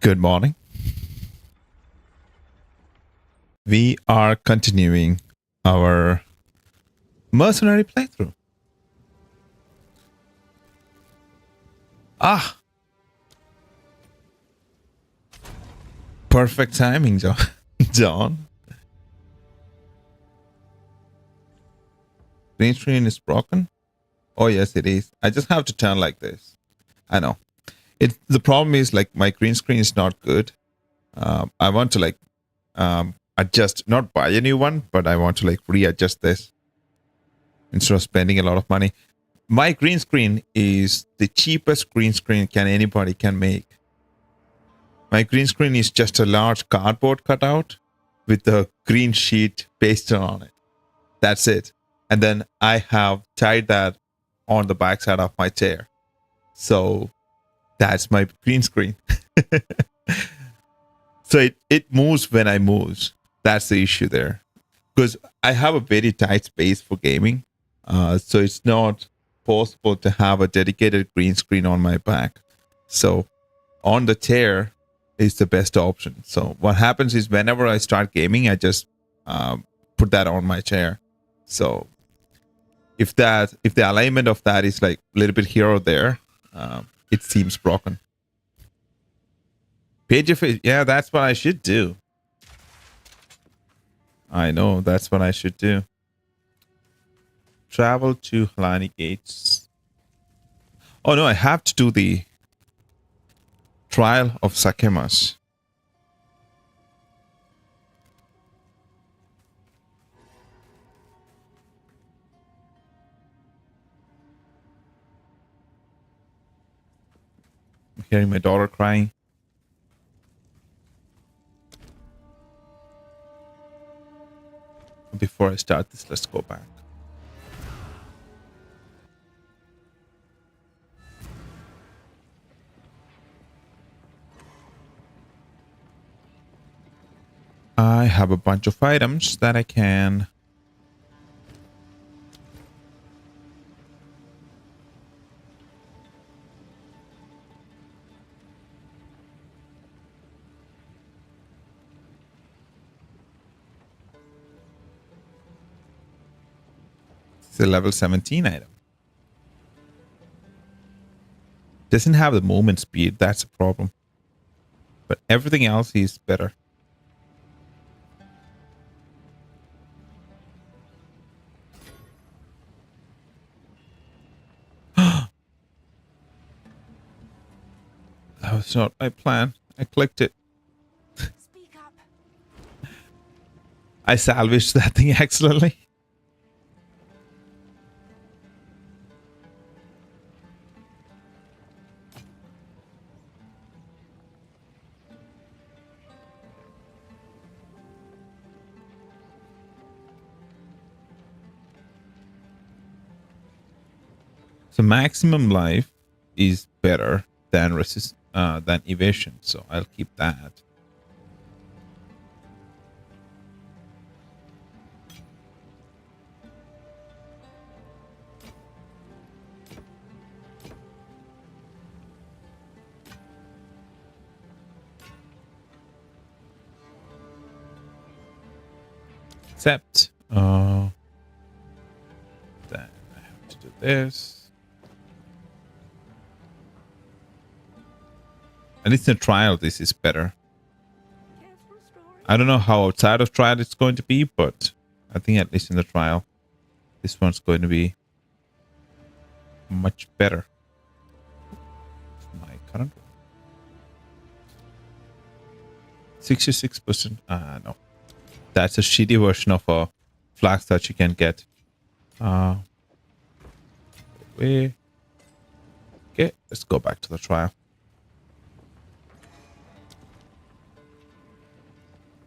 Good morning. We are continuing our Mercenary playthrough. Ah, perfect timing, John. John. Green screen is broken. Oh yes, it is. I just have to turn like this. I know. The problem is like my green screen is not good. I want to like adjust, not buy a new one, but I want to like readjust this instead of spending a lot of money. My green screen is the cheapest green screen anybody can make. My green screen is just a large cardboard cutout with a green sheet pasted on it. That's it. And then I have tied that on the backside of my chair. So that's my green screen. So it moves when I move. That's the issue there. Because I have a very tight space for gaming. So it's not possible to have a dedicated green screen on my back. So on the chair is the best option. So what happens is whenever I start gaming, I just put that on my chair. So if the alignment of that is like a little bit here or there, it seems broken. Page of it, yeah, that's what I should do. I know, that's what I should do. Travel to Halani Gates. Oh no, I have to do the Trial of Sakemas. I'm hearing my daughter crying. Before I start this, let's go back. I have a bunch of items that I can It's a level 17 item. Doesn't have the movement speed, that's a problem. But everything else is better. That was not my plan. I clicked it. Speak up. I salvaged that thing accidentally. So maximum life is better than than evasion, so I'll keep that. Except then I have to do this. At least in the trial, this is better. I don't know how outside of trial it's going to be, but I think at least in the trial, this one's going to be much better. My current one. 66%. No. That's a shitty version of a flask that you can get. Okay, let's go back to the trial.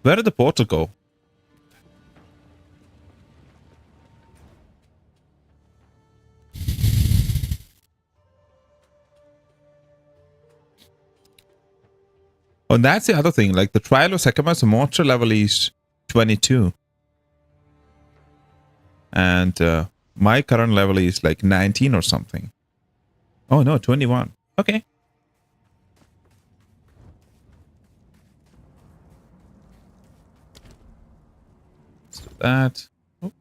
Where did the portal go? Oh, and that's the other thing. Like the trial of Sakama's monster level is 22. And my current level is like 19 or something. Oh no, 21. Okay. that. Oh.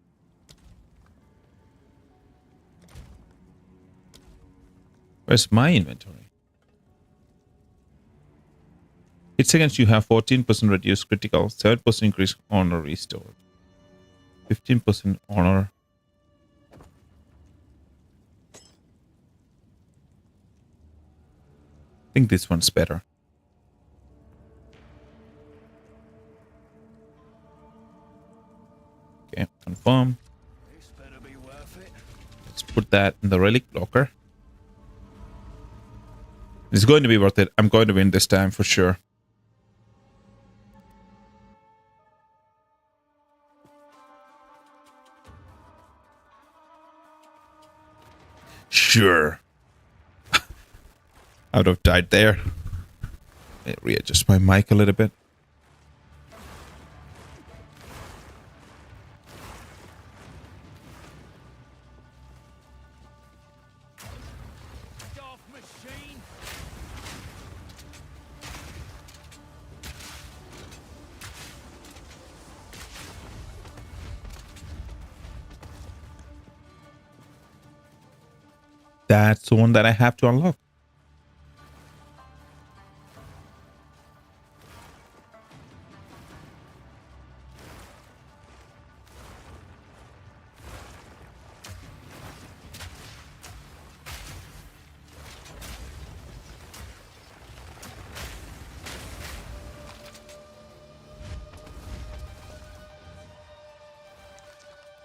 Where's my inventory? Hits against you have 14% reduced critical, 7% increase honor restored, 15% honor. I think this one's better. Okay, confirm. This better be worth it. Let's put that in the relic locker. It's going to be worth it. I'm going to win this time for sure. Sure. I would have died there. Let me readjust my mic a little bit. Dark machine. That's the one that I have to unlock.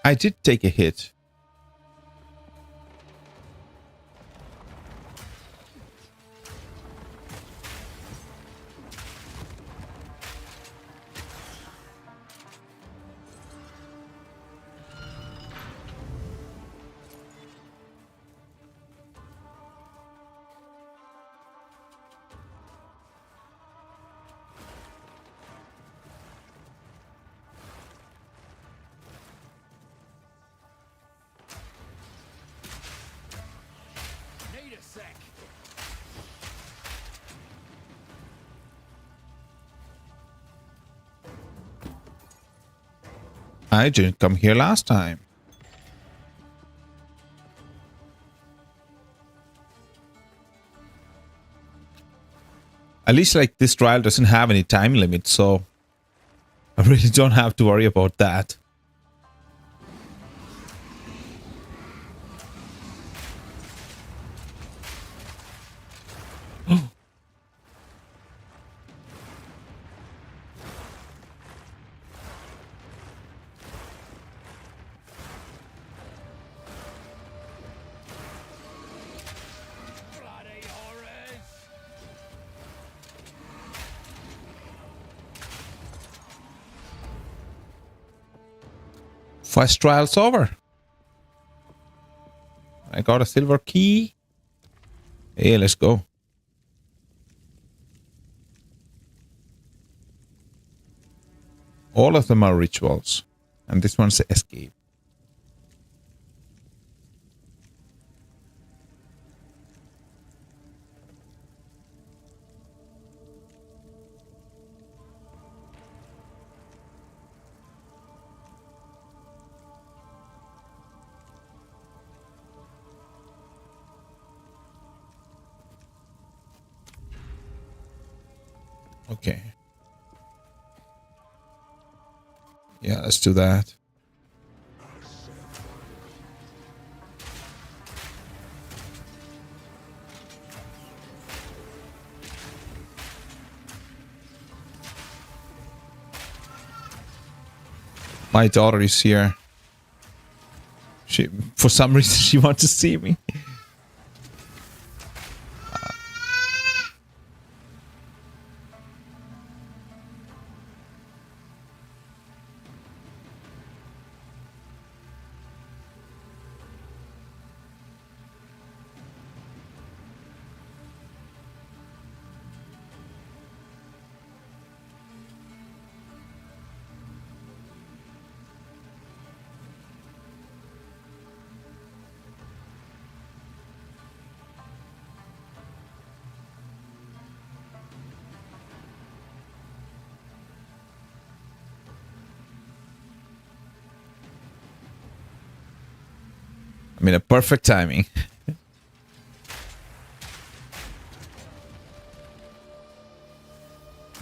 I did take a hit. Need a sec. I didn't come here last time. At least like this trial doesn't have any time limit, so I really don't have to worry about that. Bloody horrors. First trial's over. I got a silver key. Hey, let's go. All of them are rituals. And this one's escape. Okay. Yeah, let's do that. My daughter is here. She, for some reason, she wants to see me. I mean, a perfect timing.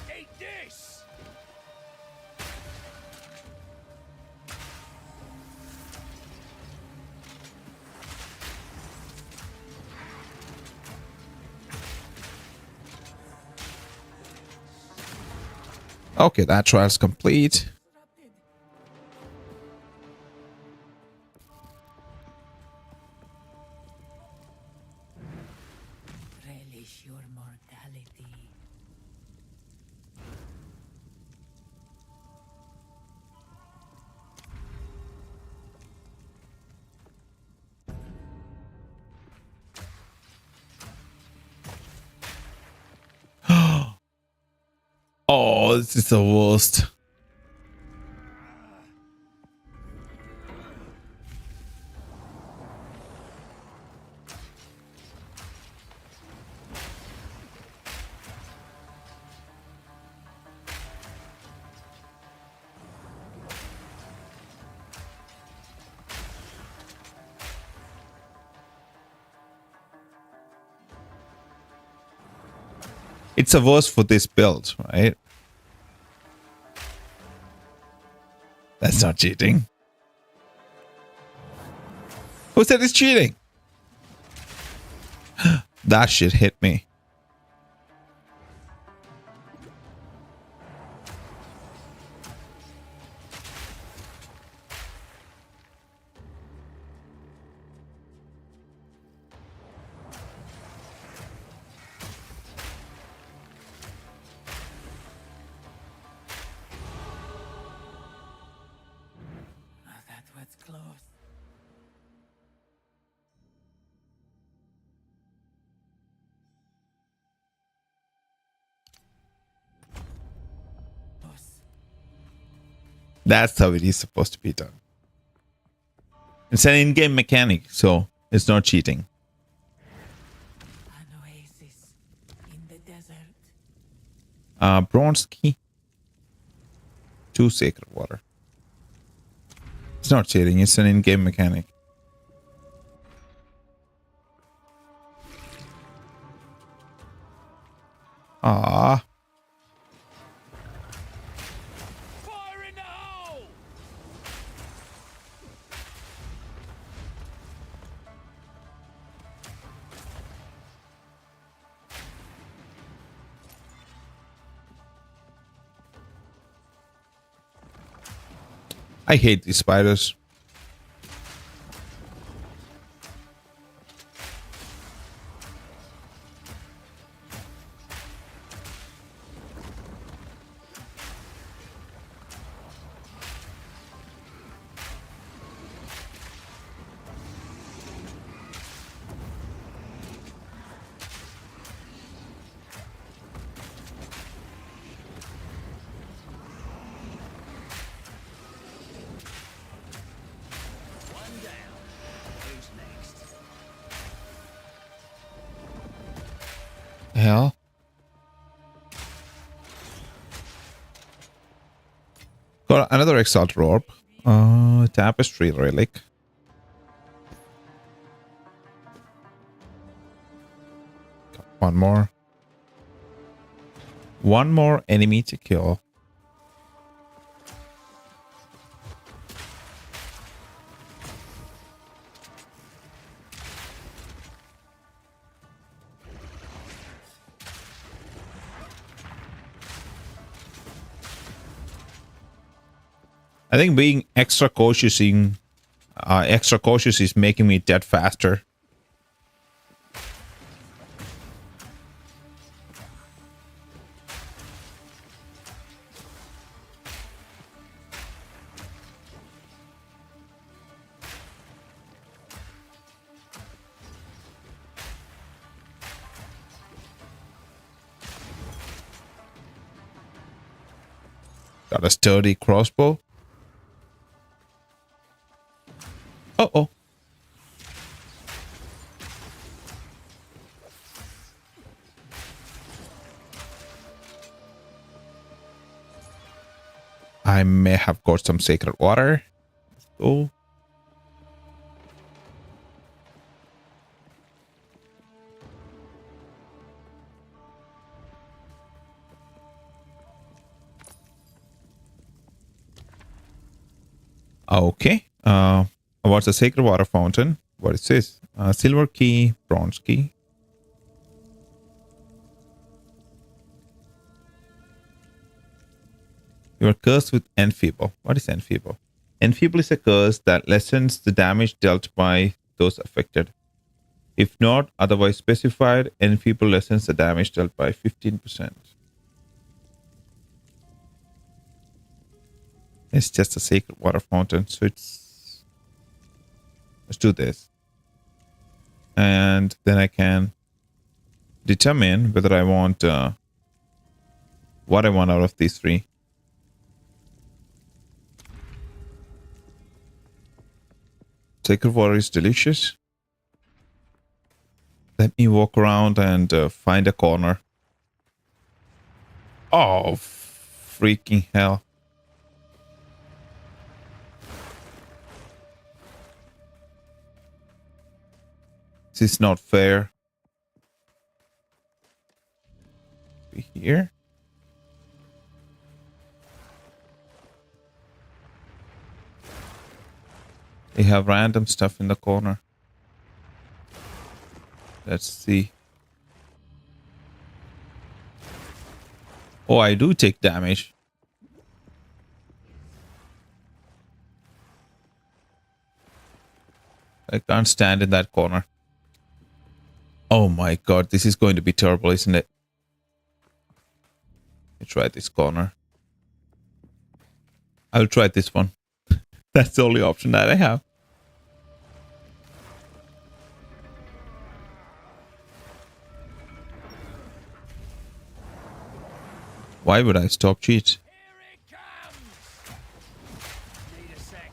Eat this! Okay, that trial's complete. Relish your mortality. Oh, this is the worst. It's a worst for this build, right? That's not cheating. Who said it's cheating? That shit hit me. Oh, that was close. Close. That's how it is supposed to be done. It's an in-game mechanic, so it's not cheating. An oasis in the desert. Bronze key. 2 sacred water. It's not cheating, it's an in-game mechanic. Ah, Fire in the hole! I hate these spiders. One down. Who's next? Hell. Got another Exalted Orb. Tapestry Relic. Got one more. One more enemy to kill. I think being extra cautious is making me dead faster. Got a sturdy crossbow. Uh-oh. I may have got some sacred water. Let's go. Okay. What's a sacred water fountain? What is this? Silver key, bronze key. You are cursed with enfeeble. What is enfeeble? Enfeeble is a curse that lessens the damage dealt by those affected. If not otherwise specified, enfeeble lessens the damage dealt by 15%. It's just a sacred water fountain, so let's do this. And then I can determine whether I want what I want out of these three. Sacred water is delicious. Let me walk around and find a corner. Oh, freaking hell. This is not fair. Here. They have random stuff in the corner. Let's see. Oh, I do take damage. I can't stand in that corner. Oh my god, this is going to be terrible, isn't it? Let's try this corner. I'll try this one. That's the only option that I have. Why would I stop cheat? Here it comes! Need a sec.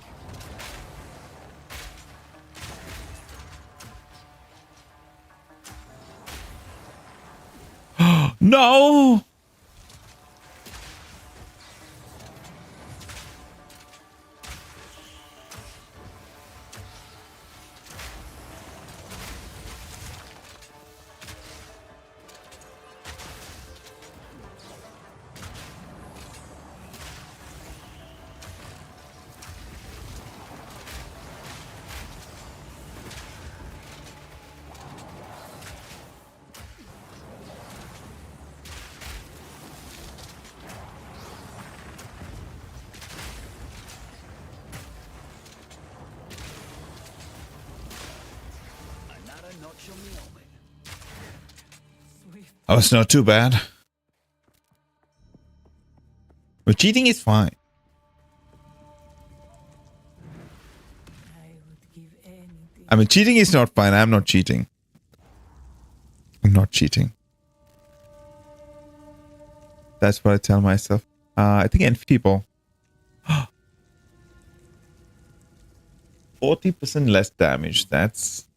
No! Another notch on the helmet. Swift. Oh, it's not too bad. But cheating is fine. I would give anything. I mean, cheating is not fine. I'm not cheating. I'm not cheating. That's what I tell myself. I think end people. 40% less damage. That's...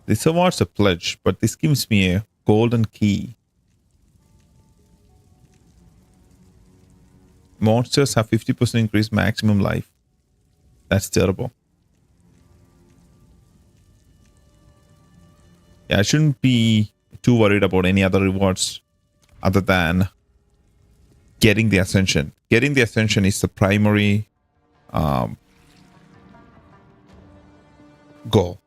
This award's a pledge, but this gives me a golden key. Monsters have 50% increased maximum life. That's terrible. Yeah, I shouldn't be too worried about any other rewards other than getting the ascension. Getting the ascension is the primary goal.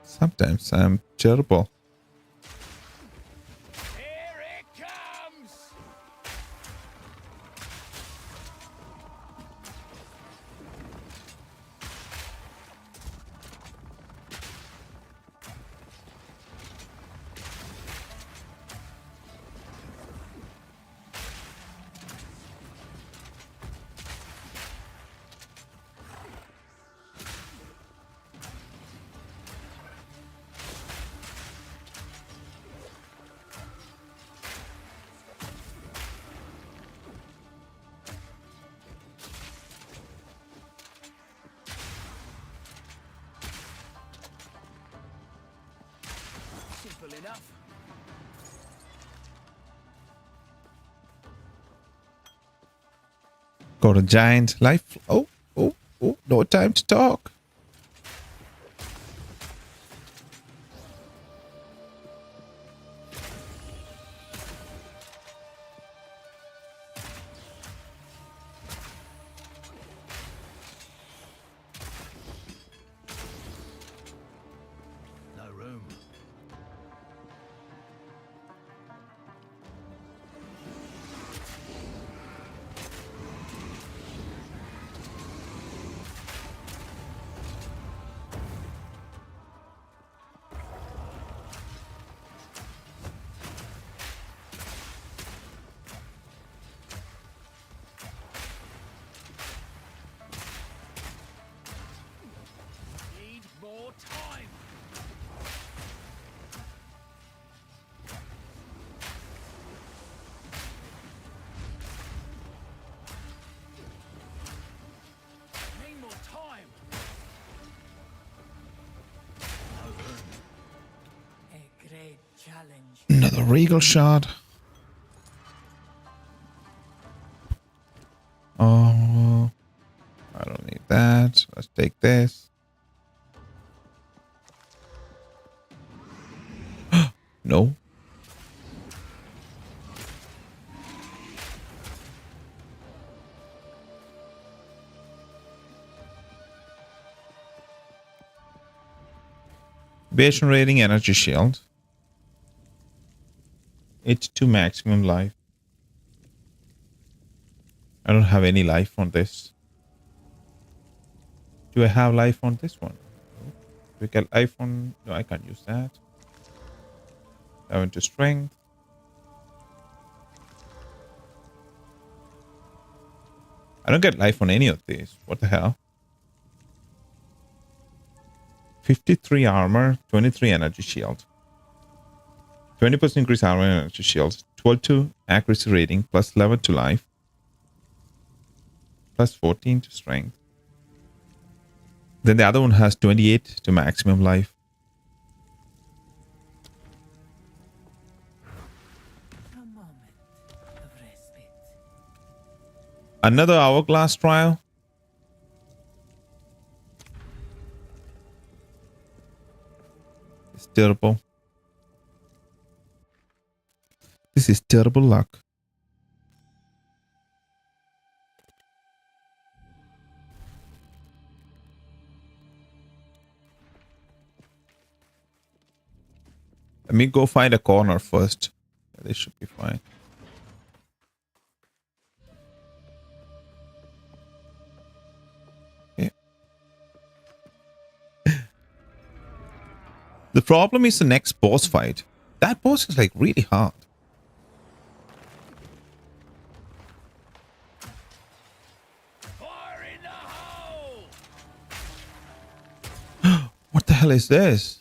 Sometimes I'm terrible. Here it comes! Simple enough. Got a giant life. Oh, no time to talk. challenge. Another regal shot. Oh, I don't need that. Let's take this. No. Base rating energy shield. It's to maximum life. I don't have any life on this. Do I have life on this one? No. Do I get life on? No, I can't use that. I went to strength. I don't get life on any of these. What the hell? 53 armor, 23 energy shield. 20% increase armor and energy shield. 12 to accuracy rating, plus 11 to life. Plus 14 to strength. Then the other one has 28 to maximum life. A moment of respite. Another hourglass trial. It's terrible. This is terrible luck. Let me go find a corner first. This should be fine. Okay. The problem is the next boss fight. That boss is like really hard. Fire in the hole! What the hell is this?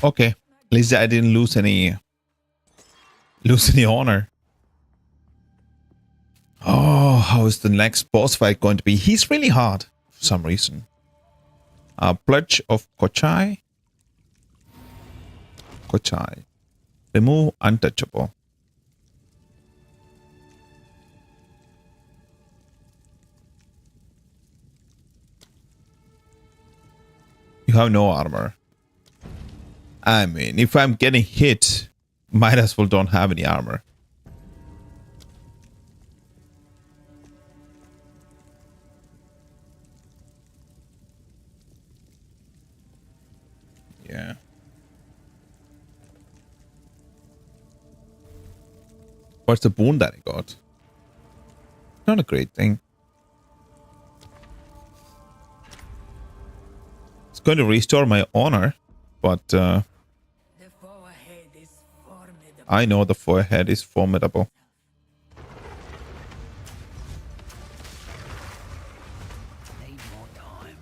Okay. At least I didn't lose any honor. Oh, how is the next boss fight going to be? He's really hard for some reason. Pledge of Kochai. Kochai. Remove untouchable. You have no armor. I mean, if I'm getting hit, might as well don't have any armor. Yeah. What's the boon that I got? Not a great thing. It's going to restore my honor, but The foe ahead is formidable. I know the forehead is formidable. Need more time.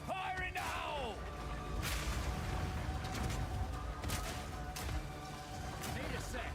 Fire in the hole! Need a sec.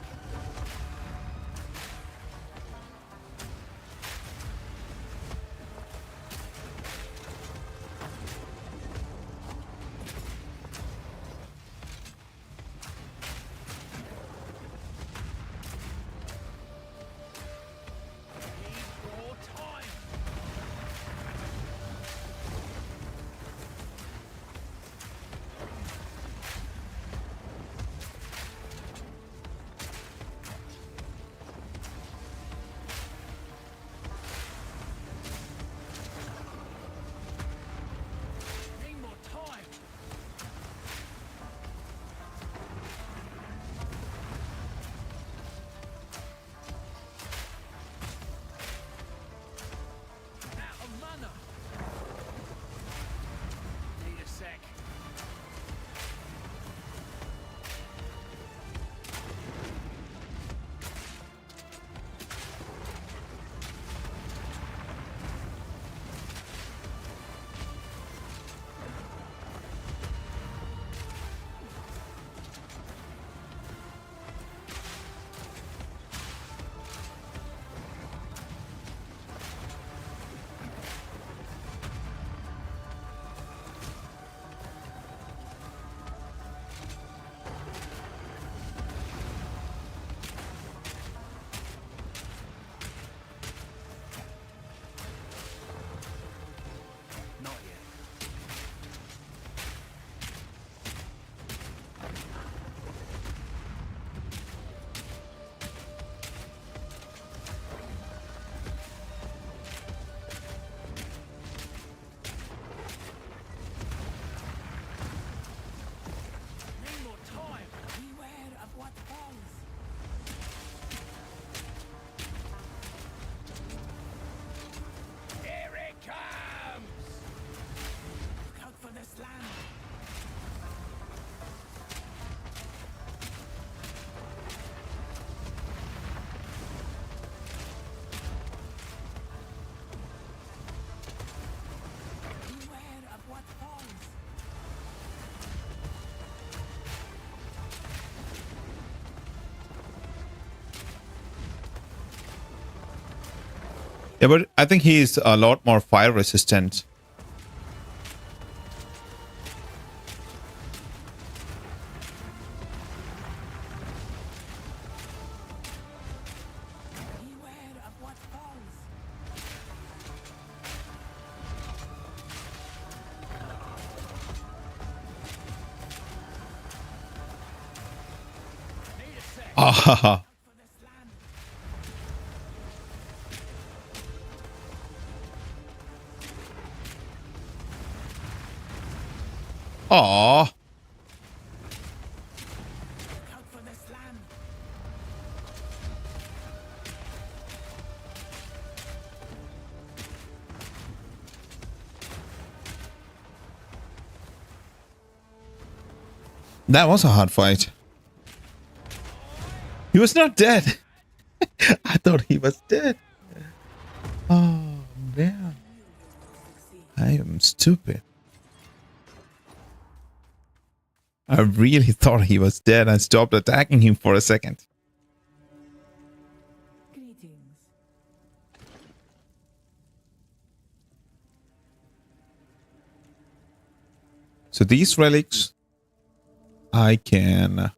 Yeah, but I think he's a lot more fire resistant. Beware of what falls. Need a sec. Ah, For the slam. aw. Look out for the slam. That was a hard fight. He was not dead. I thought he was dead. Oh, man. I am stupid. I really thought he was dead and stopped attacking him for a second. Greetings. So these relics, I can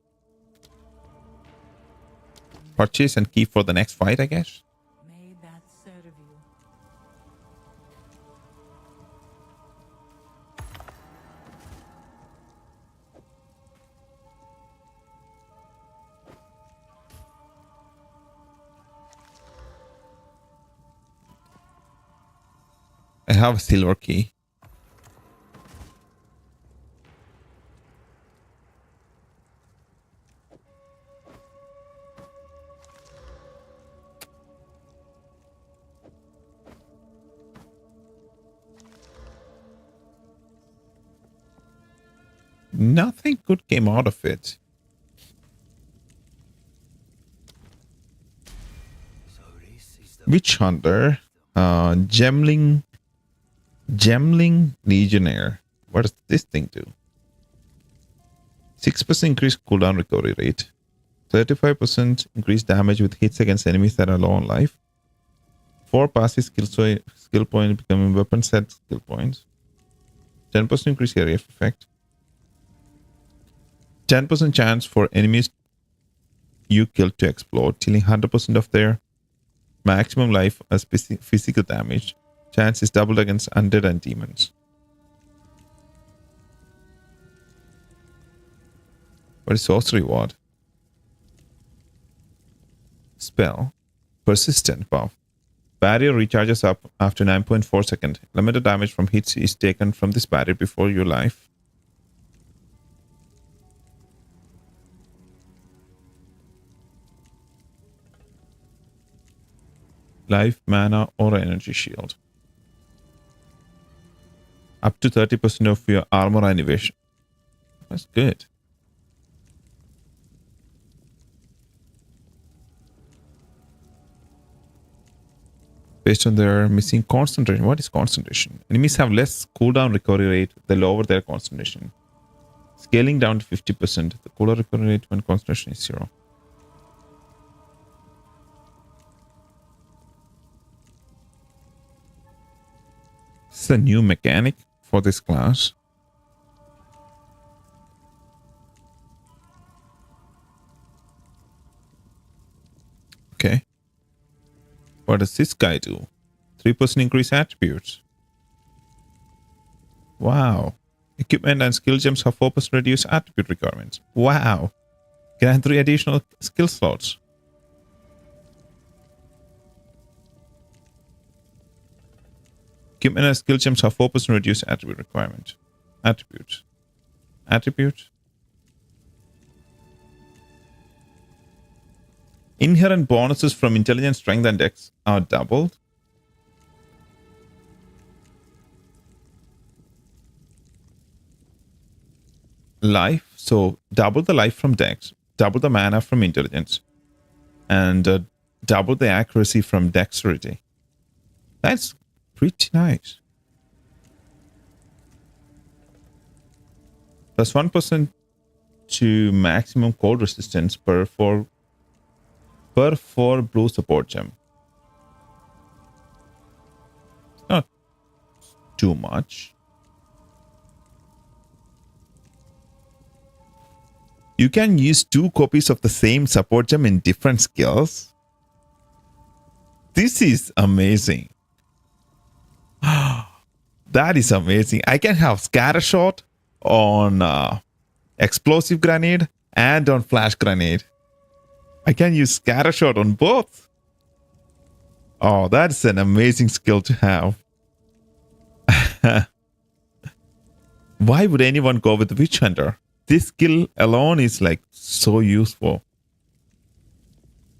purchase and keep for the next fight, I guess. May that serve you. I have a silver key. Nothing good came out of it. So this is the Witch Hunter, Gemling Legionnaire. What does this thing do? 6% increased cooldown recovery rate. 35% increased damage with hits against enemies that are low on life. 4 passive skill points becoming weapon set skill points. 10% increased area of effect. 10% chance for enemies you kill to explode, dealing 100% of their maximum life as physical damage. Chance is doubled against undead and demons. What is sorcery ward? Spell. Persistent buff. Barrier recharges up after 9.4 seconds. Limited damage from hits is taken from this barrier before your life. Life, mana, or energy shield. Up to 30% of your armor and evasion. That's good. Based on their missing concentration. What is concentration? Enemies have less cooldown recovery rate the lower their concentration. Scaling down to 50%. The cooler recovery rate when concentration is 0. This is a new mechanic for this class. Okay. What does this guy do? 3% increase attributes. Wow. Equipment and skill gems have 4% reduced attribute requirements. Wow. Grant 3 additional skill slots. Equipment and skill gems have 4% reduced attribute requirement. Attributes. Attributes. Inherent bonuses from intelligence, strength, and dex are doubled. Life, so double the life from dex, double the mana from intelligence, and double the accuracy from dexterity. That's pretty nice. Plus 1% to maximum cold resistance per 4 blue support gem. too much. You can use 2 copies of the same support gem in different skills. This is amazing. That is amazing. I can have scatter shot on explosive grenade and on flash grenade. I can use scatter shot on both. Oh, that's an amazing skill to have. Why would anyone go with the Witch Hunter? This skill alone is like so useful.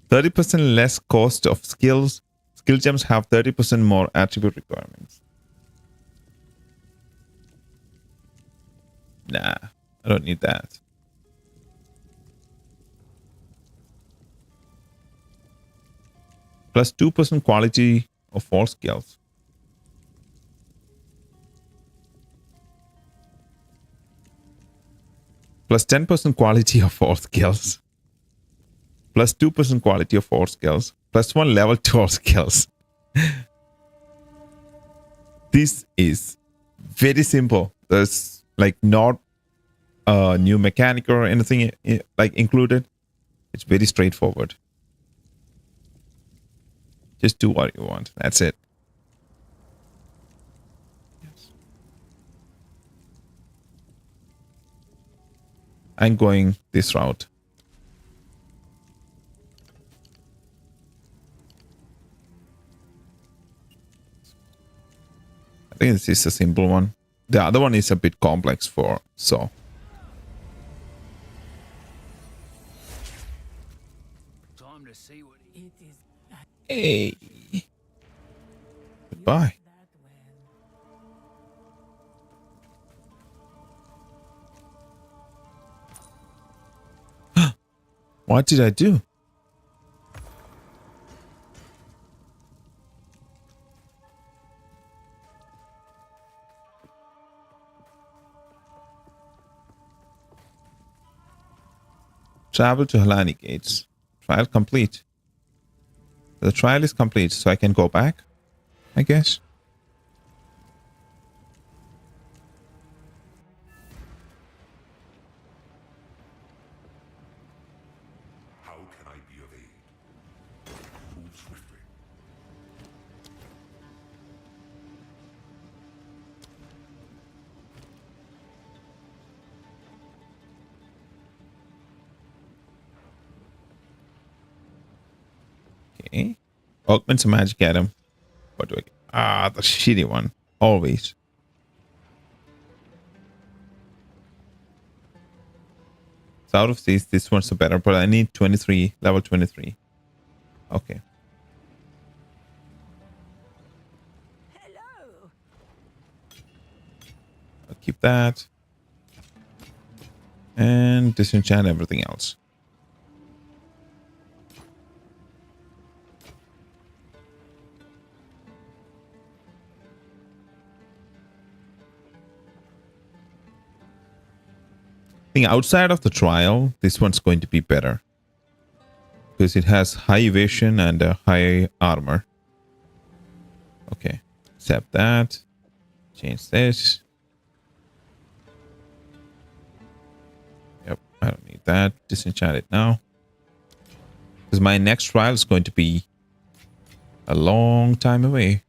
30% less cost of skills. Skill gems have 30% more attribute requirements. Nah, I don't need that. Plus 2% quality of all skills. Plus 10% quality of all skills. Plus 2% quality of all skills. Plus 1 level to all skills. This is very simple. There's like not a new mechanic or anything like included. It's very straightforward. Just do what you want. That's it. Yes. I'm going this route. I think this is a simple one. The other one is a bit complex for so. Time to see what he... It is Hey. Goodbye. that well. What did I do? Travel to Halani Gates. Trial complete. The trial is complete, so I can go back, I guess. How can I be of aid? Move swiftly. Okay. Augments a magic item. What do I get? Ah, the shitty one. Always. So out of these, this one's better, but I need 23, level 23. Okay. Hello. I'll keep that. And disenchant everything else. I think outside of the trial, this one's going to be better. Because it has high evasion and high armor. Okay. Accept that. Change this. Yep, I don't need that. Disenchant it now. Because my next trial is going to be a long time away.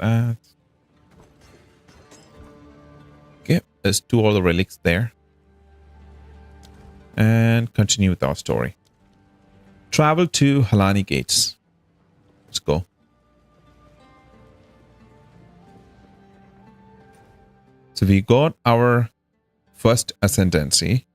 That. Okay, there's 2 other relics there. And continue with our story. Travel to Halani Gates. Let's go. So we got our first ascendancy.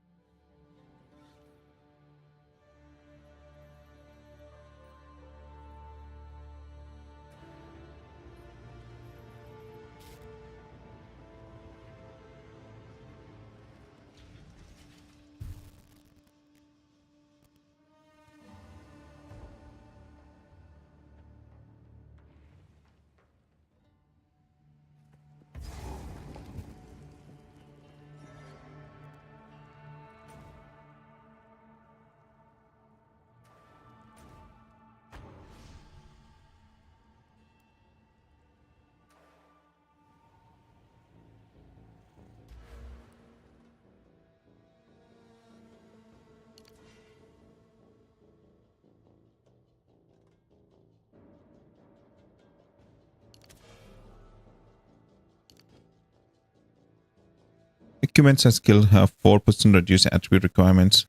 equipments and skill have 4% reduced attribute requirements,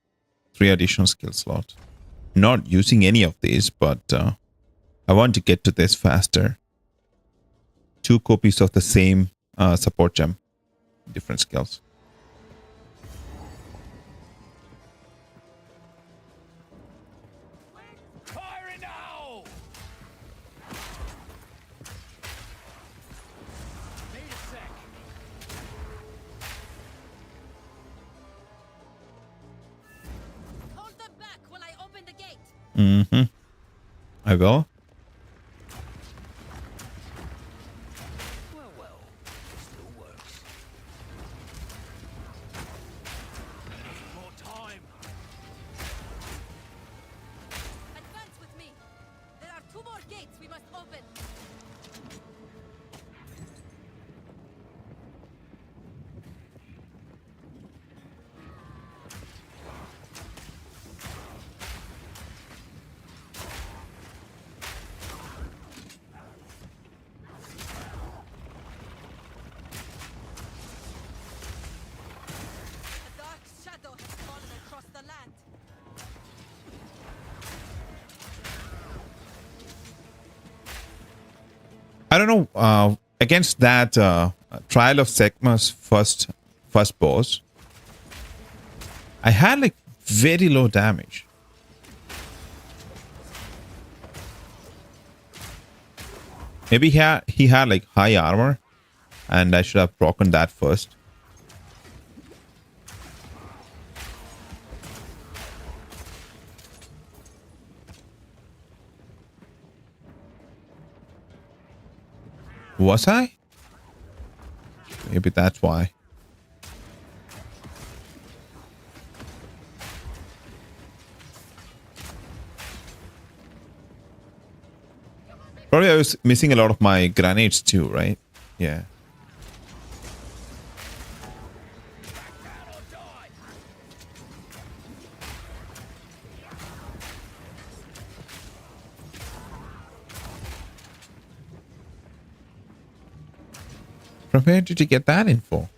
3 additional skill slots. Not using any of these, but I want to get to this faster. 2 copies of the same support gem, different skills. Firing now! Need a sec. Hold them back while I open the gate. Mm-hmm. I will. Well, still works. More time. Advance with me. There are 2 more gates we must open. A dark shadow has fallen across the land. I don't know. Against that Trial of Sekhma's first boss, I had like very low damage. Maybe he had like high armor, and I should have broken that first. Was I? Maybe that's why. Probably I was missing a lot of my grenades too, right? Yeah. From where did you get that info?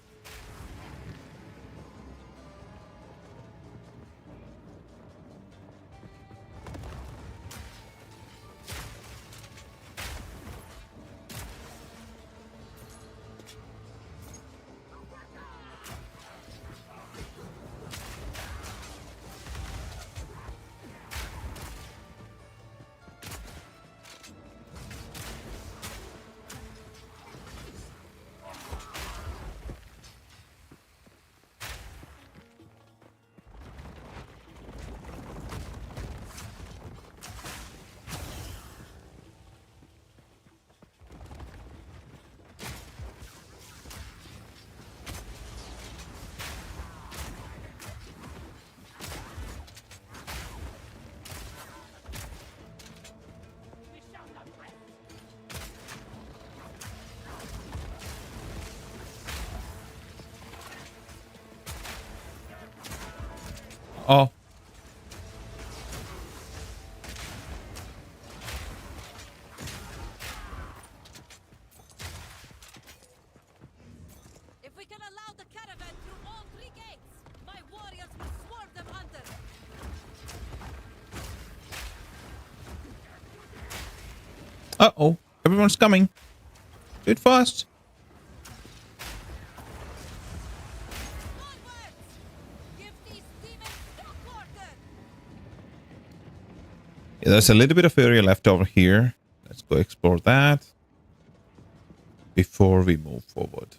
Oh. If we can allow the caravan through all 3 gates, my warriors will swarm them under. Uh-oh. Everyone's coming. Do it fast. Onwards! Give these demons no quarter! Yeah, there's a little bit of area left over here. Let's go explore that before we move forward.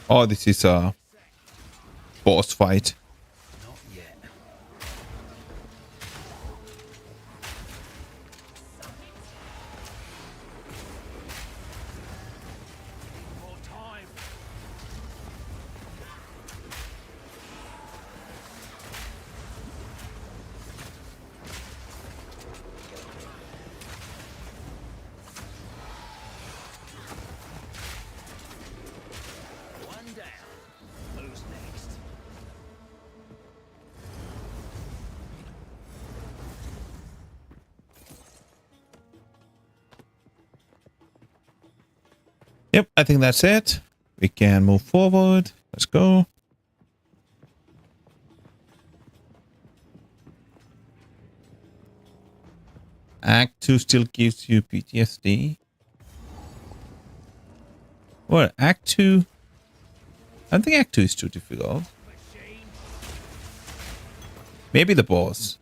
Oh, this is a boss fight. Not yet. More time. One down. Who's next? Yep, I think that's it. We can move forward. Let's go. Act 2 still gives you PTSD. What? Act 2? I don't think Act 2 is too difficult. Maybe the boss.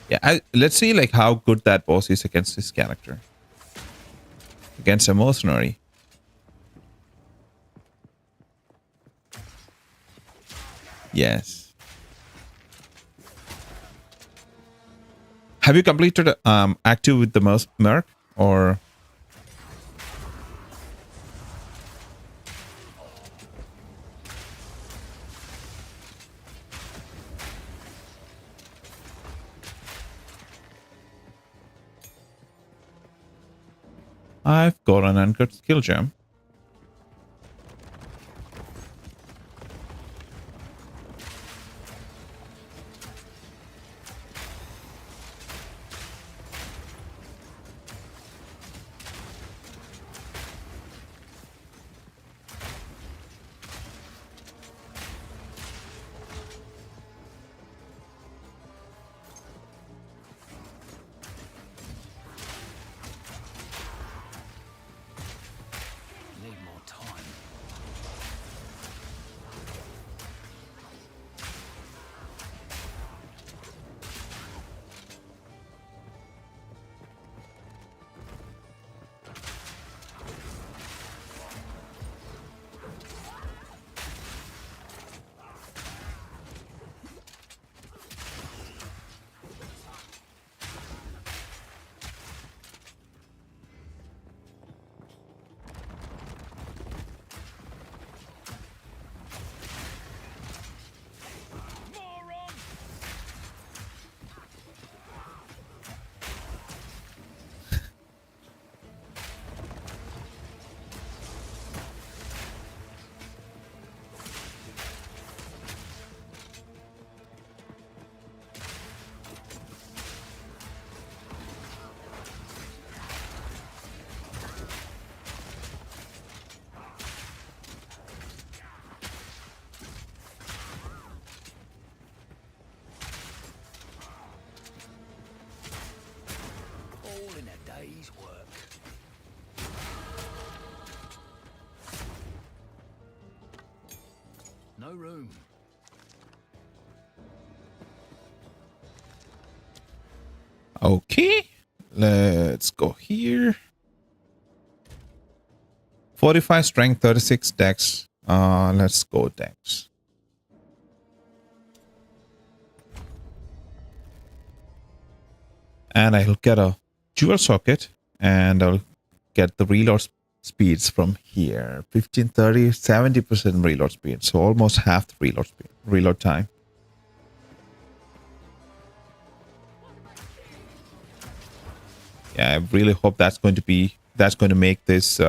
Yeah, let's see like how good that boss is against this character. Against a mercenary. Yes. Have you completed Act 2 with the Merc? Or... I've got an uncut skill gem. Need more time. Moron! All in a day's work. No room. Okay. Let's go here. 45 strength, 36 dex. Let's go dex. And I'll get a dual socket and I'll get the reload speeds from here. 15, 30, 70% reload speed. So almost half the reload speed, reload time. Yeah, I really hope that's going to make this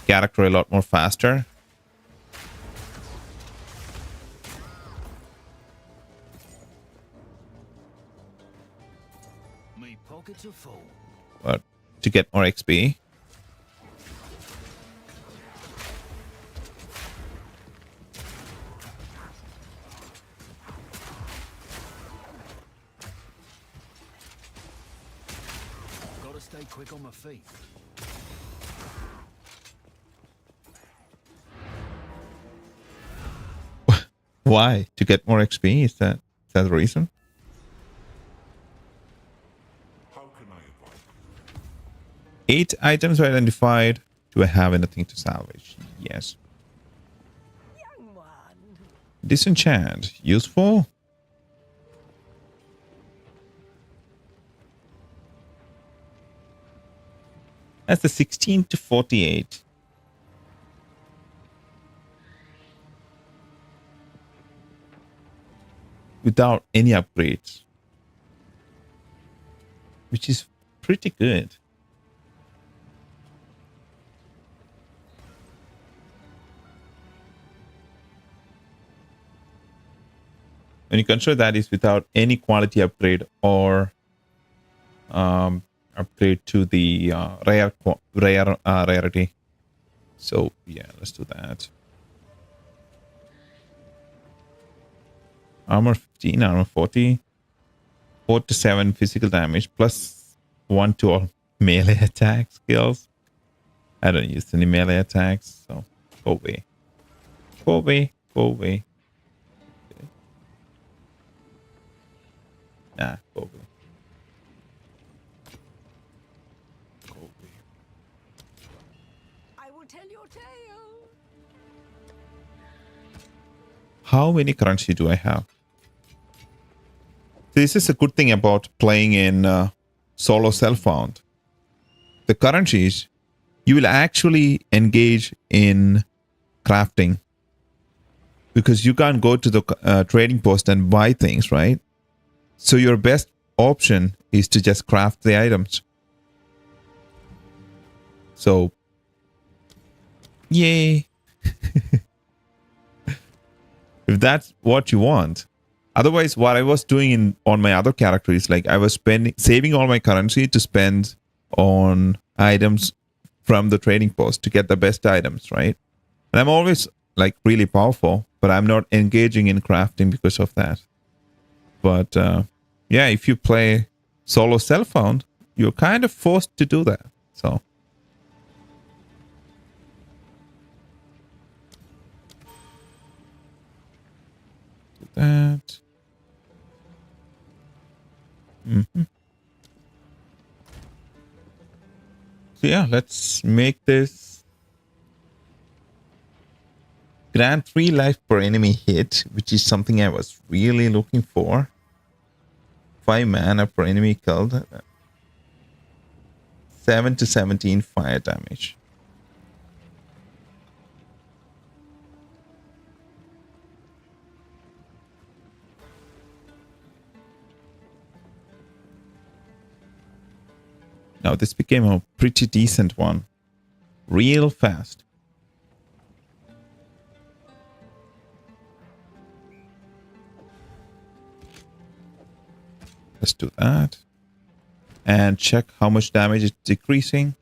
character a lot more faster. Me pockets are full. But to get more XP. Gotta stay quick on my feet. Why? To get more XP? Is that the reason? How can I advise? 8 items were identified. Do I have anything to salvage? Yes. Young one. Disenchant. Useful. That's the 16 to 48. Without any upgrades. Which is pretty good. When you consider that is without any quality upgrade or upgrade to the rarity. So yeah, let's do that. Armor 15, armor 40, 4 to 7 physical damage, plus 1 to all melee attack skills. I don't use any melee attacks, so go away. Go away. Go away. Okay. Nah, go away. Go away. I will tell your tale. How many currency do I have? This is a good thing about playing in solo self-found. The currencies, you will actually engage in crafting because you can't go to the trading post and buy things, right? So your best option is to just craft the items. So, yay. If that's what you want. Otherwise, what I was doing on my other character is like I was saving all my currency to spend on items from the trading post to get the best items, right? And I'm always like really powerful, but I'm not engaging in crafting because of that. But yeah, if you play solo self-found, you're kind of forced to do that. So do that. So yeah, let's make this grant 3 life per enemy hit, which is something I was really looking for. 5 mana per enemy killed. 7 to 17 fire damage. Now this became a pretty decent one. Real fast. Let's do that. And check how much damage it's decreasing.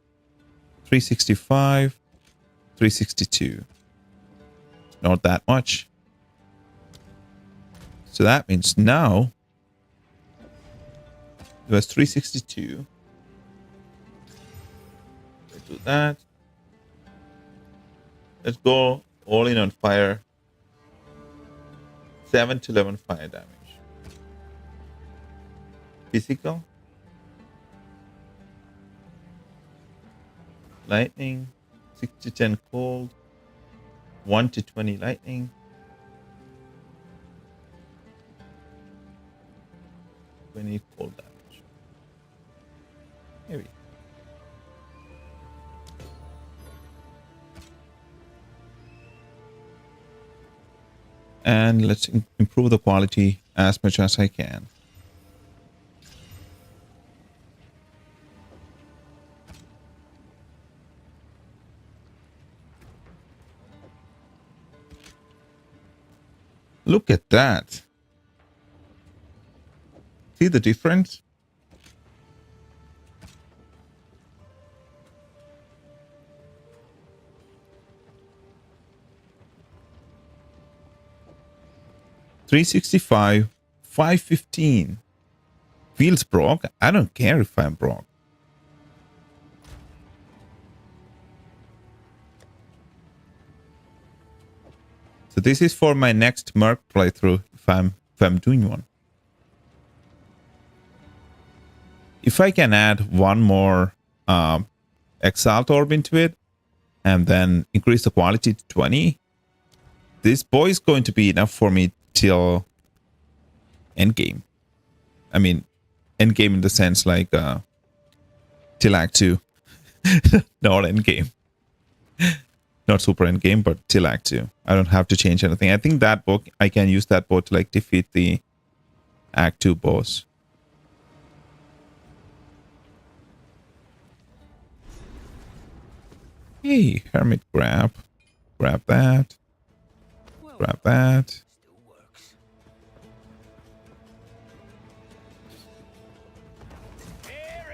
365, 362. Not that much. So that means now it was 362. Let's do that. Let's go all in on fire. 7 to 11 fire damage. Physical. Lightning. 6 to 10 cold. 1 to 20 lightning. 20 cold damage. Maybe. And let's improve the quality as much as I can. Look at that. See the difference? $365, $515. Feels broke. I don't care if I'm broke. So this is for my next Merc playthrough if I'm doing one. If I can add one more Exalt Orb into it and then increase the quality to 20, this boy is going to be enough for me till endgame. I mean, endgame in the sense like till Act 2. Not endgame. Not super endgame, but till Act 2. I don't have to change anything. I think that book, I can use that book to like defeat the Act 2 boss. Hey, Hermit grab. Grab that. Grab that. Still works. Here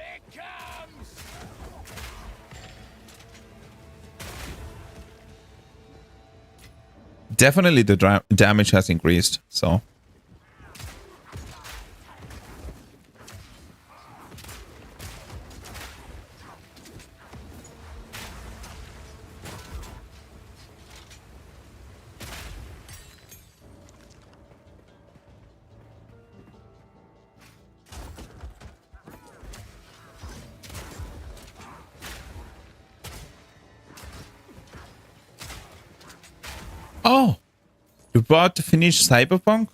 Definitely the damage has increased. So oh, you're about to finish Cyberpunk?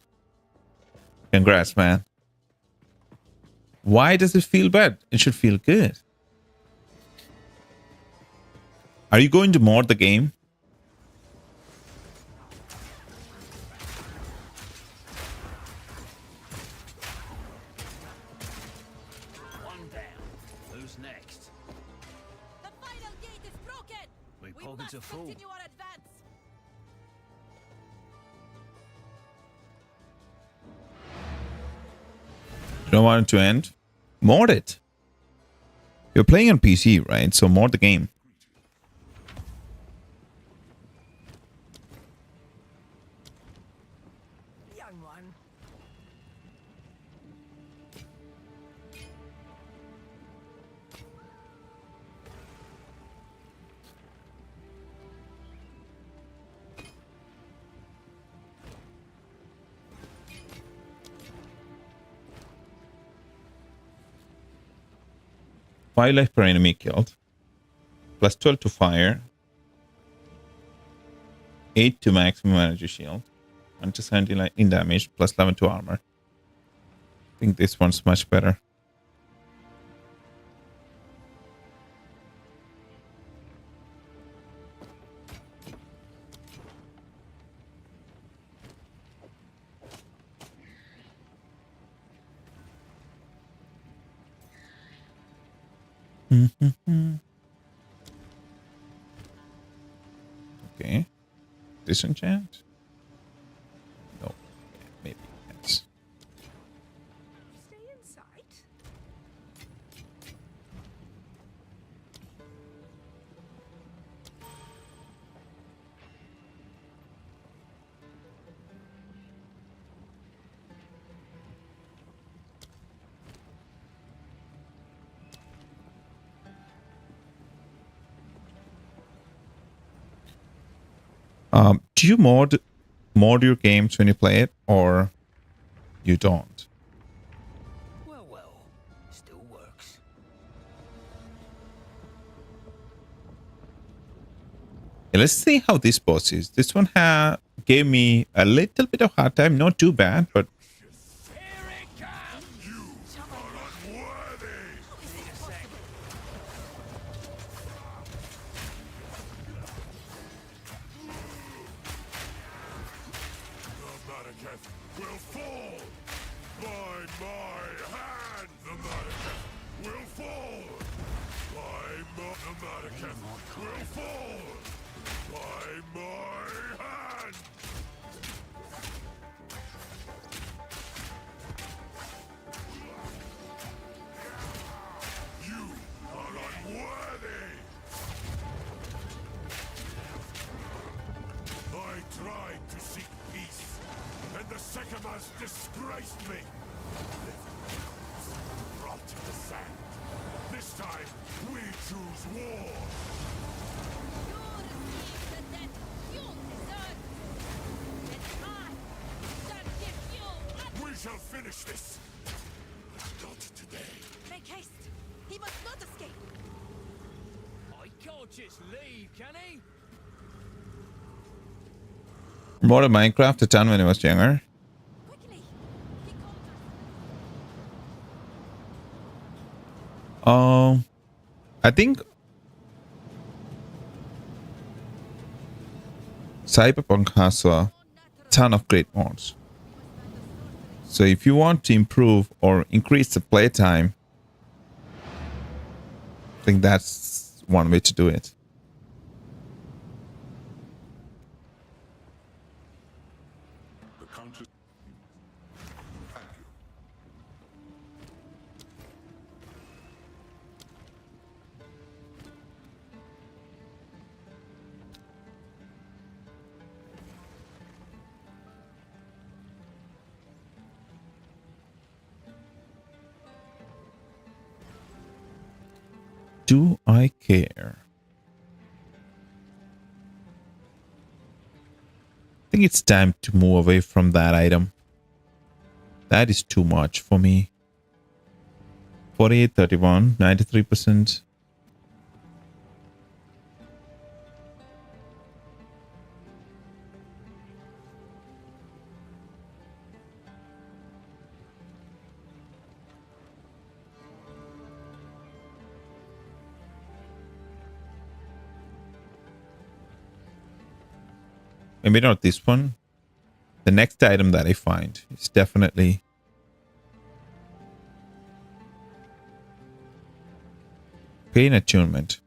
Congrats, man. Why does it feel bad? It should feel good. Are you going to mod the game? One down. Who's next? The final gate is broken. We We pockets must are full. continue our advance. You don't want it to end? Mod it. You're playing on PC, right? So mod the game. Young one. Five life per enemy killed. Plus 12 to fire. 8 to maximum energy shield. 1 to 70 lightning damage. Plus 11 to armor. I think this one's much better. Okay. Disenchant? No. Okay, maybe. Yes. Stay in sight. Do you mod your games when you play it, or you don't? Well, well. Still works. Okay, let's see how this boss is. This one gave me a little bit of hard time. Not too bad, but Here it comes! You are unworthy! Need a sec. The Madaketh will fall by my hand! The Madaketh will fall by the Madaketh will fall by my hand! You are unworthy! I tried to seek peace, and the Sekemas disgraced me. Brought to the sand. This time, we choose war. You receive the death you deserve. And I shall give you what. We shall finish this. But not today. Make haste. He must not escape. I can't just leave, can he? more of Minecraft a ton when I was younger. Quickly. He calls us. I think Cyberpunk has a ton of great mods. So if you want to improve or increase the playtime, I think that's one way to do it. The Countess. Thank you. do I care? I think it's time to move away from that item. That is too much for me. 48, 31, 93%. Maybe not this one. The next item that I find is definitely Pain Attunement.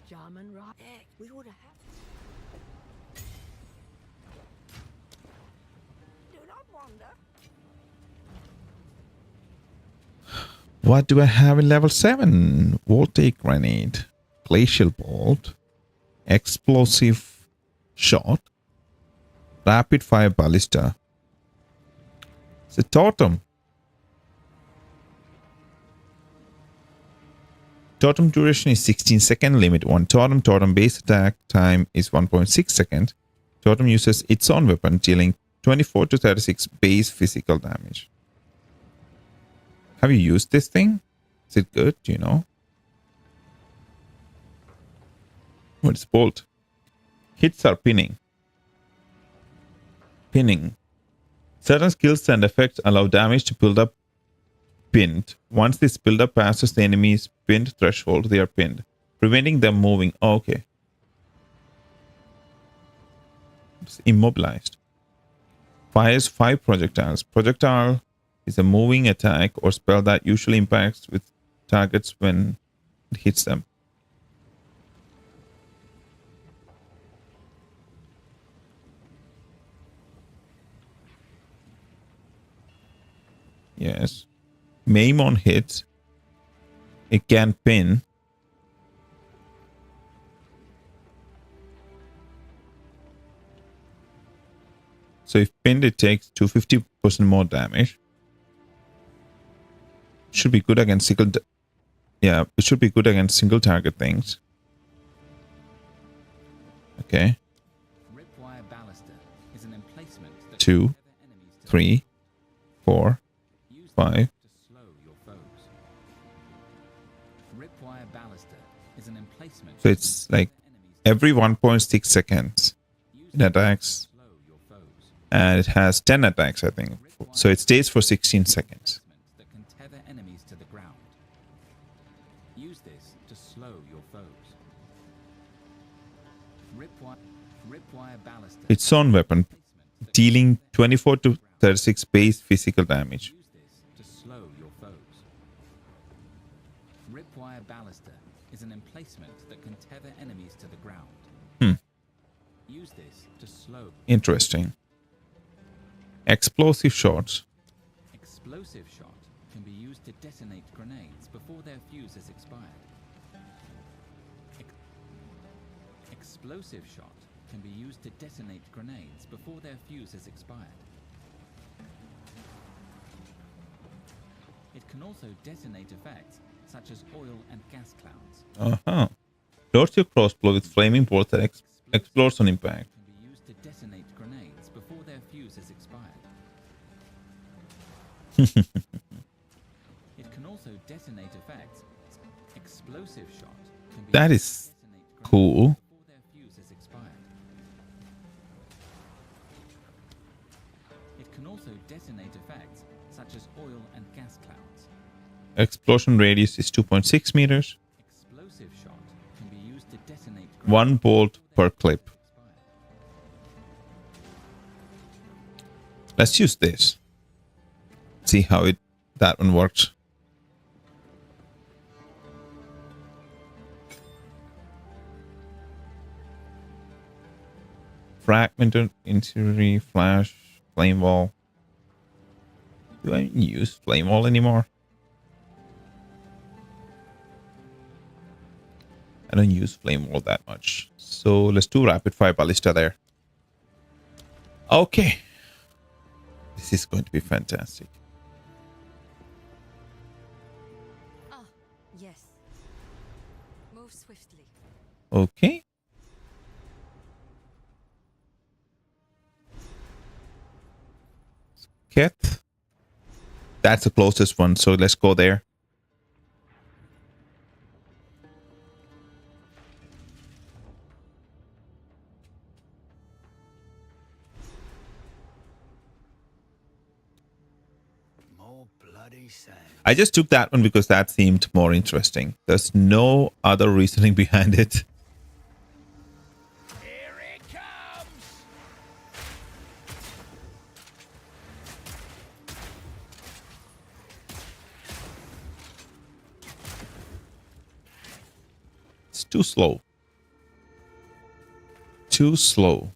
German right. We would have. Do not wander. What do I have in level 7? Voltaic Grenade, Glacial Bolt, Explosive Shot, Rapid Fire Ballista. It's a totem. Totem duration is 16 seconds. Limit 1 totem. Totem base attack time is 1.6 seconds. Totem uses its own weapon, dealing 24 to 36 base physical damage. Have you used this thing? Is it good? Do you know? What is bolt? Hits are pinning. Pinning. Certain skills and effects allow damage to build up pinned. Once this build-up passes the enemy's pinned threshold, they are pinned, preventing them moving. Oh, okay. It's immobilized. Fires 5 projectiles. Projectile is a moving attack or spell that usually impacts with targets when it hits them. Yes. Maim on hits. It can pin. So if pinned, it takes 250% more damage. Should be good against single. Yeah, it should be good against single target things. Okay. Ripwire Ballista is an emplacement that 2, can tether enemies to 3, 4, use 5. to slow your foes. Ripwire Ballista is an emplacement So it's like every 1.6 seconds it attacks, slow your foes. and it has 10 attacks, I think. So it stays for 16 seconds. That can tether enemies to the ground. Use this to slow your foes. Ripwire Ballista. Its own weapon, dealing 24 to 36 base physical damage. Use this to slow your foes. Ripwire Ballista is an emplacement that can tether enemies to the ground. Use this to slow. Interesting. Explosive shots. Explosive shot can be used to detonate grenades before their fuse has expired. Explosive shot can be used to detonate grenades before their fuse has expired. It can also detonate effects such as oil and gas clouds. Uh-huh. Loads your crossbow with flaming bolt that explodes on impact. Can be used to detonate grenades before their fuse has expired. It can also detonate effects. Explosive shot can be That used is to detonate cool. grenades before their fuse has expired. It can also detonate effects such as oil and gas clouds. Explosion radius is 2.6 meters. Explosive shot can be used to detonate grenades 1 bolt per clip. expired. Let's use this. See how that one works. Fragmented, incendiary, flash, flame wall. Do I use Flame Wall anymore? I don't use Flame Wall that much. So let's do Rapid Fire Ballista there. Okay. This is going to be fantastic. Ah, yes. Move swiftly. Okay. Keth. That's the closest one, so let's go there. More bloody sand. I just took that one because that seemed more interesting. There's no other reasoning behind it. Here it comes! It's too slow. Too slow.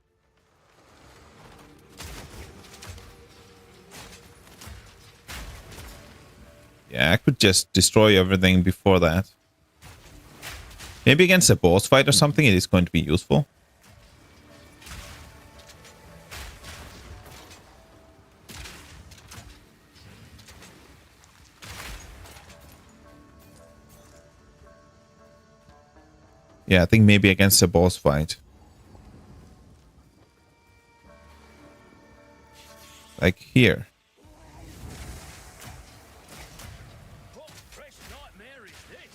Yeah, I could just destroy everything before that. Maybe against a boss fight or something, it is going to be useful. Yeah, I think maybe against a boss fight. Like here. What fresh nightmare is this?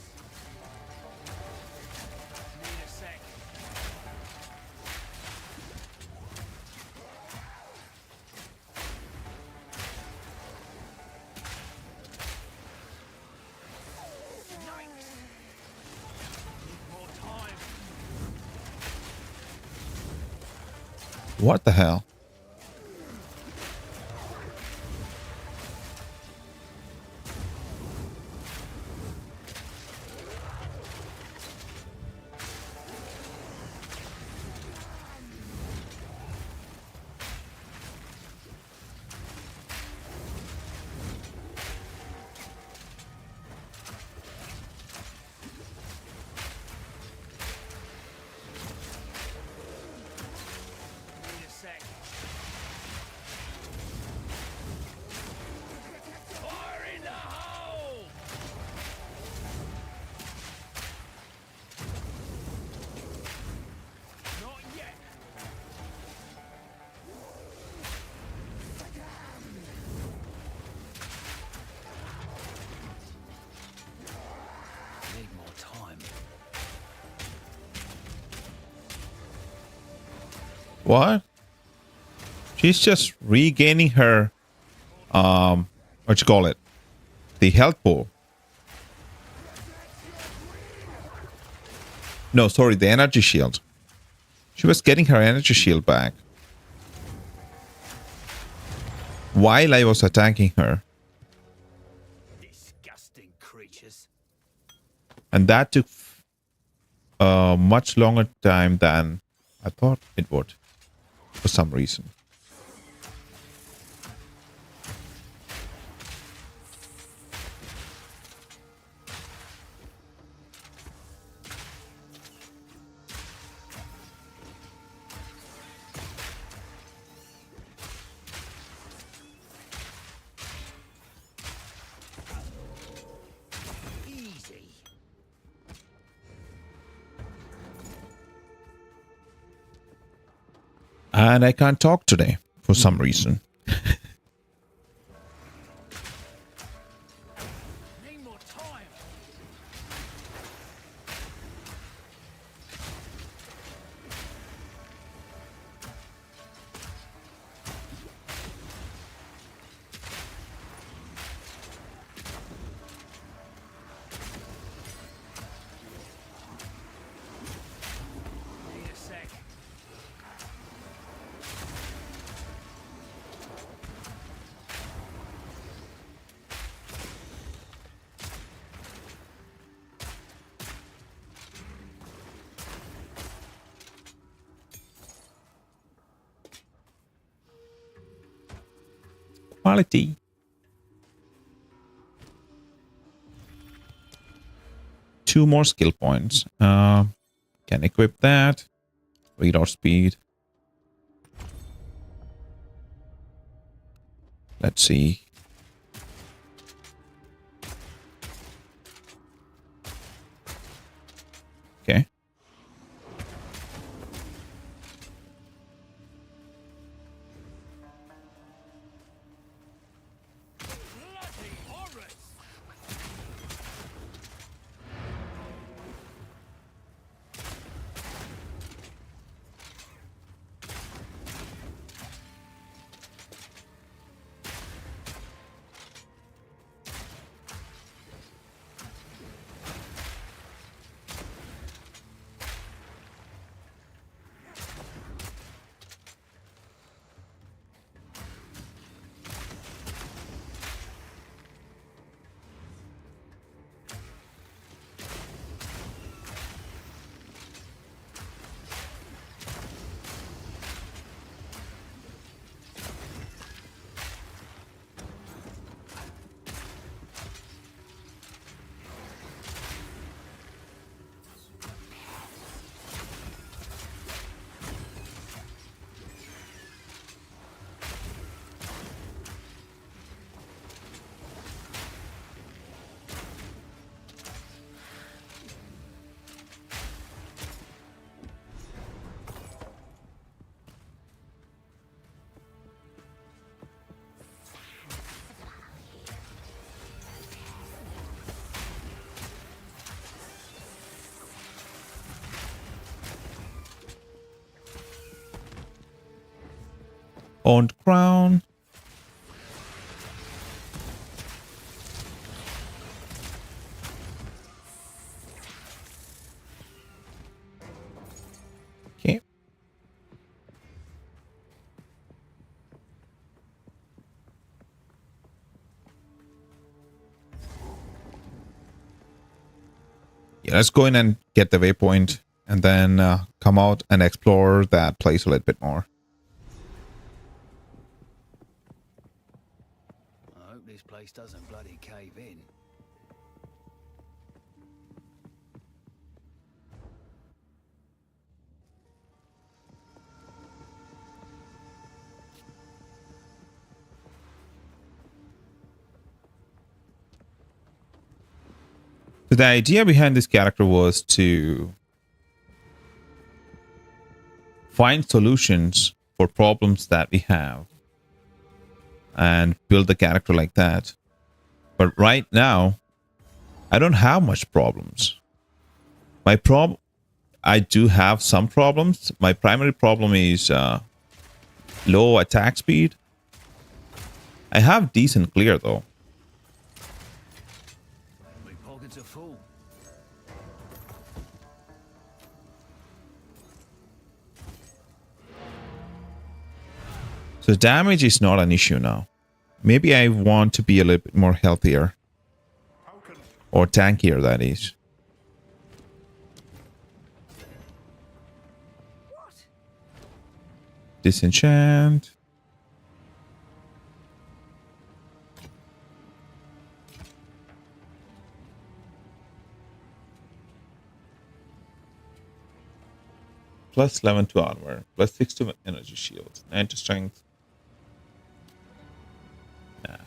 Need a sec. Yikes! Need more time. What the hell? Need a sec. Fire in the hole! Not yet. Need more time. What? She's just regaining her what you call it? The health pool. No, sorry, the energy shield. She was getting her energy shield back while I was attacking her. Disgusting creatures. And that took much longer time than I thought it would, for some reason. Easy. And I can't talk today for some reason. Need more time. Need a sec. Quality. 2 more skill points. Can equip that. Readout speed. Let's see. Okay. Bloody horrors! Owned crown. Okay. Yeah, let's go in and get the waypoint and then come out and explore that place a little bit more. I hope this place doesn't bloody cave in. So the idea behind this character was to find solutions for problems that we have and build the character like that. But right now, I don't have much problems. I do have some problems. My primary problem is low attack speed. I have decent clear though. My pockets are full. So damage is not an issue now. Maybe I want to be a little bit more healthier. Or tankier, that is. Disenchant. Plus 11 to armor. Plus 6 to energy shield. 9 to strength. Nah.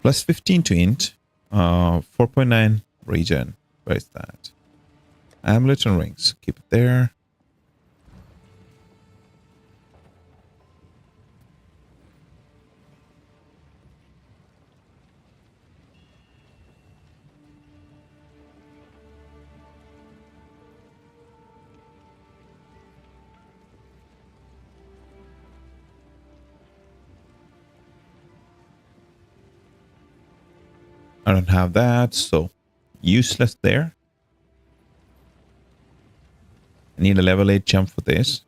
Plus 15 to int. 4.9 regen. Where is that? Amulet and rings. Keep it there. I don't have that, so useless there. I need a level 8 jump for this.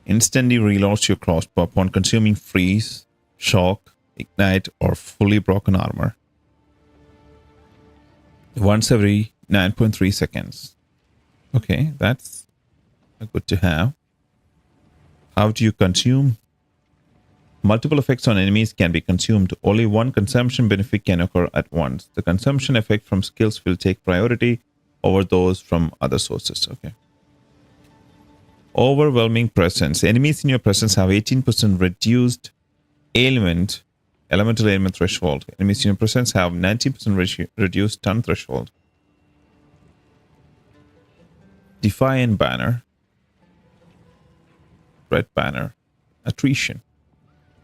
Instantly reloads your crossbow upon consuming freeze, shock, ignite, or fully broken armor. Once every 9.3 seconds. Okay, that's good to have. How do you consume? Multiple effects on enemies can be consumed. Only one consumption benefit can occur at once. The consumption effect from skills will take priority over those from other sources. Okay. Overwhelming presence. Enemies in your presence have 18% reduced elemental ailment threshold. Enemies in your presence have 19% reduced stun threshold. Defiant banner. Red banner. Attrition.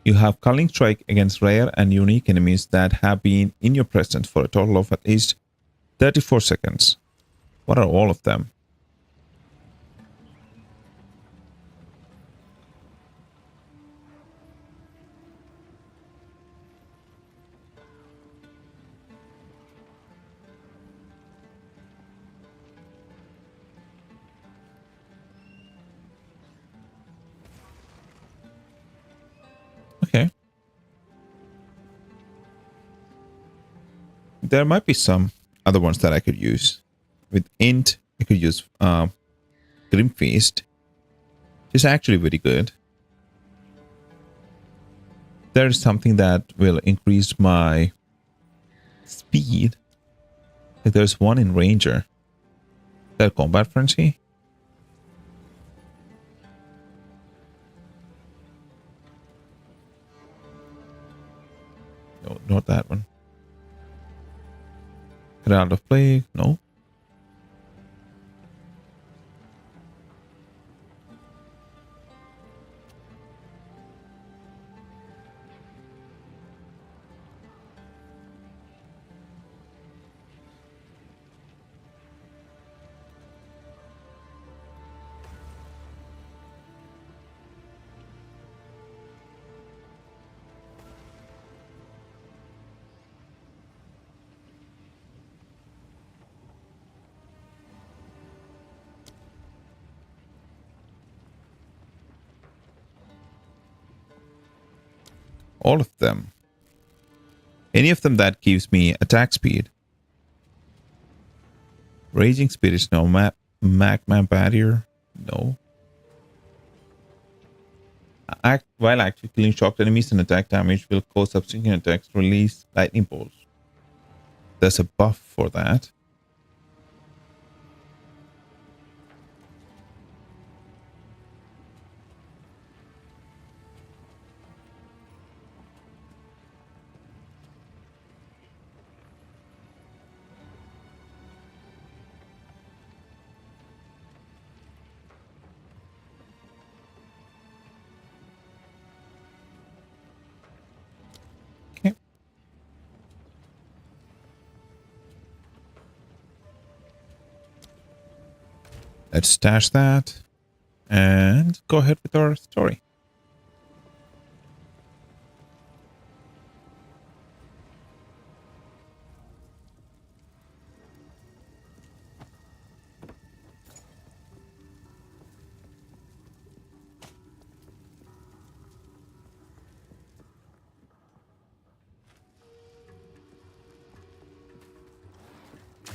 You have Culling Strike against rare and unique enemies that have been in your presence for a total of at least 34 seconds. What are all of them? Okay. There might be some other ones that I could use. With Int, I could use Grim Feast. It's actually very good. There is something that will increase my speed. Like there's one in Ranger. Is that Combat Frenzy? No, not that one. Herald of Plague? No. All of them. Any of them that gives me attack speed. Raging Spirits, no. Magma Barrier, no. While active, killing shocked enemies and attack damage will cause subsequent attacks release lightning bolts. There's a buff for that. Okay. Let's stash that and go ahead with our story.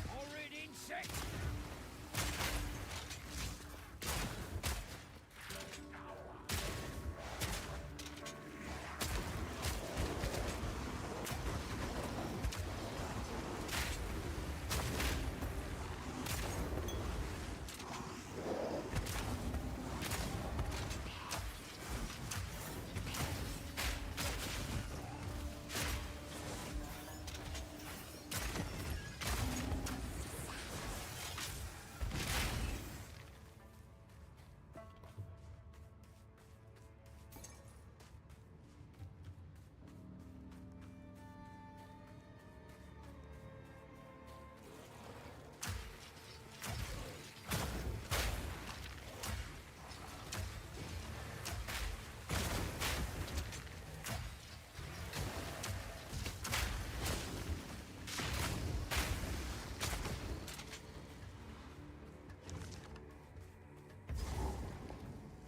Horrid insect!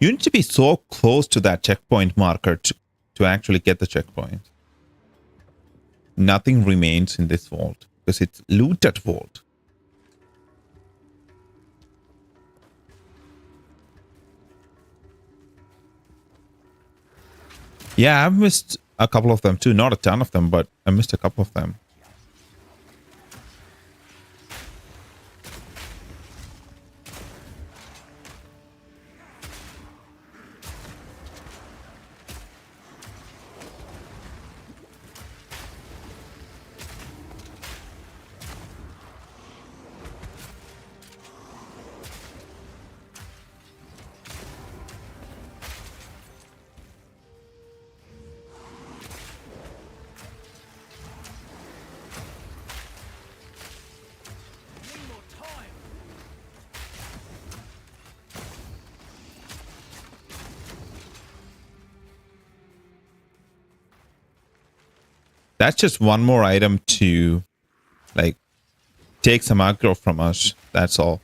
You need to be so close to that checkpoint marker to actually get the checkpoint. Nothing remains in this vault because it's looted vault. Yeah, I've missed a couple of them too. Not a ton of them, but I missed a couple of them. Need more time. That's just one more item to, like, take some aggro from us. That's all.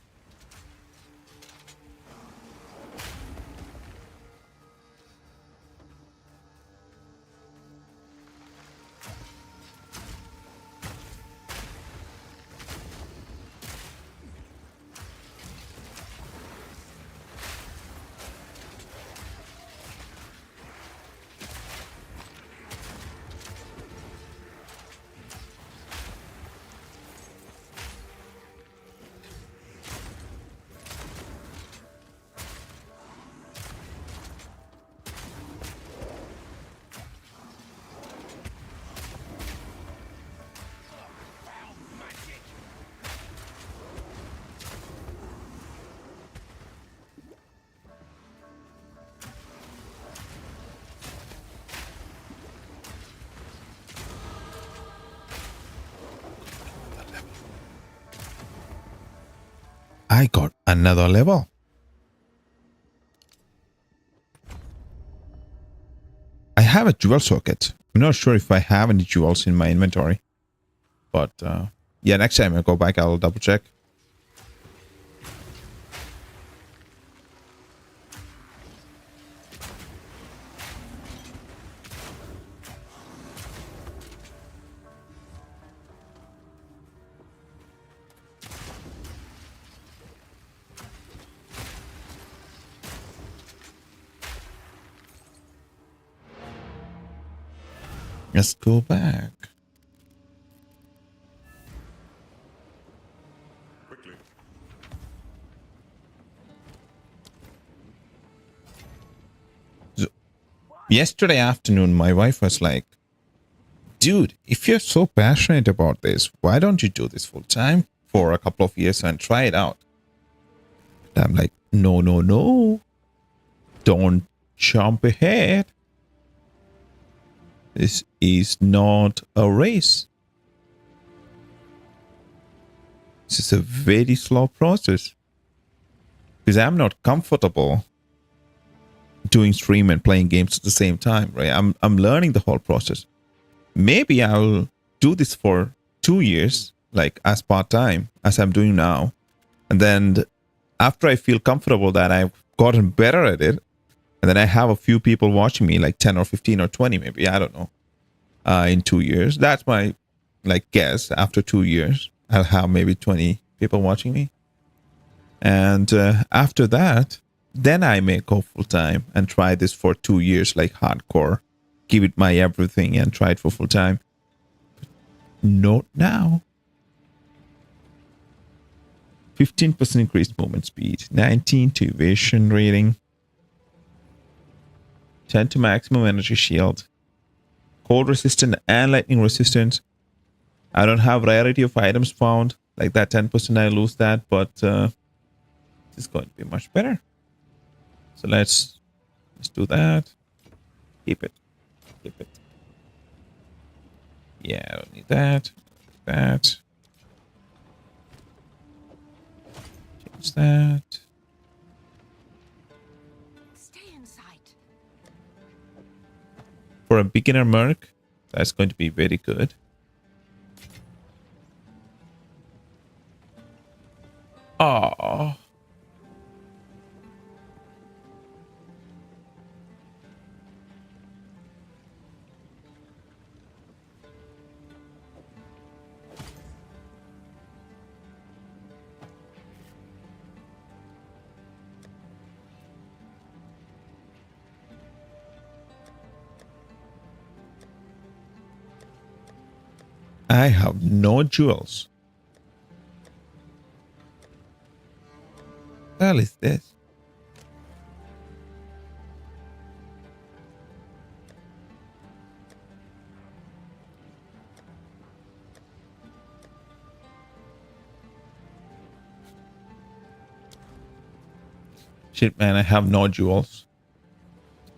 I got another level. I have a jewel socket. I'm not sure if I have any jewels in my inventory. But yeah, next time I go back, I'll double check. Let's go back. Quickly. Yesterday afternoon, my wife was like, dude, if you're so passionate about this, why don't you do this full time for a couple of years and try it out? And I'm like, no, no, no. Don't jump ahead. This is not a race. This is a very slow process. Because I'm not comfortable doing stream and playing games at the same time, right? I'm learning the whole process. Maybe I'll do this for 2 years, like as part-time, as I'm doing now. And then after I feel comfortable that I've gotten better at it, and then I have a few people watching me, like 10 or 15 or 20, maybe, I don't know, in 2 years. That's my, like, guess. After 2 years, I'll have maybe 20 people watching me. And after that, then I may go full-time and try this for 2 years, like hardcore. Give it my everything and try it for full-time. Not now. 15% increased movement speed. 19 to evasion rating. 10 to maximum energy shield. Cold resistant and lightning resistant. I don't have rarity of items found. Like that 10% I lose that, but it's going to be much better. So let's do that. Keep it. Keep it. Yeah, I don't need that. That. Change that. Stay in sight. For a beginner merc, that's going to be very good. Oh. I have no jewels. What the hell is this? Shit, man, I have no jewels.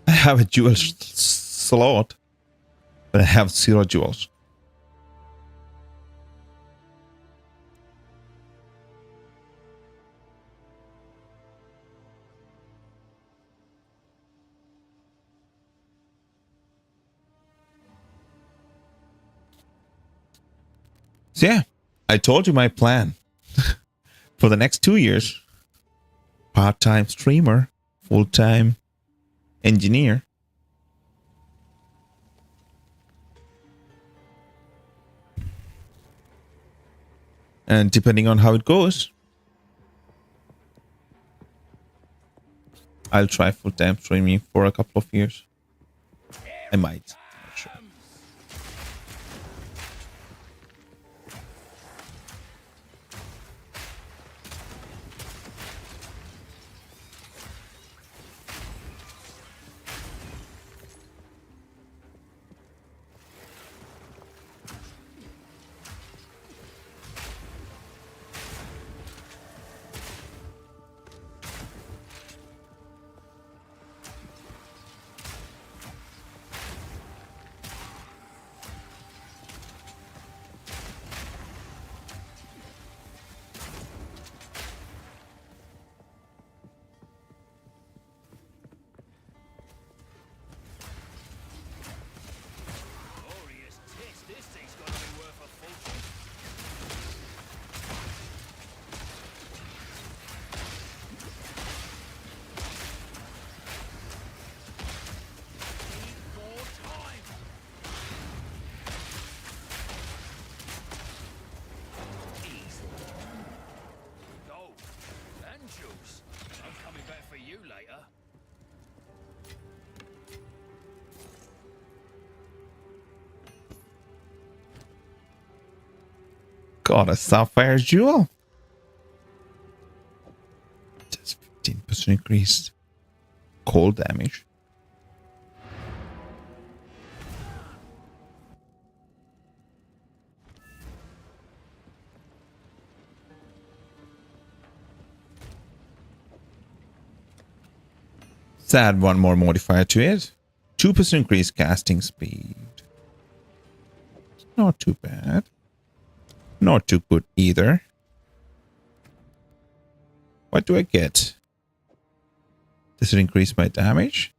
I have a jewel slot, but I have 0 jewels. So yeah, I told you my plan. For the next 2 years, part-time streamer, full-time engineer. And depending on how it goes, I'll try full-time streaming for a couple of years. I might. Not sure. Glorious tits. This thing's gonna be worth a fortune. Need more time. Easy. Gold and juice. I'm coming back for you later. Got a sapphire jewel. Just 15% increased cold damage. Let's add one more modifier to it. 2% increased casting speed. Not too bad. Not too good either. What do I get? Does it increase my damage?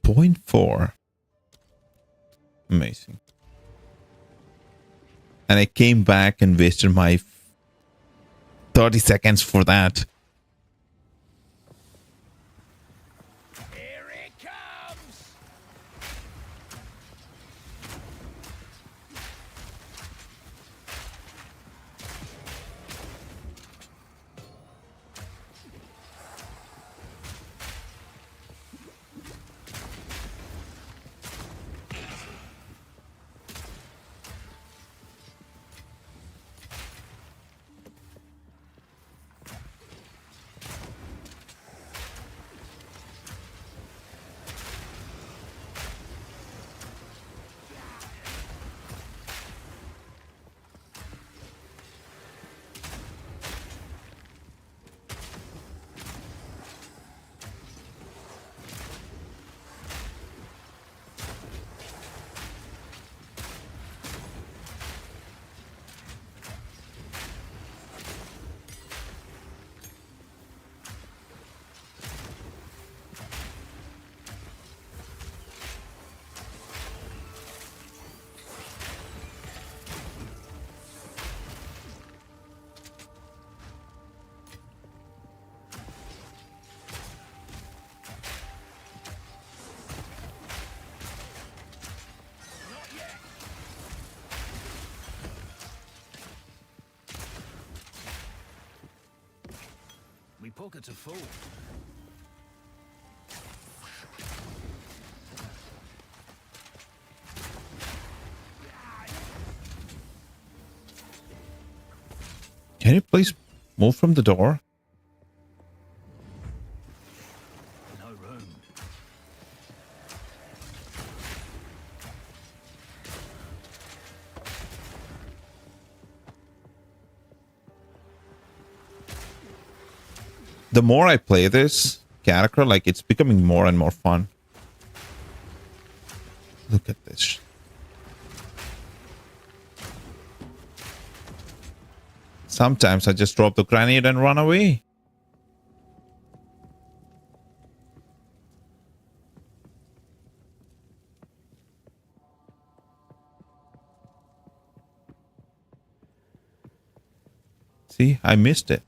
.4. Amazing. And I came back and wasted my 30 seconds for that. Here it comes. pockets are full. Can you please move from the door? No room. The more I play this character, like it's becoming more and more fun. Look at this. Sometimes I just drop the grenade and run away. See, I missed it.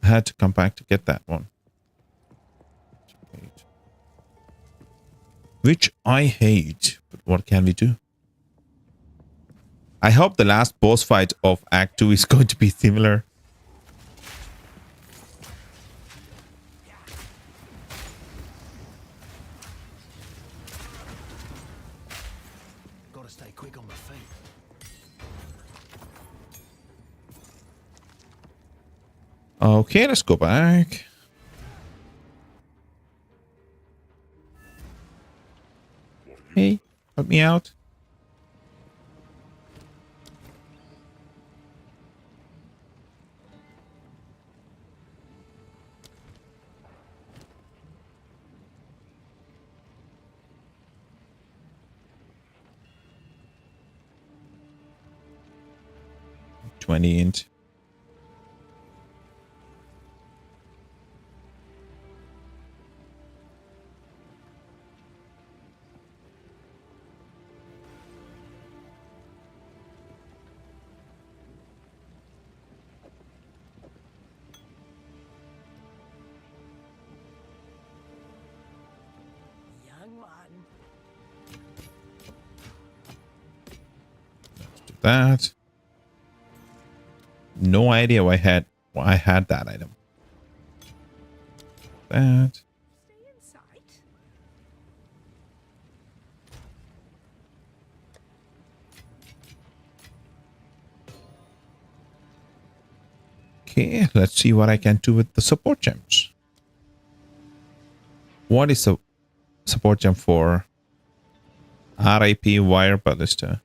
I had to come back to get that one. Which I hate, but what can we do? I hope the last boss fight of Act 2 is going to be similar. Gotta stay quick on my feet. Okay, let's go back. Hey, help me out. $20. Young one. Let's do that. No idea why I had that item. That. Stay in sight. Okay, let's see what I can do with the support gems. What is a support gem for? RIP wire ballista.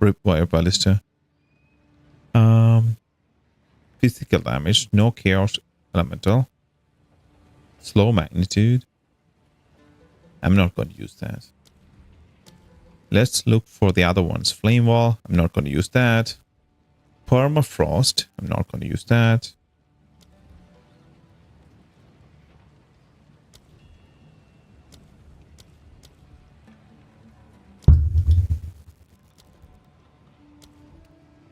Rip wire ballista. Physical damage, no chaos elemental. Slow magnitude. I'm not going to use that. Let's look for the other ones. Flame wall, I'm not going to use that. Permafrost, I'm not going to use that.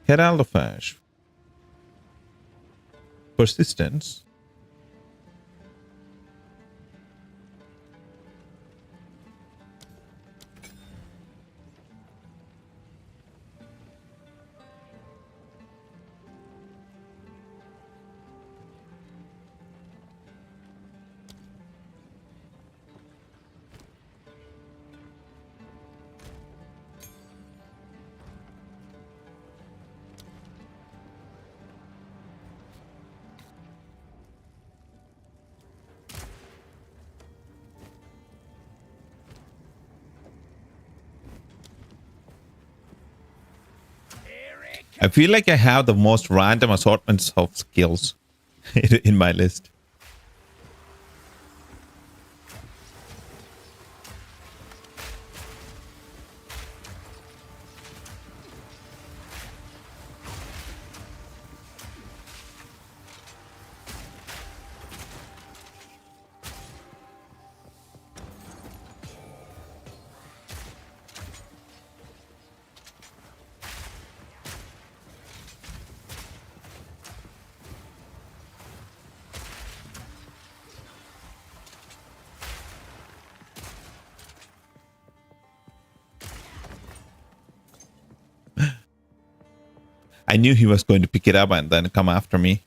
Herald of Ash. Persistence. I feel like I have the most random assortments of skills in my list. I knew he was going to pick it up and then come after me.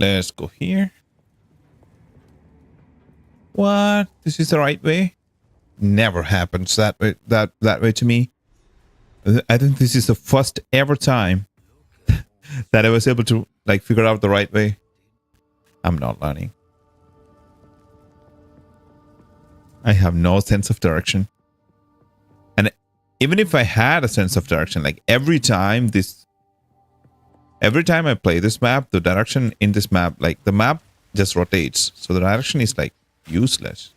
Let's go here. What? This is the right way? Never happens that way. That way to me. I think this is the first ever time that I was able to like figure out the right way. I'm not learning. I have no sense of direction. And even if I had a sense of direction, like every time I play this map, the direction in this map, like the map just rotates. So the direction is like useless.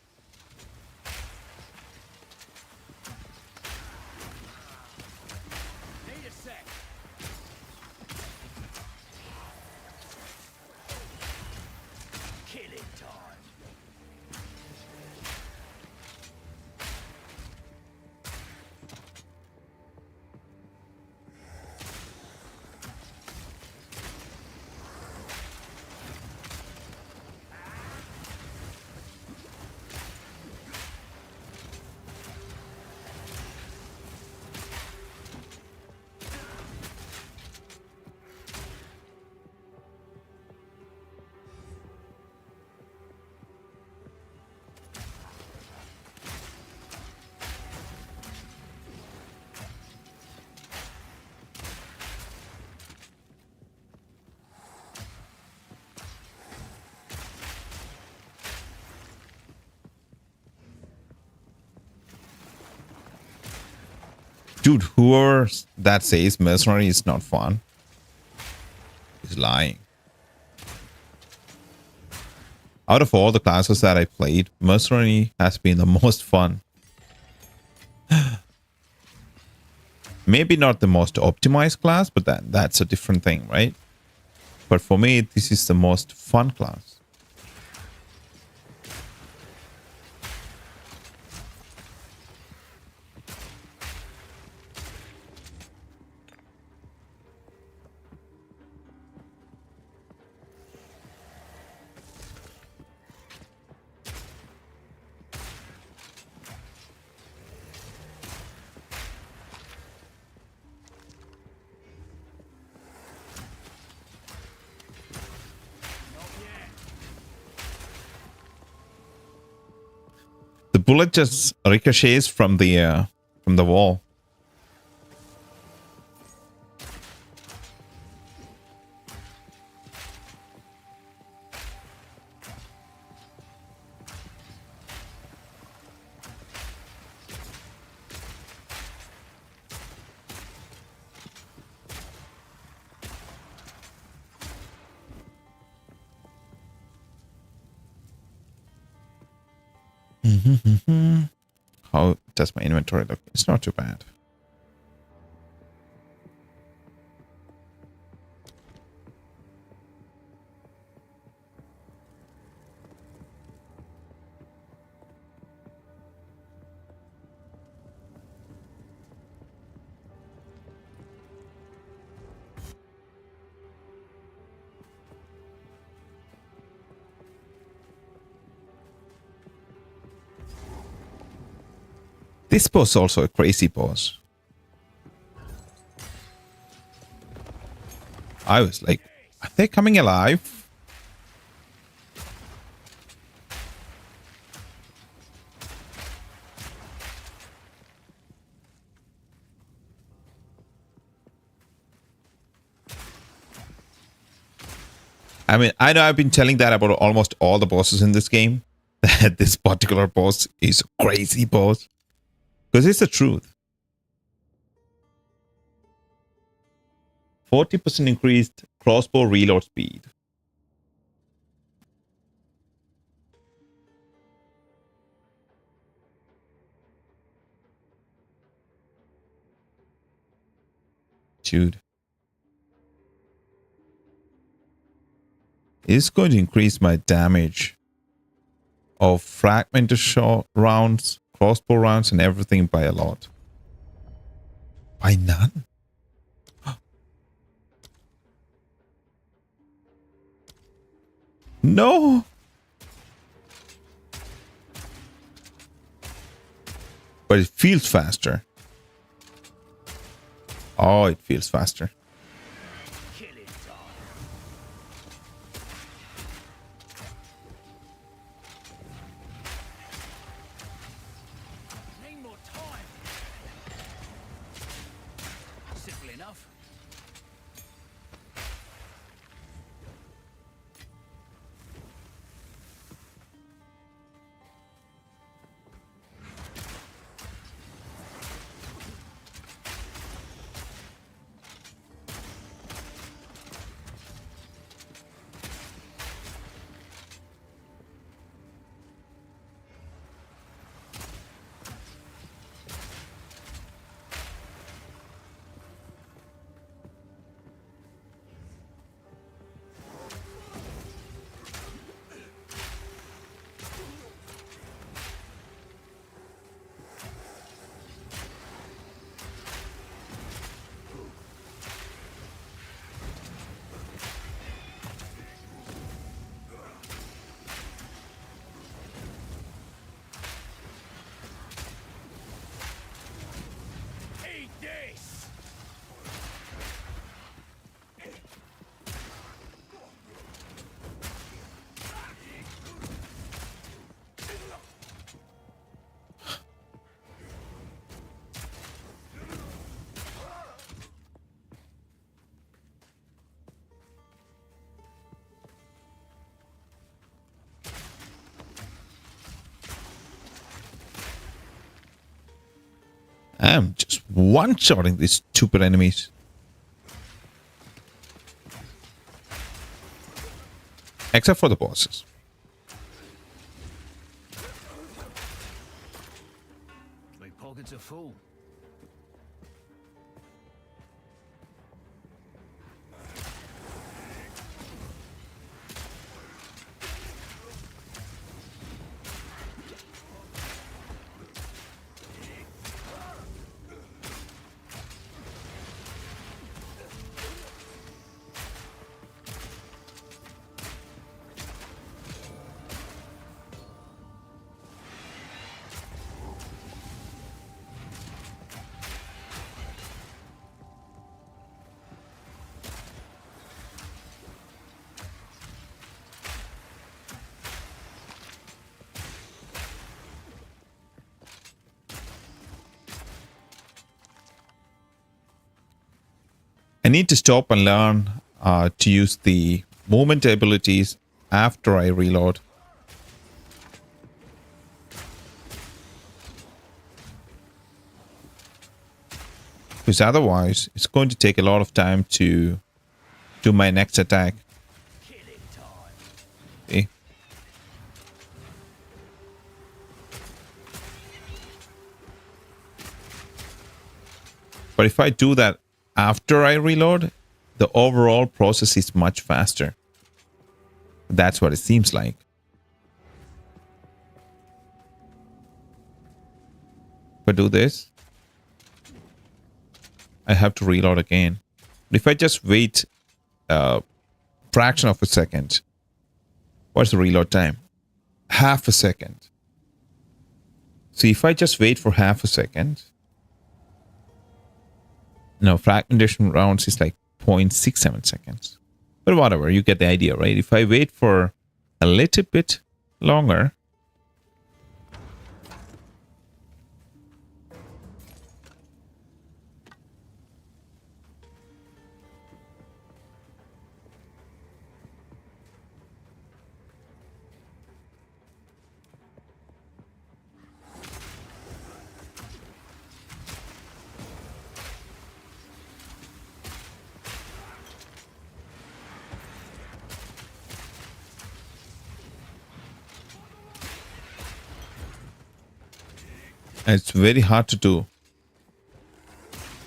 Need a sec. Killing time. Dude, whoever that says Mercenary is not fun is lying. Out of all the classes that I played, Mercenary has been the most fun. Maybe not the most optimized class, but that's a different thing, right? But for me, this is the most fun class. The bullet just ricochets from the wall. How does my inventory look? It's not too bad. This boss is also a crazy boss. I was like, are they coming alive? I mean, I know I've been telling that about almost all the bosses in this game. That this particular boss is a crazy boss. Because it's the truth. 40% increased crossbow reload speed. Dude. It's going to increase my damage of fragmented shot rounds, crossbow rounds, and everything by a lot. By none? No! But it feels faster. Oh, it feels faster. Killing time. am just one-shotting these stupid enemies. Except for the bosses. My pockets are full. I need to stop and learn to use the movement abilities after I reload. Because otherwise, it's going to take a lot of time to do my next attack. See? But if I do that after I reload, the overall process is much faster. That's what it seems like. If I do this, I have to reload again. But if I just wait a fraction of a second, what's the reload time? Half a second. So if I just wait for half a second, no, fragmentation rounds is like 0.67 seconds. But whatever, you get the idea, right? If I wait for a little bit longer, it's very hard to do.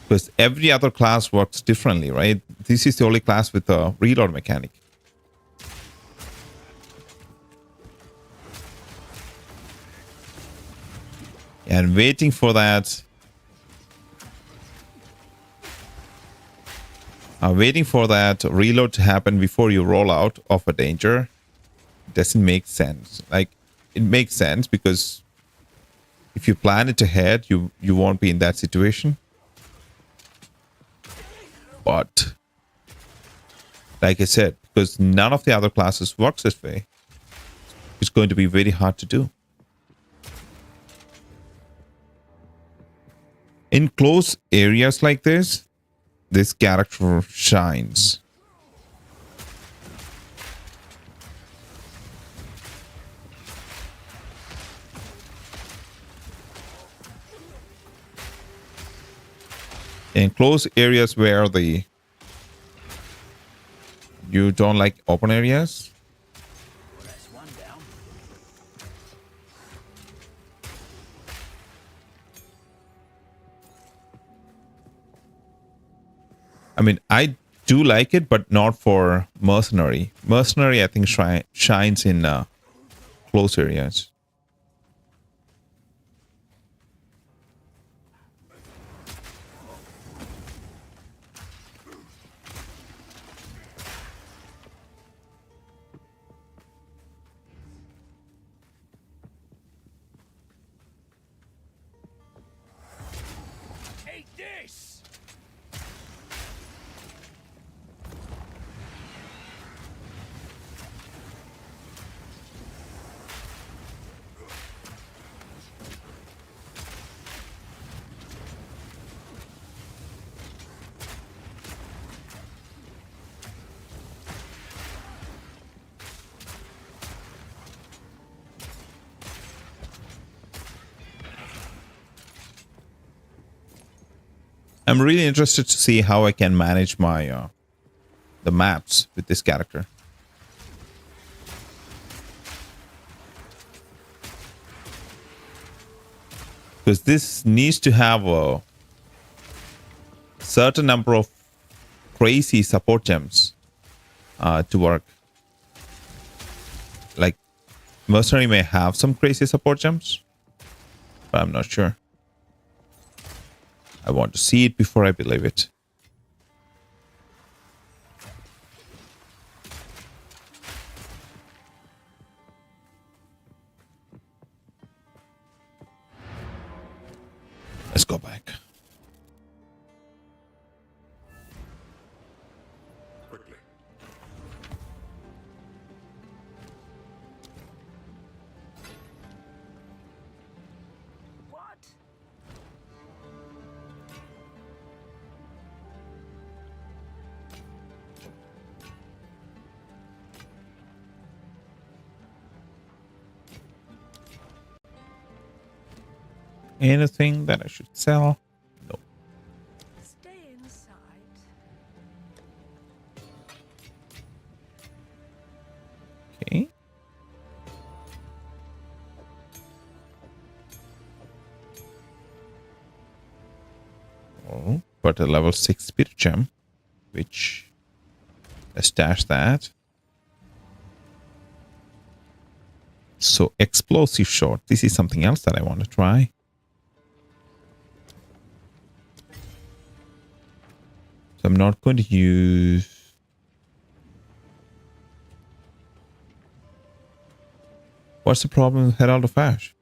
Because every other class works differently, right? This is the only class with a reload mechanic. And waiting for that. Waiting for that reload to happen before you roll out of a danger doesn't make sense. Like, it makes sense because if you plan it ahead, you won't be in that situation. But like I said, because none of the other classes works this way, it's going to be very hard to do. In close areas like this character shines. In close areas where you don't like open areas, That's one down. I mean, I do like it, but not for Mercenary. Mercenary, I think, shines in close areas. Take this! I'm really interested to see how I can manage my the maps with this character. Because this needs to have a certain number of crazy support gems to work. Like, Mercenary may have some crazy support gems, but I'm not sure. I want to see it before I believe it. Let's go back. Quickly. What? Anything that I should sell? No. Stay inside. Okay. Oh, got a level 6 spirit gem, which let's stash that. So explosive shot. This is something else that I want to try. So I'm not going to use. What's the problem with Herald of Ash?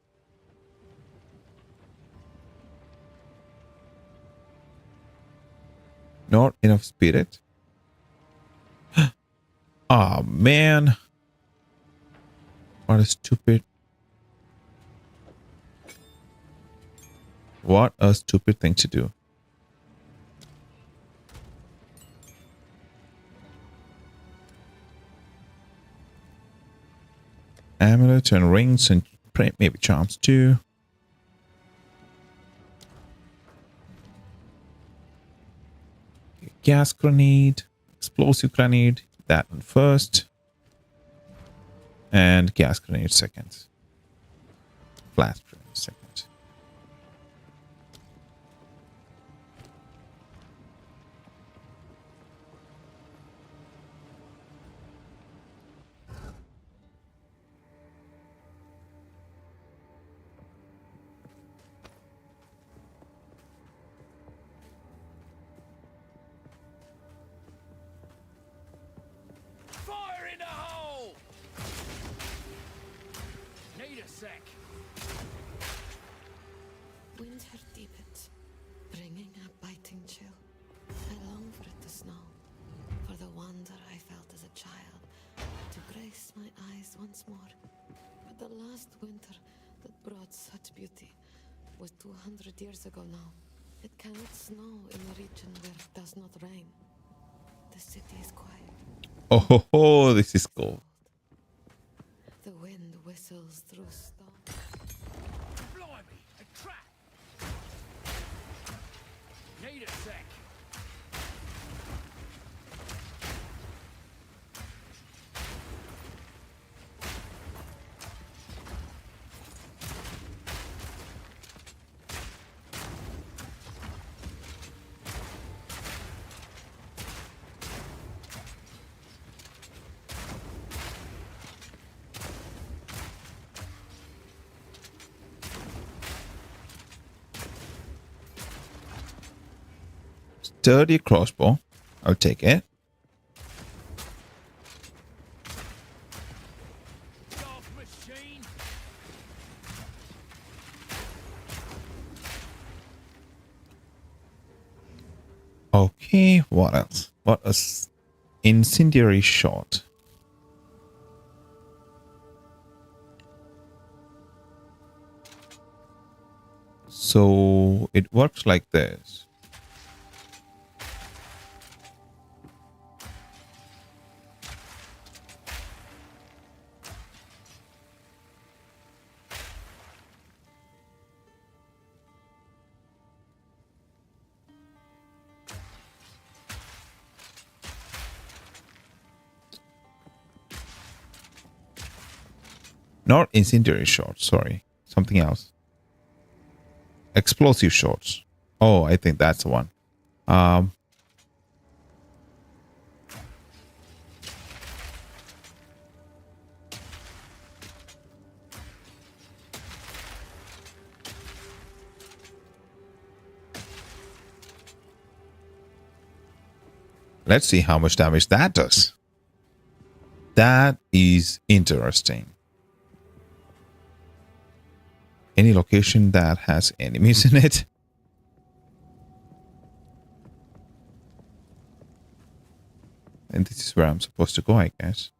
Not enough spirit. Oh man. What a stupid. What a stupid thing to do. Amulet and rings and maybe charms too. Gas grenade, explosive grenade, that one first. And gas grenade second. Flash grenade second. Fire in the hole! Need a sec. Winter deepens, bringing a biting chill. I long for it to snow, for the wonder I felt as a child, to grace my eyes once more. But the last winter that brought such beauty was 200 years ago now. It cannot snow in a region where it does not rain. The city is quiet. Oh ho ho, this is cool. The wind whistles through stone. Blimey, a trap! Need a sec. Sturdy crossbow. I'll take it. Golf machine. Okay, what else? What is incendiary shot? So it works like this. Not incendiary shots, sorry. Something else. Explosive shots. Oh, I think that's the one. Let's see how much damage that does. That is interesting. Any location that has enemies in it? And this is where I'm supposed to go, I guess.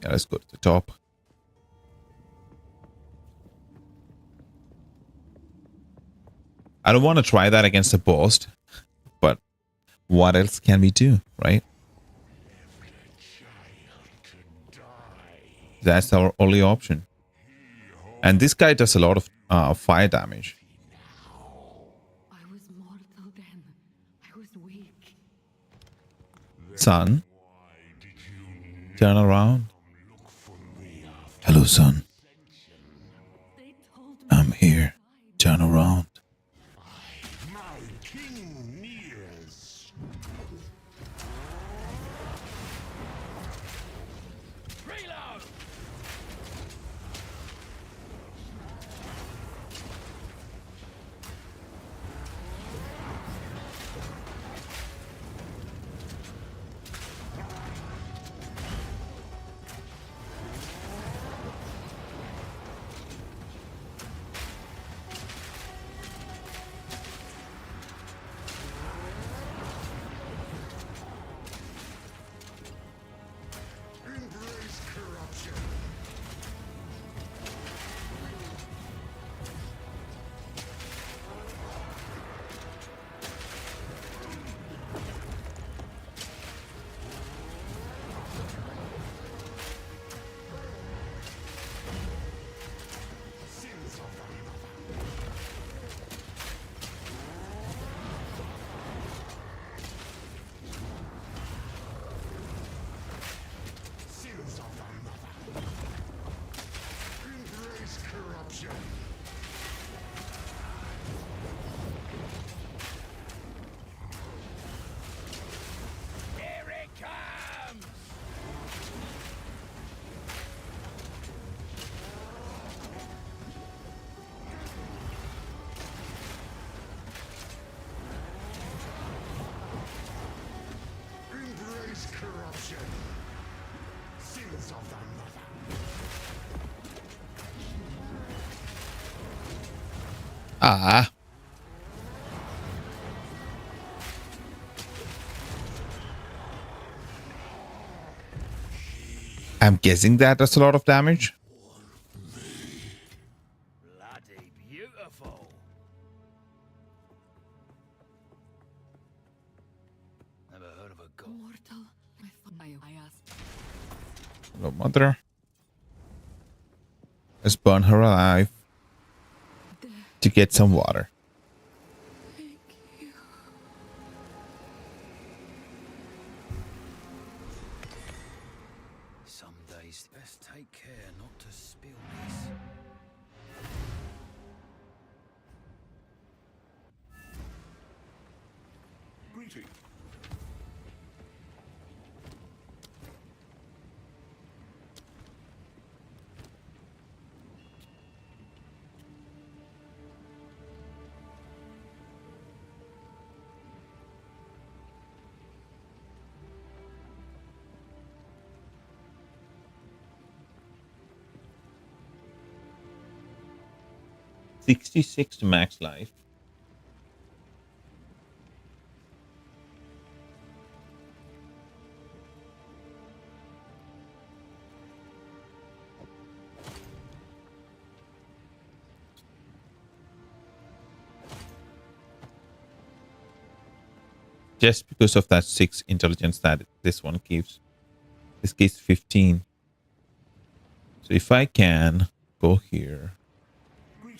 Yeah, let's go to the top. I don't want to try that against the boss, but what else can we do, right? That's our only option. And this guy does a lot of fire damage. I was mortal then. I was weak. Son, turn around. Hello, son. They told me I'm here. Turn around. My king nears. Reload! Embrace corruption. Sins of the mother. Sins of the mother. Embrace corruption. Here it comes! Embrace corruption. Sins of the mother. Ah. I'm guessing that does a lot of damage. Bloody beautiful. Never heard of a god. mortal. I asked. Hello, mother. Let's burn her alive to get some water. Thank you. Some days best take care not to spill this. Greeting. 66 to max life. Just because of that 6 intelligence that this one gives. This gives 15. So if I can go here,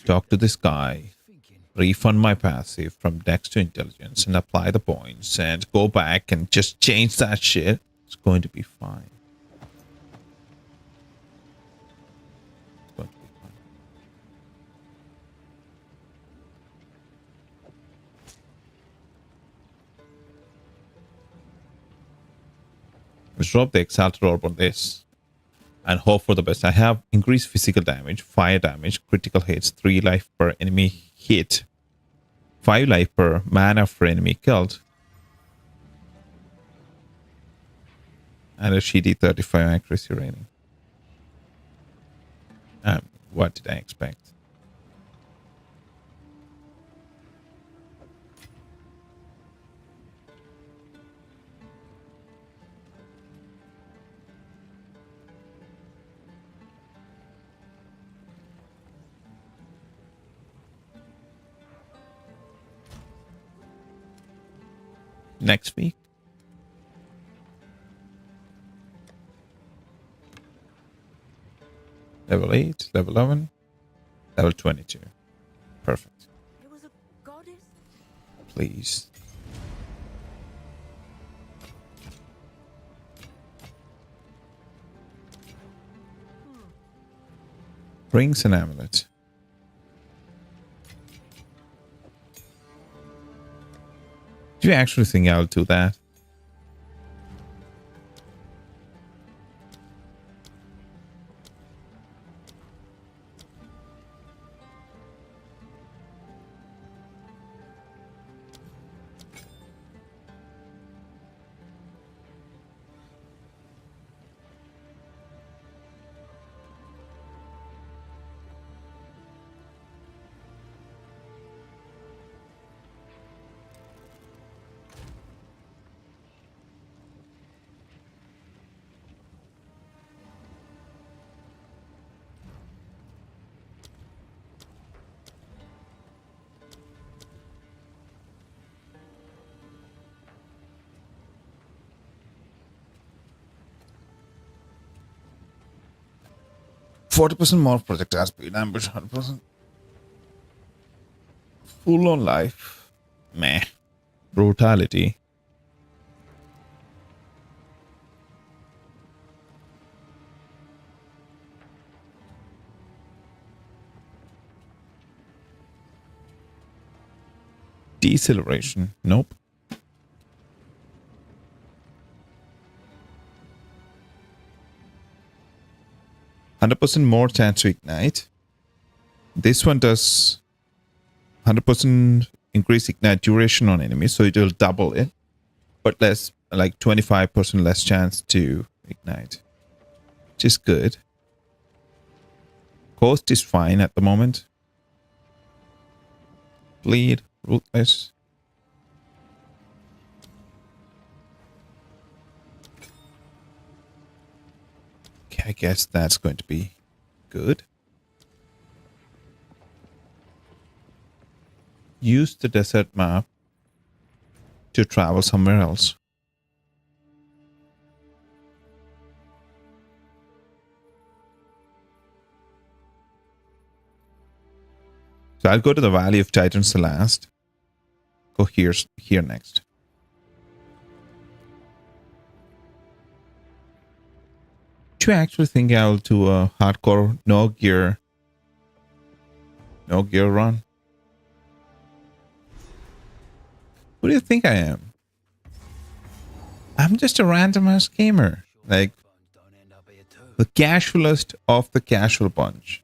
talk to this guy, Thinking refund my passive from Dex to Intelligence and apply the points and go back and just change that shit, it's going to be fine. It's going to be fine. Let's drop the Exalted Orb on this and hope for the best. I have increased physical damage, fire damage, critical hits, 3 life per enemy hit, 5 life per mana for enemy killed, and a shitty 35 accuracy rating. What did I expect? Next week? Level 8, level 11, level 22. Perfect. There was a goddess. Please. Rings and amulets. Do you actually think I'll do that? %40 more projectile speed, ambush 100%. Full on life. Meh. Brutality. Deceleration. Nope. %100 more chance to ignite. This one does 100% increase ignite duration on enemies, so it will double it, but less, like 25% less chance to ignite, which is good. Cost is fine at the moment. Bleed, ruthless. Okay, I guess that's going to be good. Use the desert map to travel somewhere else. So I'll go to the Valley of Titans the last. Go here next. Do you actually think I'll do a hardcore no gear run? Who do you think I am? I'm just a random ass gamer. Like the casualist of the casual bunch.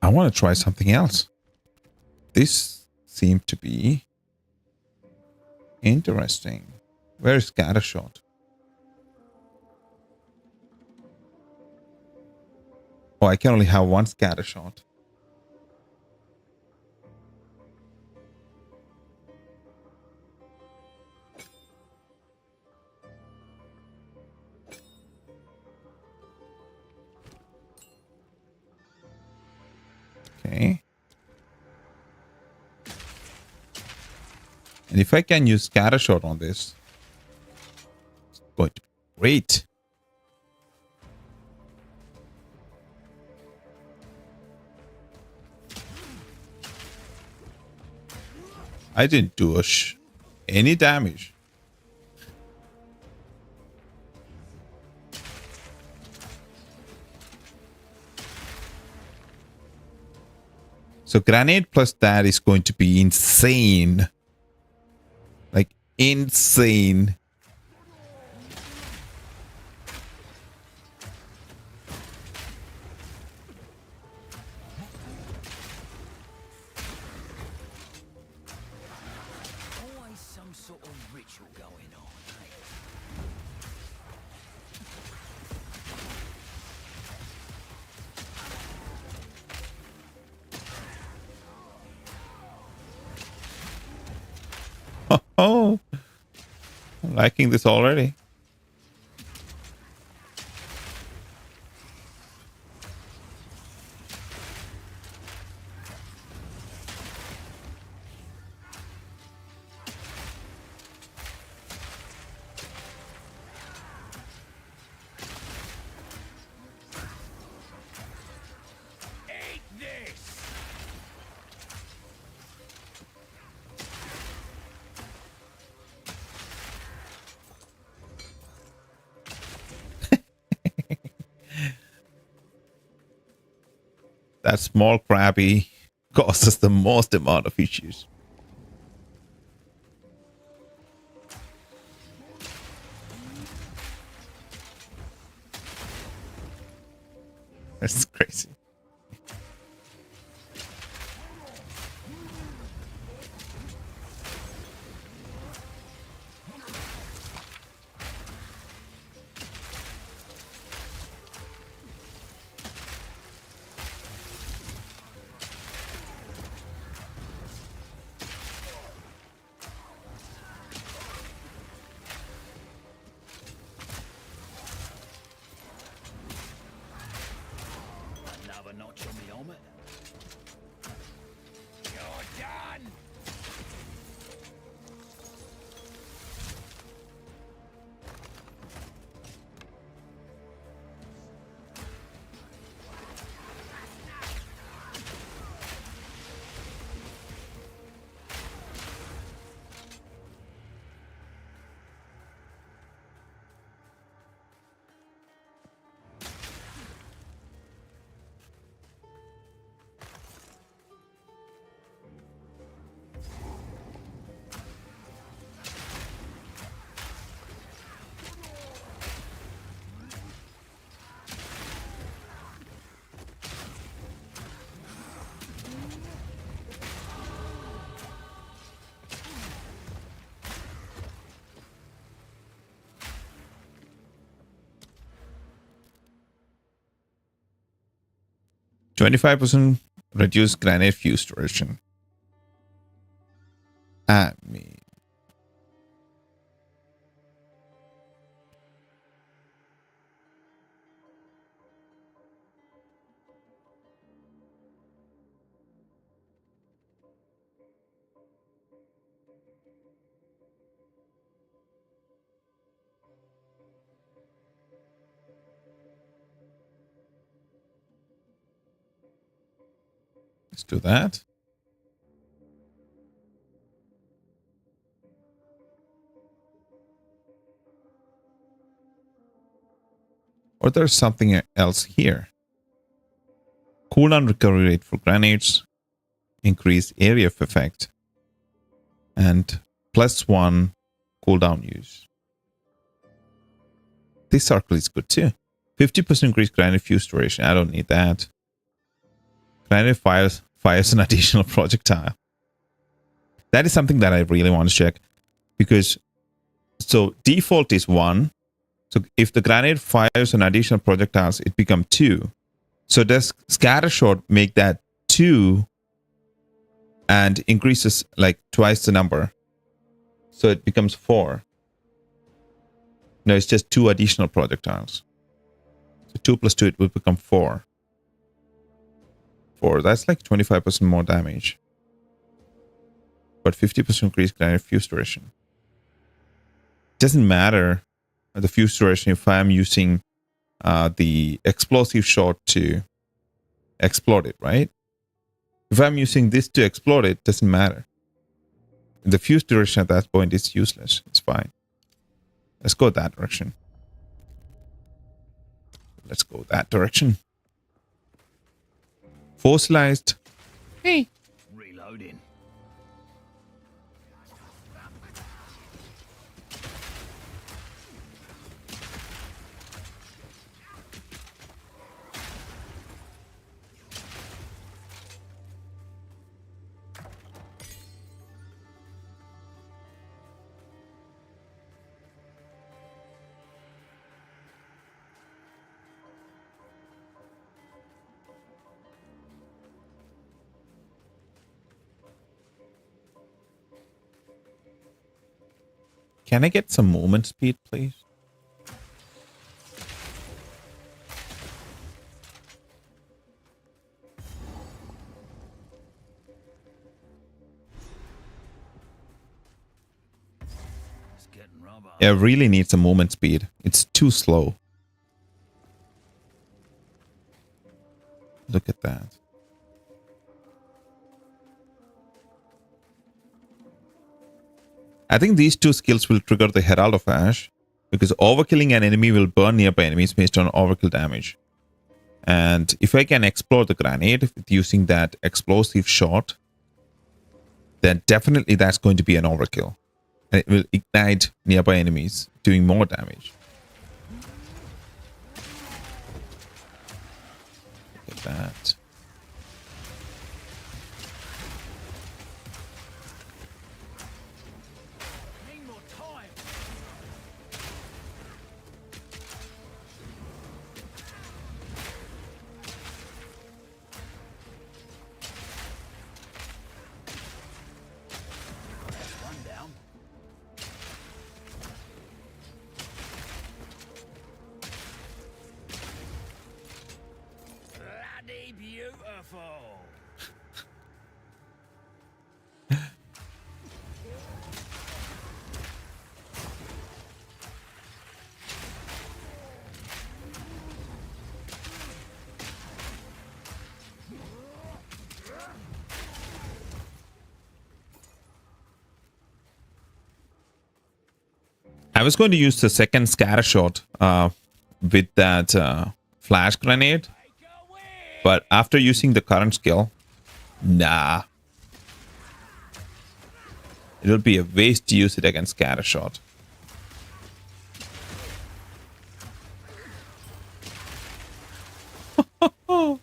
I want to try something else. This seemed to be interesting. Where is Scattershot? Oh, I can only have one Scattershot. Okay. And if I can use scatter shot on this, it's going to be great. I didn't do any damage. So grenade plus that is going to be insane. Like insane. Always some sort of ritual going on, eh? Oh, I'm liking this already. Eat this! That small crabby causes the most amount of issues. That's crazy. Another notch on the helmet. You're done! 25% reduced grenade fuse duration. I mean, let's do that. Or there's something else here. Cooldown recovery rate for grenades, increased area of effect, and +1 cooldown use. This circle is good too. 50% increased grenade fuse duration. I don't need that. Grenade fires an additional projectile. That is something that I really want to check, because so default is 1. So if the grenade fires an additional projectiles, it becomes 2. So does scatter shot make that 2 and increases like twice the number? So it becomes 4. No, it's just 2 additional projectiles. So 2 plus 2, it will become 4. 4. That's like 25% more damage. But 50% increase granted fuse duration. Doesn't matter the fuse duration if I'm using the explosive shot to explode it, right? If I'm using this to explode it, doesn't matter. The fuse duration at that point is useless. It's fine. Let's go that direction. Let's go that direction. Fossilized. Hey. Reloading. Can I get some movement speed, please? It's getting rubber. Yeah, I really need some movement speed. It's too slow. Look at that. I think these two skills will trigger the Herald of Ash, because overkilling an enemy will burn nearby enemies based on overkill damage. And if I can explode the grenade with using that explosive shot, then definitely that's going to be an overkill. And it will ignite nearby enemies, doing more damage. Look at that. Need more time. One down. Bloody beautiful. I was going to use the second scatter shot with that flash grenade, but after using the current skill, nah. It'll be a waste to use it against scatter shot. Oh.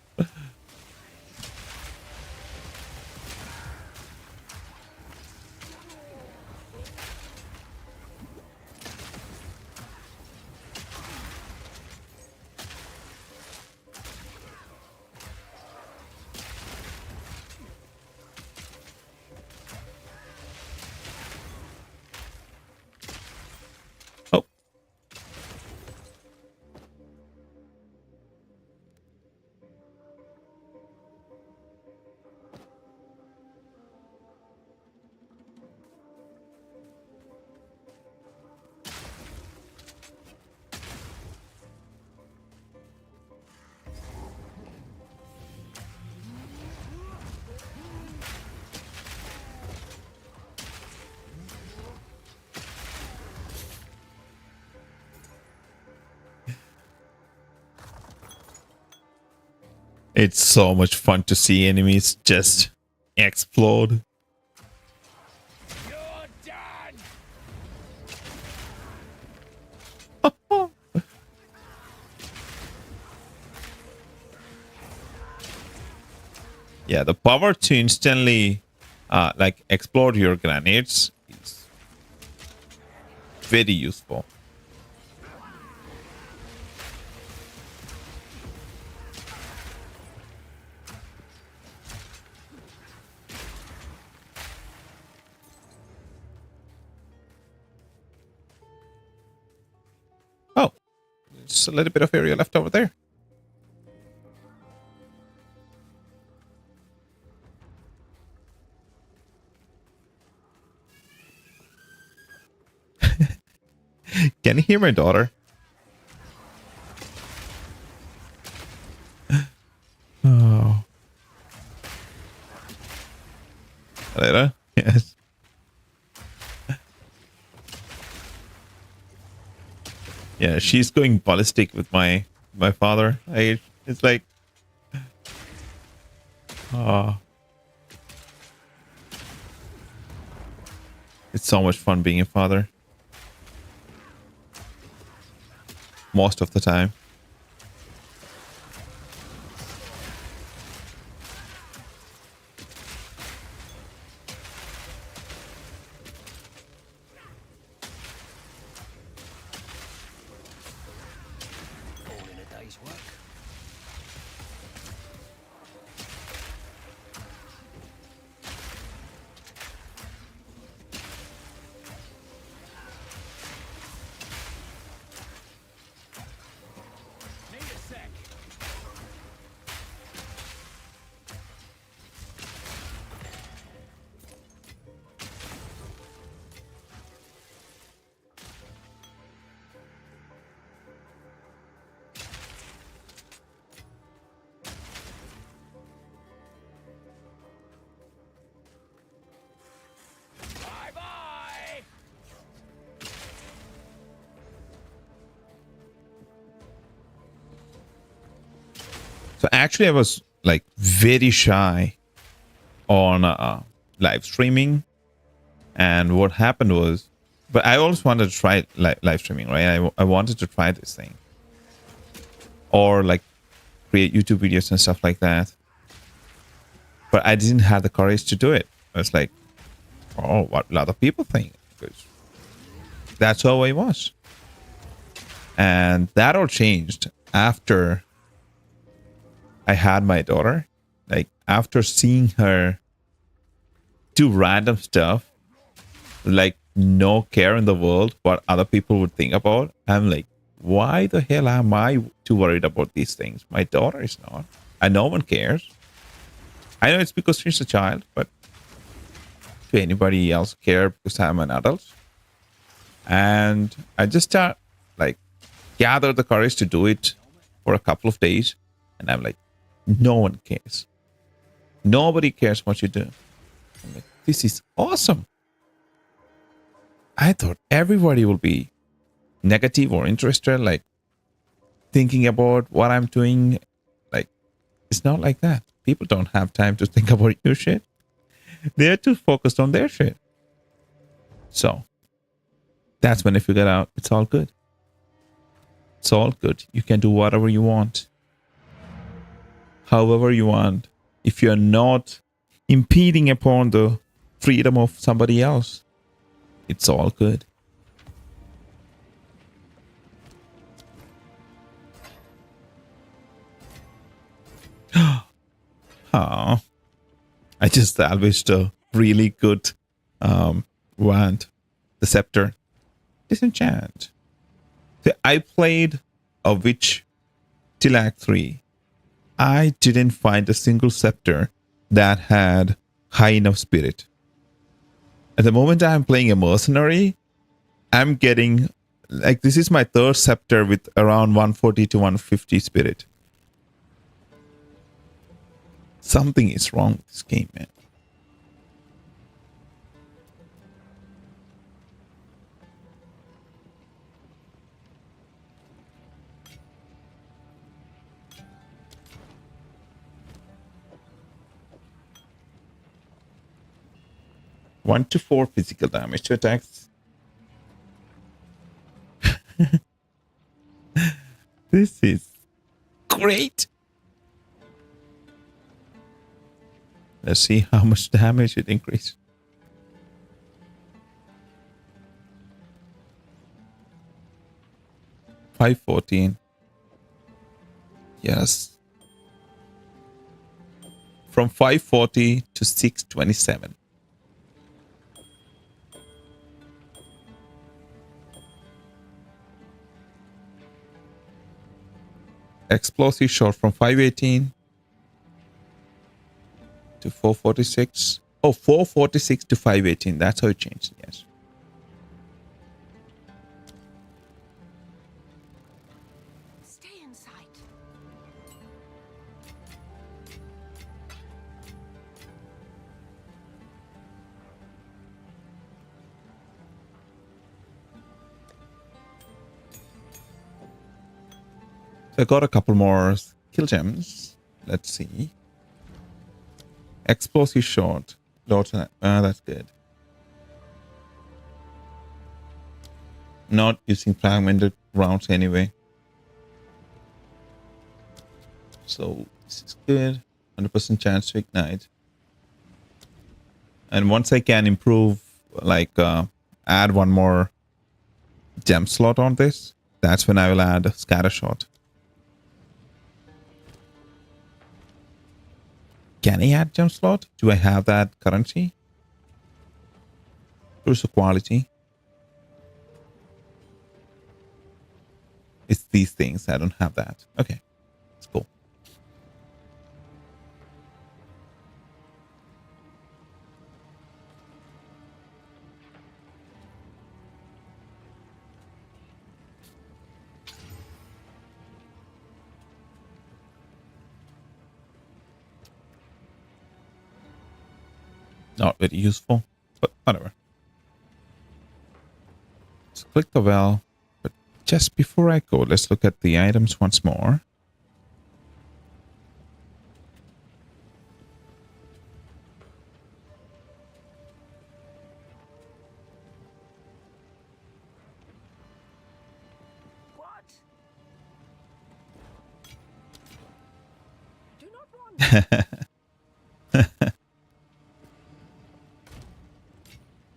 It's so much fun to see enemies just explode. You're done. Yeah, the power to instantly like explode your grenades is very useful. Oh, just a little bit of area left over there. Can you hear my daughter? Oh. Later? Yes. Yeah, she's going ballistic with my father. It's like, oh, it's so much fun being a father. Most of the time. All in a day's work. Need a sec. Bye bye. So actually, I was like very shy on live streaming, and what happened was, but I always wanted to try live streaming, right? I wanted to try this thing, or like create YouTube videos and stuff like that, but I didn't have the courage to do it. I was like, oh, what a lot of people think, because that's how I was, and that all changed after I had my daughter. Like after seeing her do random stuff, like no care in the world what other people would think about, I'm like, why the hell am I too worried about these things? My daughter is not, and no one cares. I know it's because she's a child, but do anybody else care because I'm an adult? And I just start like gather the courage to do it for a couple of days, and I'm like, no one cares. Nobody cares what you do. I'm like, this is awesome. I thought everybody will be negative or interested, like thinking about what I'm doing. Like, it's not like that. People don't have time to think about your shit. They're too focused on their shit. So that's when I figured out it's all good. It's all good. You can do whatever you want, however you want. If you're not impeding upon the freedom of somebody else, it's all good. Oh, I just salvaged a really good wand, the scepter. Disenchant. So I played a witch till Act 3. I didn't find a single scepter that had high enough spirit. At the moment I'm playing a mercenary, I'm getting, like, this is my third scepter with around 140 to 150 spirit. Something is wrong with this game, man. One to 4 physical damage to attacks. This is great. Let's see how much damage it increased. $514. Yes. From 540 to 627. Explosive shot from 518 to 446. Oh, 446 to 518. That's how it changed. Yes. So I got a couple more skill gems. Let's see. Explosive shot. That's good. Not using fragmented rounds anyway. So this is good. 100% chance to ignite. And once I can improve, like add one more gem slot on this, that's when I will add a scatter shot. Can I add gem slot? Do I have that currency? Where's the quality? It's these things. I don't have that. Okay. It's cool. Not very useful, but whatever. Let's click the well. But just before I go, let's look at the items once more. What? Do not want.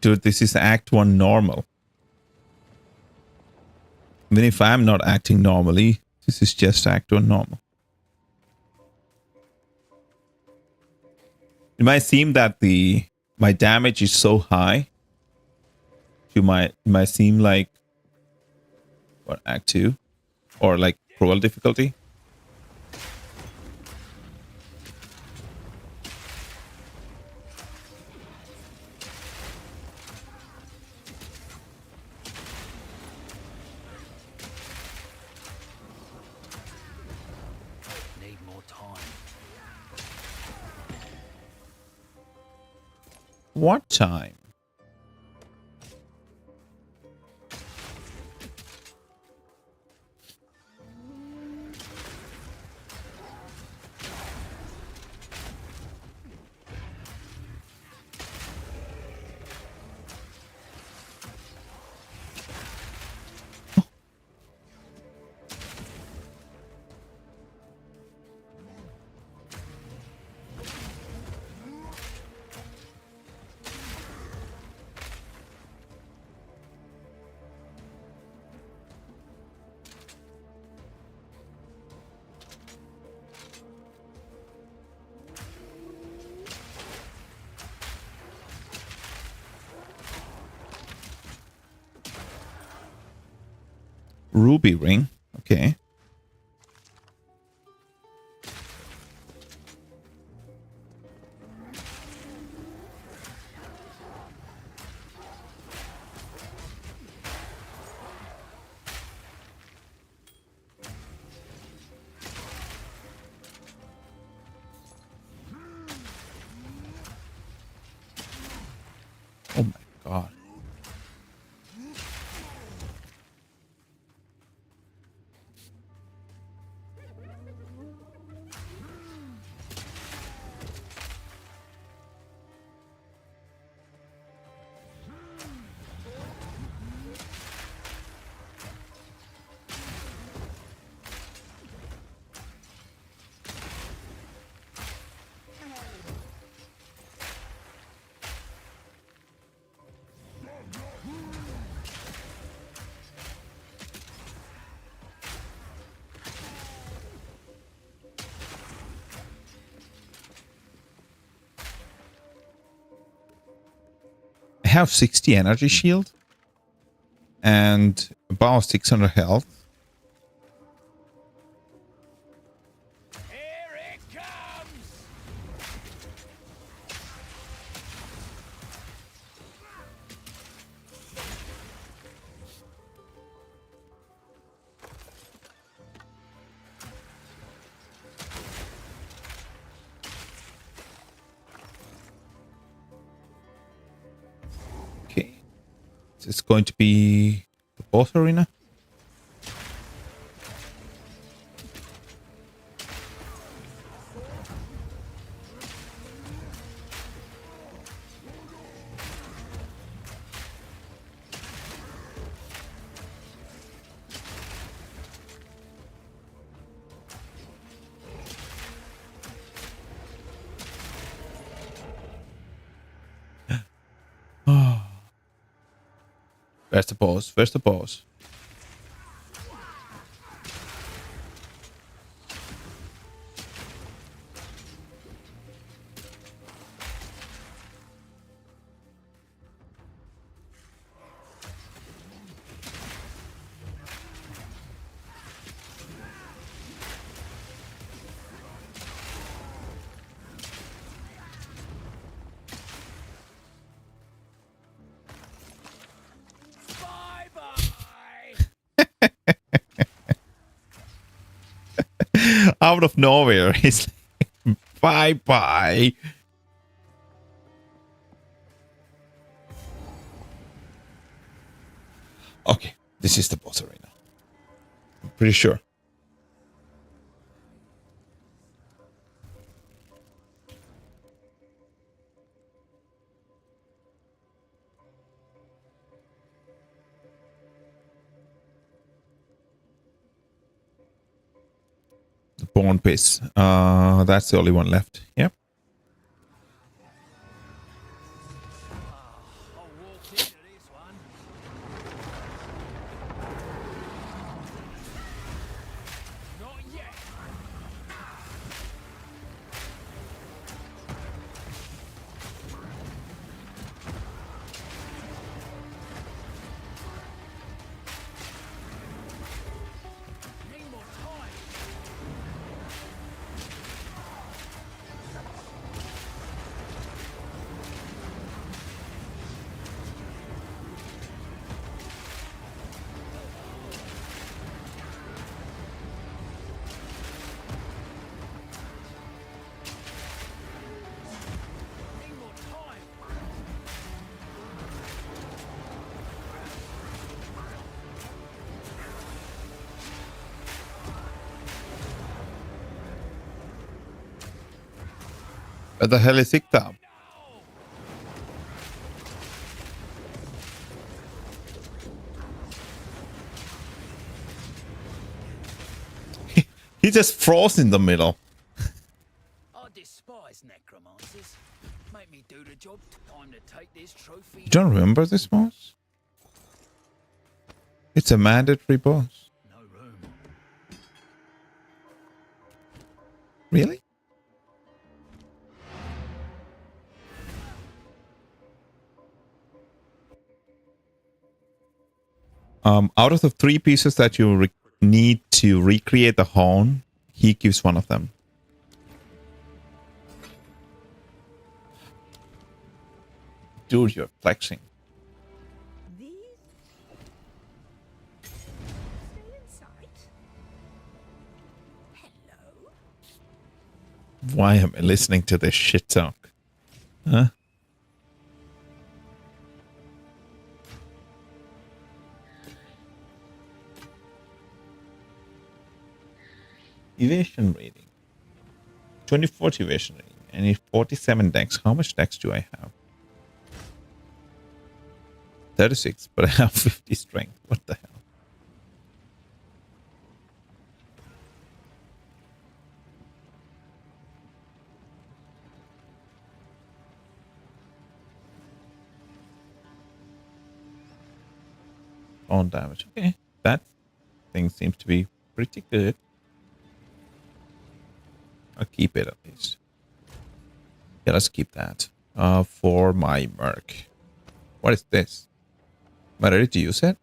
Dude, this is Act 1 normal. Even if I'm not acting normally, this is just Act 1 normal. It might seem that my damage is so high. It might seem like what, Act 2 or like cruel difficulty. Need more time. What time? Ruby ring. Okay. Oh my god. I have 60 energy shield and about 600 health. Here it comes! Okay. Is this going to be the boss arena? Where's the boss? Where's the boss? Out of nowhere, he's like, bye bye. Okay, this is the boss arena. I'm pretty sure. The Born Piss. That's the only one left. Yep. I'll walk into this one. Not yet. Need more time. Need more time. Where the hell is Iktab? He just froze in the middle. I despise necromancers. Make me do the job. Time to take this trophy. You don't remember this boss? It's a mandatory boss. No room. Really? Out of the 3 pieces that you need to recreate the horn, he gives one of them. Dude, you're flexing. These stay in sight. Hello. Why am I listening to this shit talk? Huh? Evasion rating. 24 evasion rating. I need 47 dex. How much dex do I have? 36, but I have 50 strength. What the hell? On damage. Okay. That thing seems to be pretty good. I'll keep it at least. Yeah, let's keep that. For my merc. What is this? Am I ready to use it?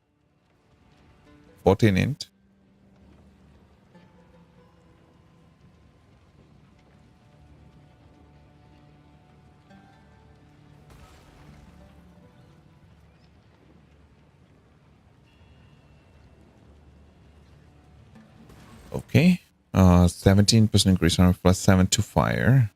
14 int. Okay. 17% increase on plus 7 to fire.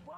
What?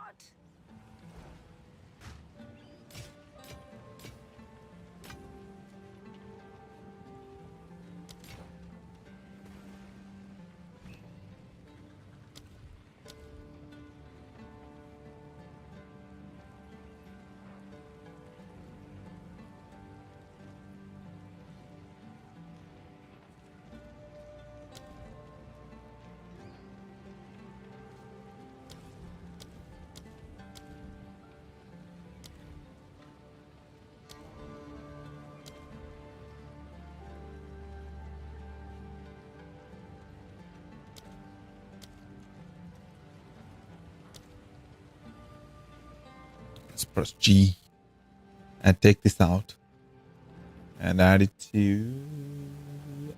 Let's press G and take this out and add it to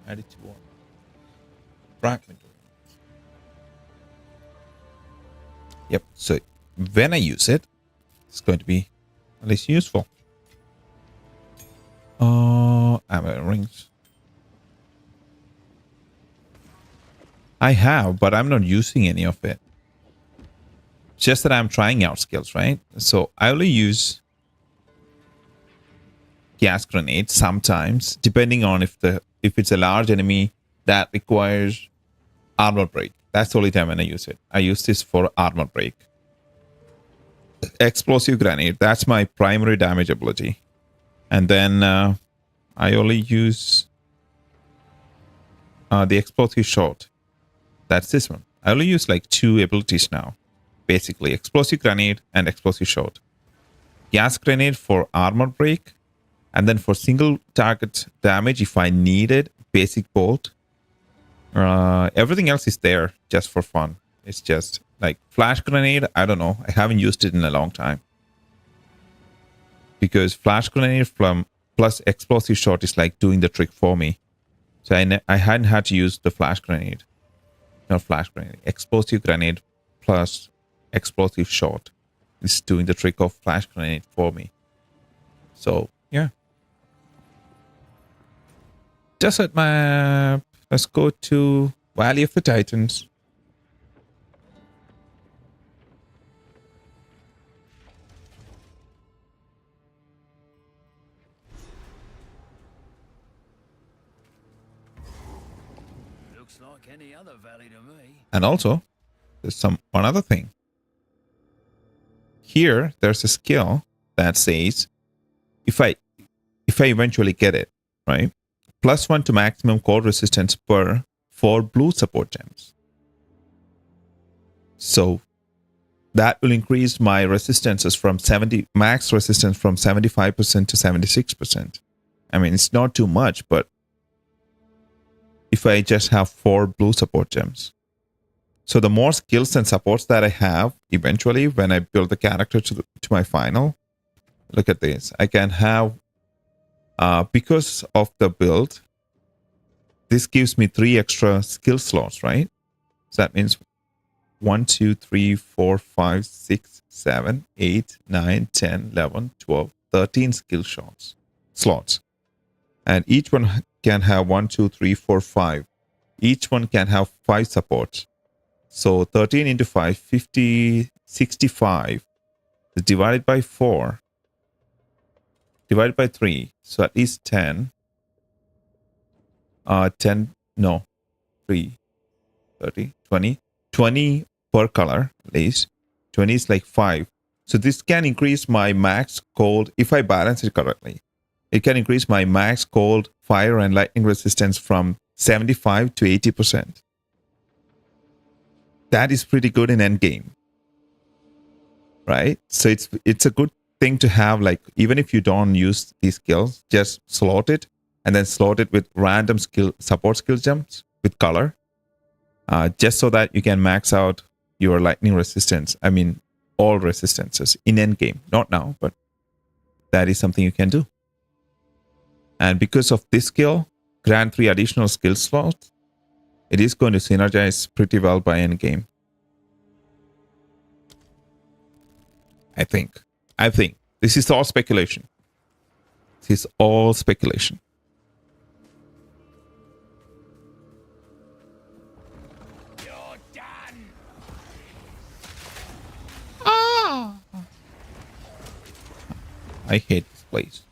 what? Fragment. Yep. So when I use it, it's going to be at least useful. Ammo rings. I have, but I'm not using any of it. It's just that I'm trying out skills, right? So I only use gas grenade sometimes, depending on if it's a large enemy that requires armor break. That's the only time when I use it. I use this for armor break. Explosive grenade, that's my primary damage ability. And then I only use the explosive shot. That's this one. I only use like 2 abilities now. Basically, explosive grenade and explosive shot. Gas grenade for armor break. And then for single target damage, if I needed, basic bolt. Everything else is there just for fun. It's just like flash grenade. I don't know. I haven't used it in a long time. Because flash grenade plus explosive shot is like doing the trick for me. So I hadn't had to use the flash grenade. Not flash grenade. Explosive grenade plus explosive shot is doing the trick of flash grenade for me. So, yeah. Desert map. Let's go to Valley of the Titans. Looks like any other valley to me. And also, there's one other thing. Here, there's a skill that says, if I eventually get it, right? +1 to maximum cold resistance per 4 blue support gems. So that will increase my resistances from max resistance from 75% to 76%. I mean, it's not too much, but if I just have 4 blue support gems. So the more skills and supports that I have, eventually, when I build the character to my final, look at this. I can have, because of the build, this gives me 3 extra skill slots, right? So that means 1, 2, 3, 4, 5, 6, 7, 8, 9, 10, 11, 12, 13 skill slots. And each one can have 1, 2, 3, 4, 5. Each one can have 5 supports. So 13 into 5, 50, 65. Divided by 4. Divided by 3. So at least 10. 10, no. 3, 30, 20. 20 per color, at least. 20 is like 5. So this can increase my max cold, if I balance it correctly. It can increase my max cold, fire, and lightning resistance from 75 to 80%. That is pretty good in endgame. Right? So it's a good thing to have, like, even if you don't use these skills, just slot it and then slot it with random support skill gems with color. Just so that you can max out your lightning resistance. I mean, all resistances in endgame. Not now, but that is something you can do. And because of this skill, grant 3 additional skill slots, it is going to synergize pretty well by endgame. I think. This is all speculation. This is all speculation. You're done. I hate this place.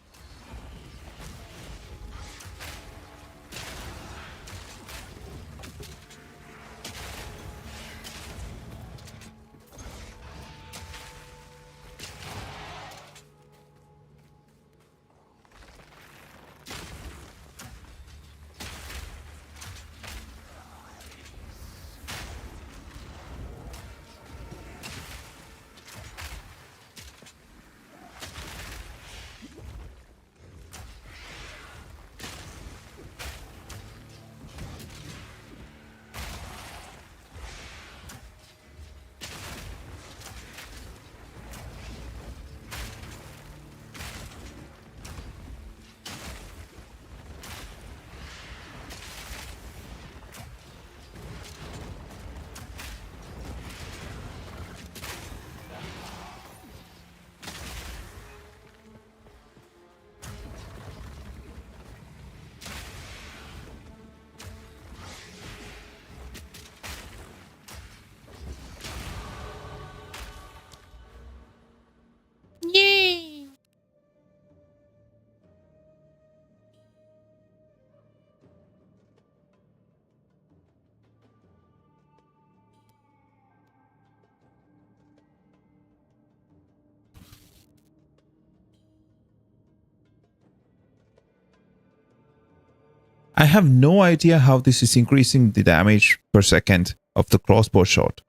I have no idea how this is increasing the damage per second of the crossbow shot.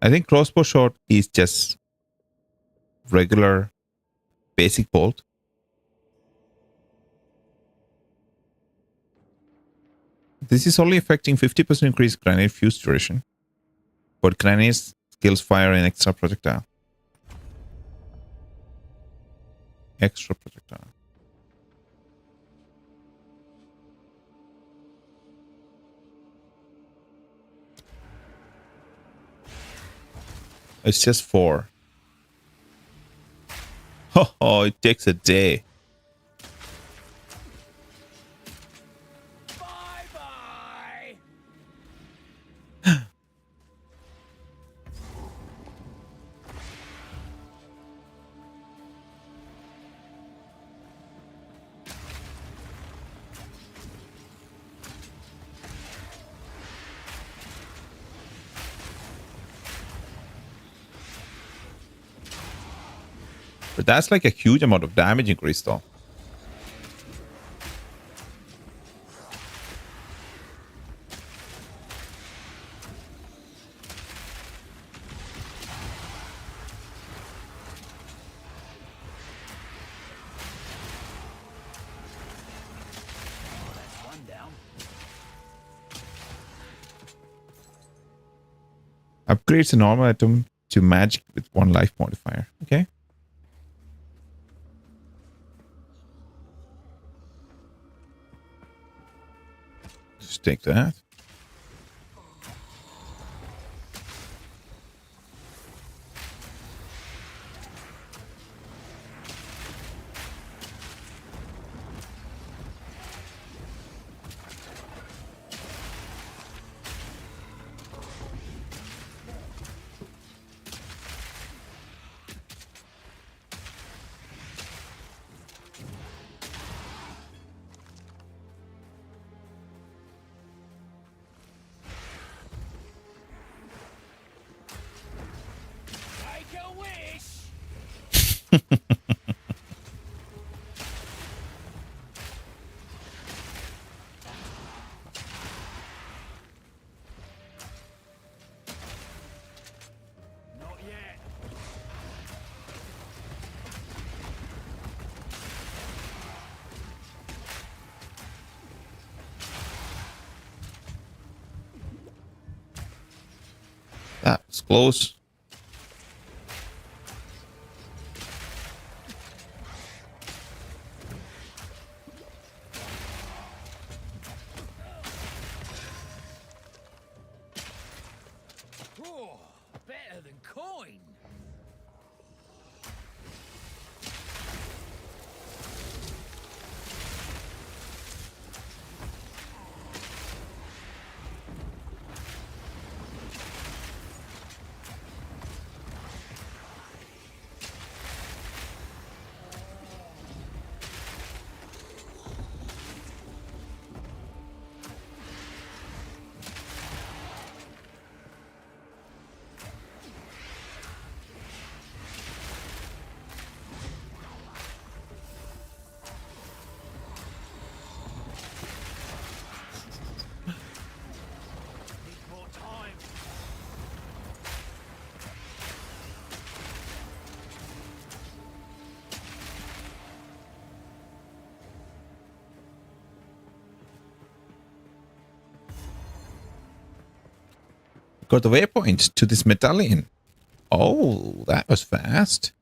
I think crossbow shot is just regular basic bolt. This is only affecting 50% increased grenade fuse duration, but grenades skills fire an extra projectile. Extra projectile. It's just 4. Oh, it takes a day. Bye-bye! But that's like a huge amount of damage increase though. That's one down. Upgrades a normal item to magic with 1 life modifier. Okay. Just take that. Take a wish! Not yet. That was close. Oh, better than coin. Need more time. Got the waypoint to this medallion. Oh, that was fast.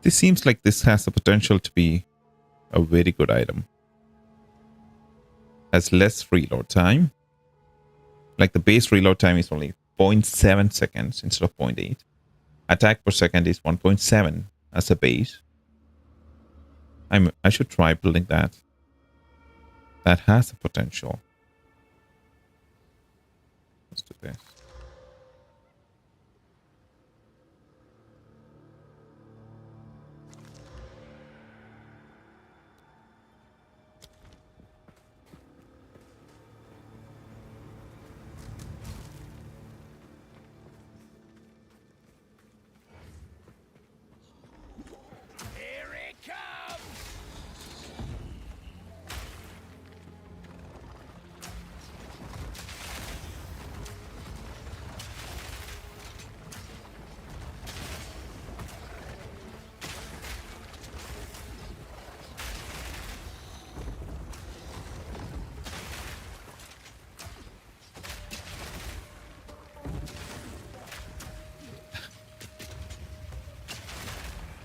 This seems like this has the potential to be a very good item. Has less reload time. Like the base reload time is only 0.7 seconds instead of 0.8. Attack per second is 1.7 as a base. I should try building that. That has the potential. Let's do this.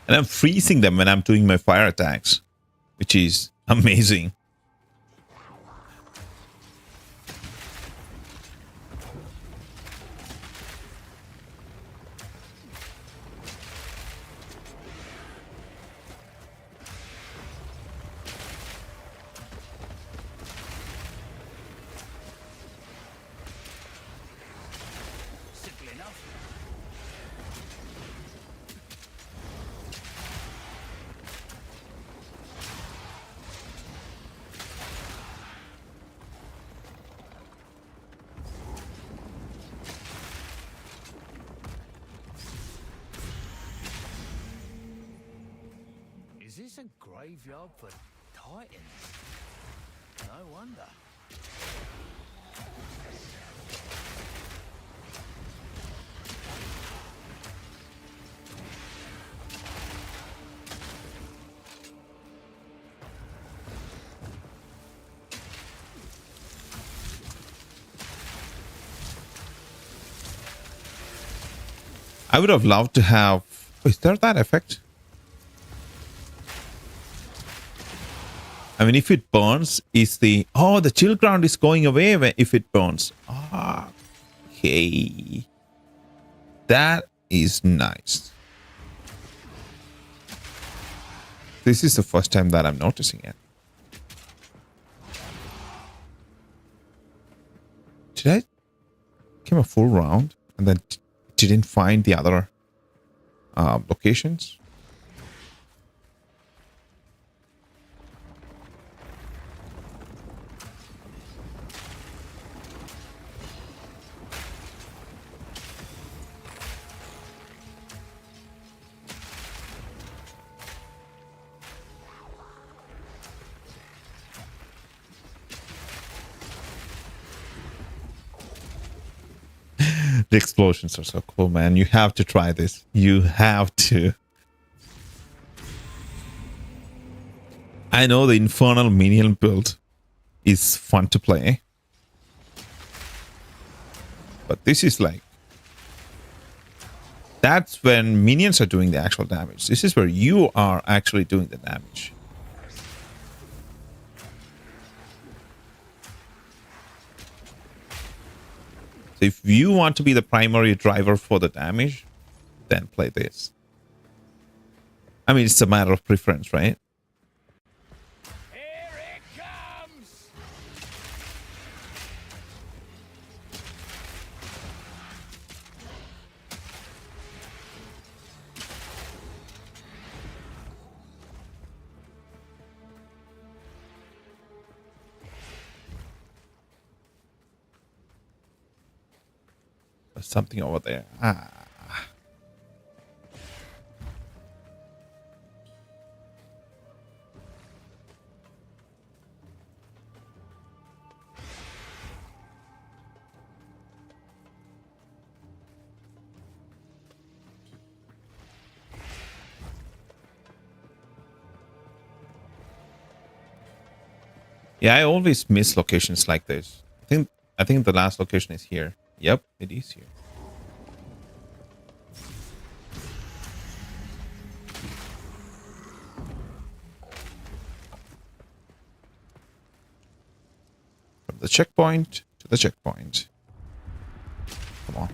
And I'm freezing them when I'm doing my fire attacks, which is amazing. Simple enough. Is this a graveyard for titans? No wonder. I would have loved to have... Is there that effect? I mean, if it burns, is the... Oh, the chill ground is going away if it burns. Ah, okay. That is nice. This is the first time that I'm noticing it. Did I came a full round and then didn't find the other locations? The explosions are so cool, man. You have to try this. You have to. I know the Infernal Minion build is fun to play. But this is like... That's when minions are doing the actual damage. This is where you are actually doing the damage. So if you want to be the primary driver for the damage, then play this. I mean, it's a matter of preference, right? Here it comes! There's something over there. Ah. Yeah, I always miss locations like this. I think the last location is here. Yep, it is here. From the checkpoint to the checkpoint. Come on.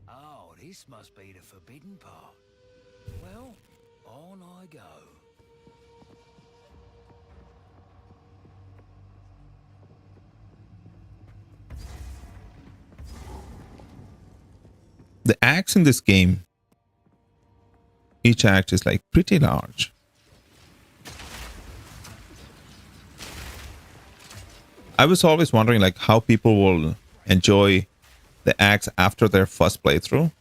Oh, this must be the forbidden part. Well, on I go. The axe in this game, each axe is like pretty large. I was always wondering like how people will enjoy the axe after their first playthrough.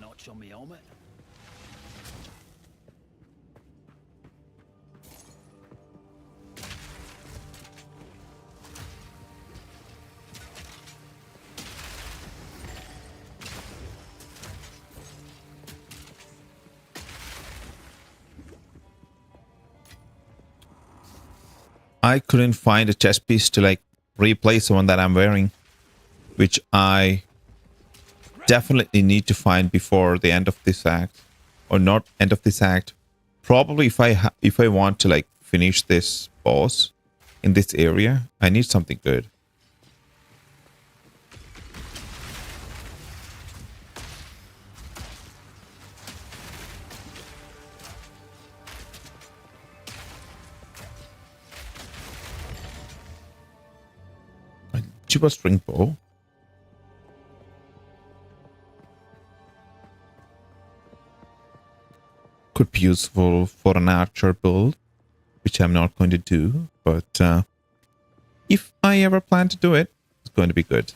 notch on me helmet. I couldn't find a chest piece to like replace the one that I'm wearing, which I definitely need to find before the end of this act, or not end of this act. Probably if I want to like finish this boss in this area, I need something good. Cheaper string bow. Could be useful for an archer build, which I'm not going to do, but if I ever plan to do it, it's going to be good.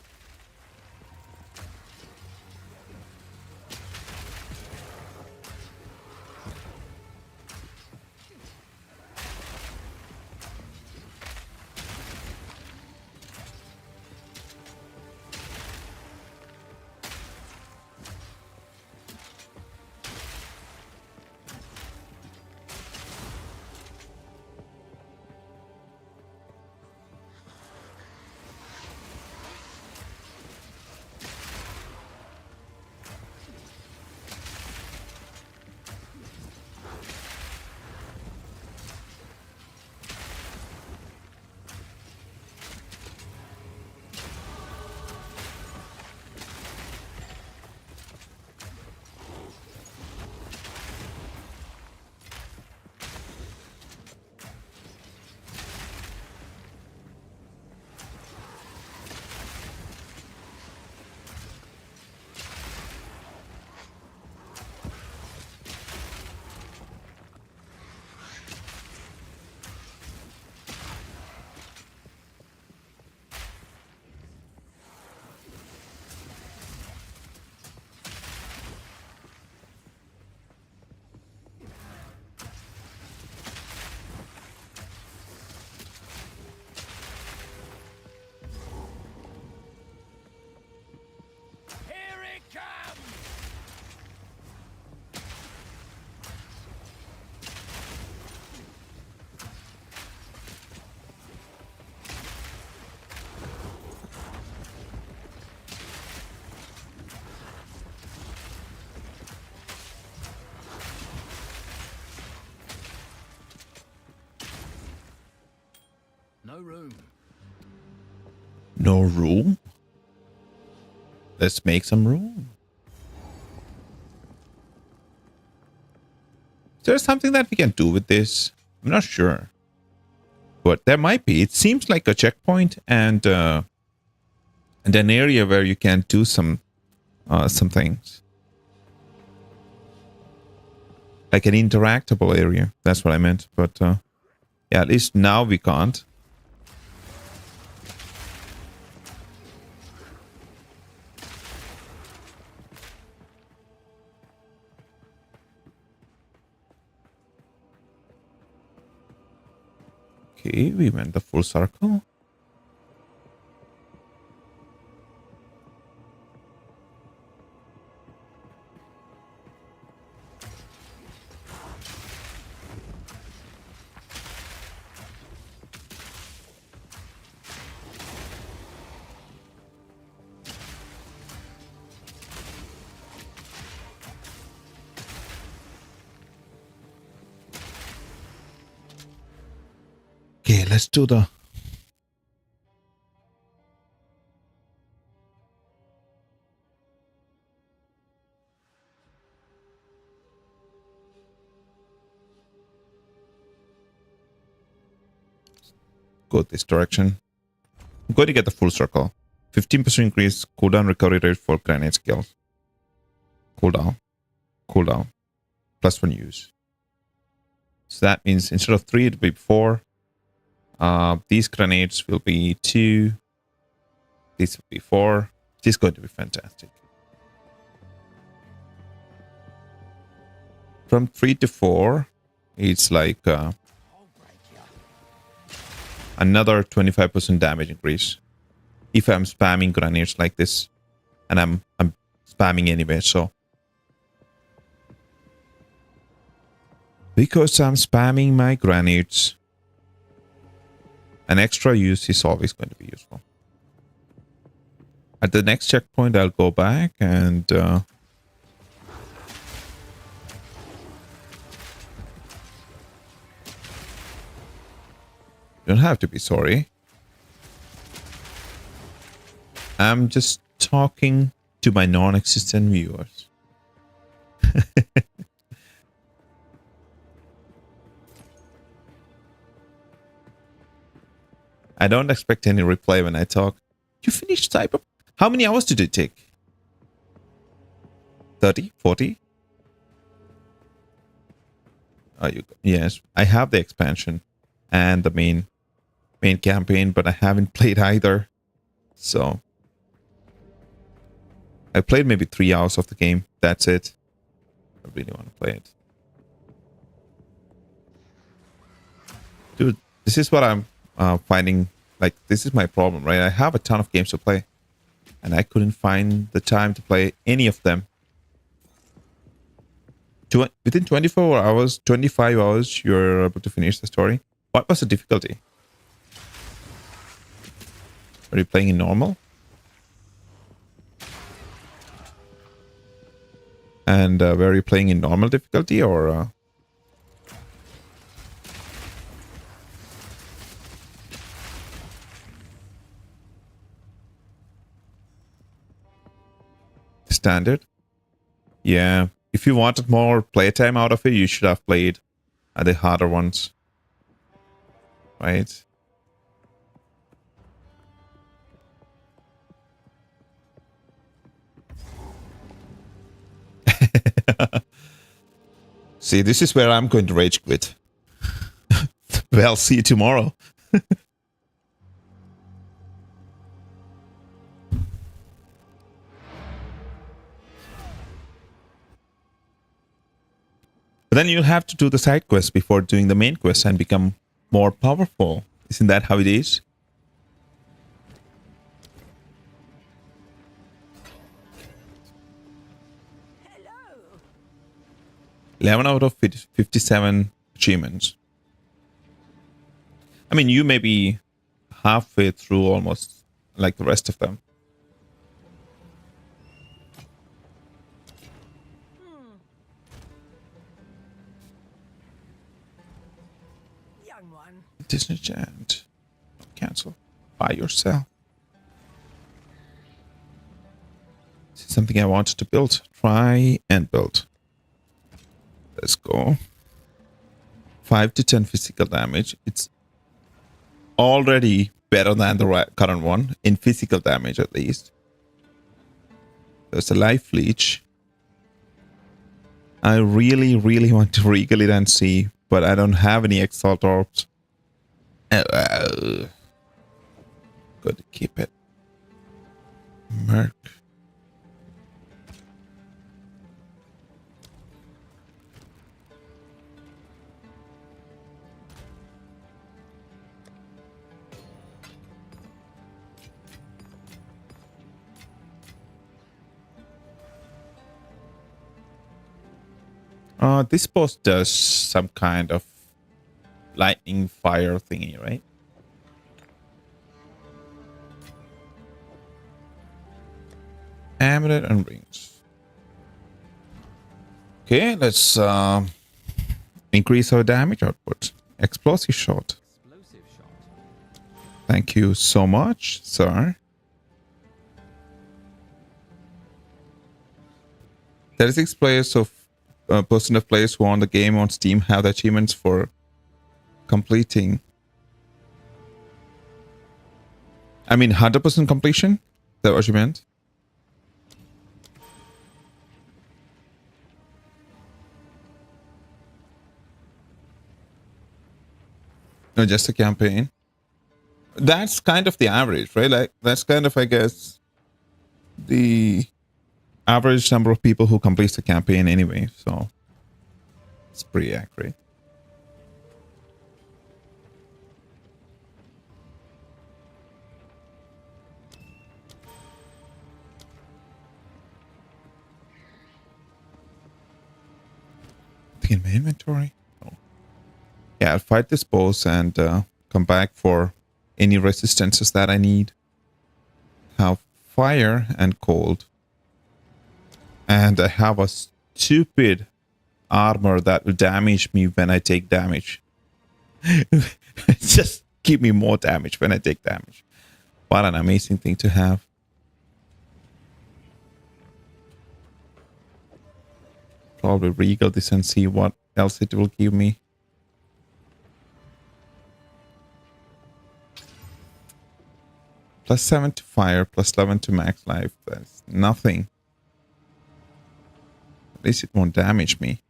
Here it comes! No room. No room? Let's make some room. Is there something that we can do with this? I'm not sure. But there might be. It seems like a checkpoint and an area where you can do some things. Like an interactable area. That's what I meant. But yeah, at least now we can't. Okay, we went the full circle. Okay, let's do the... Go this direction. I'm going to get the full circle. 15% increase cooldown recovery rate for grenade skills. Cooldown. Cooldown. +1 use. So that means instead of 3, it'll be 4. These grenades will be 2. These will be 4. This is going to be fantastic. from 3 to 4, it's like another 25% damage increase. If I'm spamming grenades like this, and I'm spamming anyway, so because I'm spamming my grenades, an extra use is always going to be useful. At the next checkpoint, I'll go back and you don't have to be sorry. I'm just talking to my non-existent viewers. I don't expect any reply when I talk. You finished Cyber? How many hours did it take? 30? 40? Oh, yes, I have the expansion and the main campaign, but I haven't played either. So I played maybe 3 hours of the game. That's it. I really want to play it. Dude, this is what I'm finding. Like, this is my problem, right? I have a ton of games to play, and I couldn't find the time to play any of them. Within 24 hours, 25 hours, you're able to finish the story. What was the difficulty? Are you playing in normal? And were you playing in normal difficulty or... standard? Yeah. If you wanted more playtime out of it, you should have played the harder ones. Right? See, this is where I'm going to rage quit. Well, see you tomorrow. But then you'll have to do the side quest before doing the main quest and become more powerful. Isn't that how it is? Hello. 11 out of 57 achievements. I mean, you may be halfway through almost like the rest of them. Young one. Disenchant. Cancel. By yourself. This is something I wanted to build. Try and build. Let's go. 5 to 10 physical damage. It's already better than the current one. In physical damage, at least. There's a life leech. I really, really want to regal it and see, but I don't have any exalt orbs. Good to keep it. Merc. This boss does some kind of lightning fire thingy, right? Amulet and rings. Okay, let's increase our damage output. Explosive shot. Explosive shot. Thank you so much, sir. 36 players of percent of players who own the game on Steam have the achievements for completing. I mean, 100% completion? Is that what you meant? No, just a campaign. That's kind of the average, right? Like, that's kind of, I guess, the average number of people who complete the campaign anyway. So It's pretty accurate. In my inventory. Oh. Yeah, I'll fight this boss and come back for any resistances that I need. Have fire and cold. And I have a stupid armor that will damage me when I take damage. Just give me more damage when I take damage. What an amazing thing to have. Probably regal this and see what else it will give me. +7 to fire, +11 to max life. That's nothing. At least it won't damage me.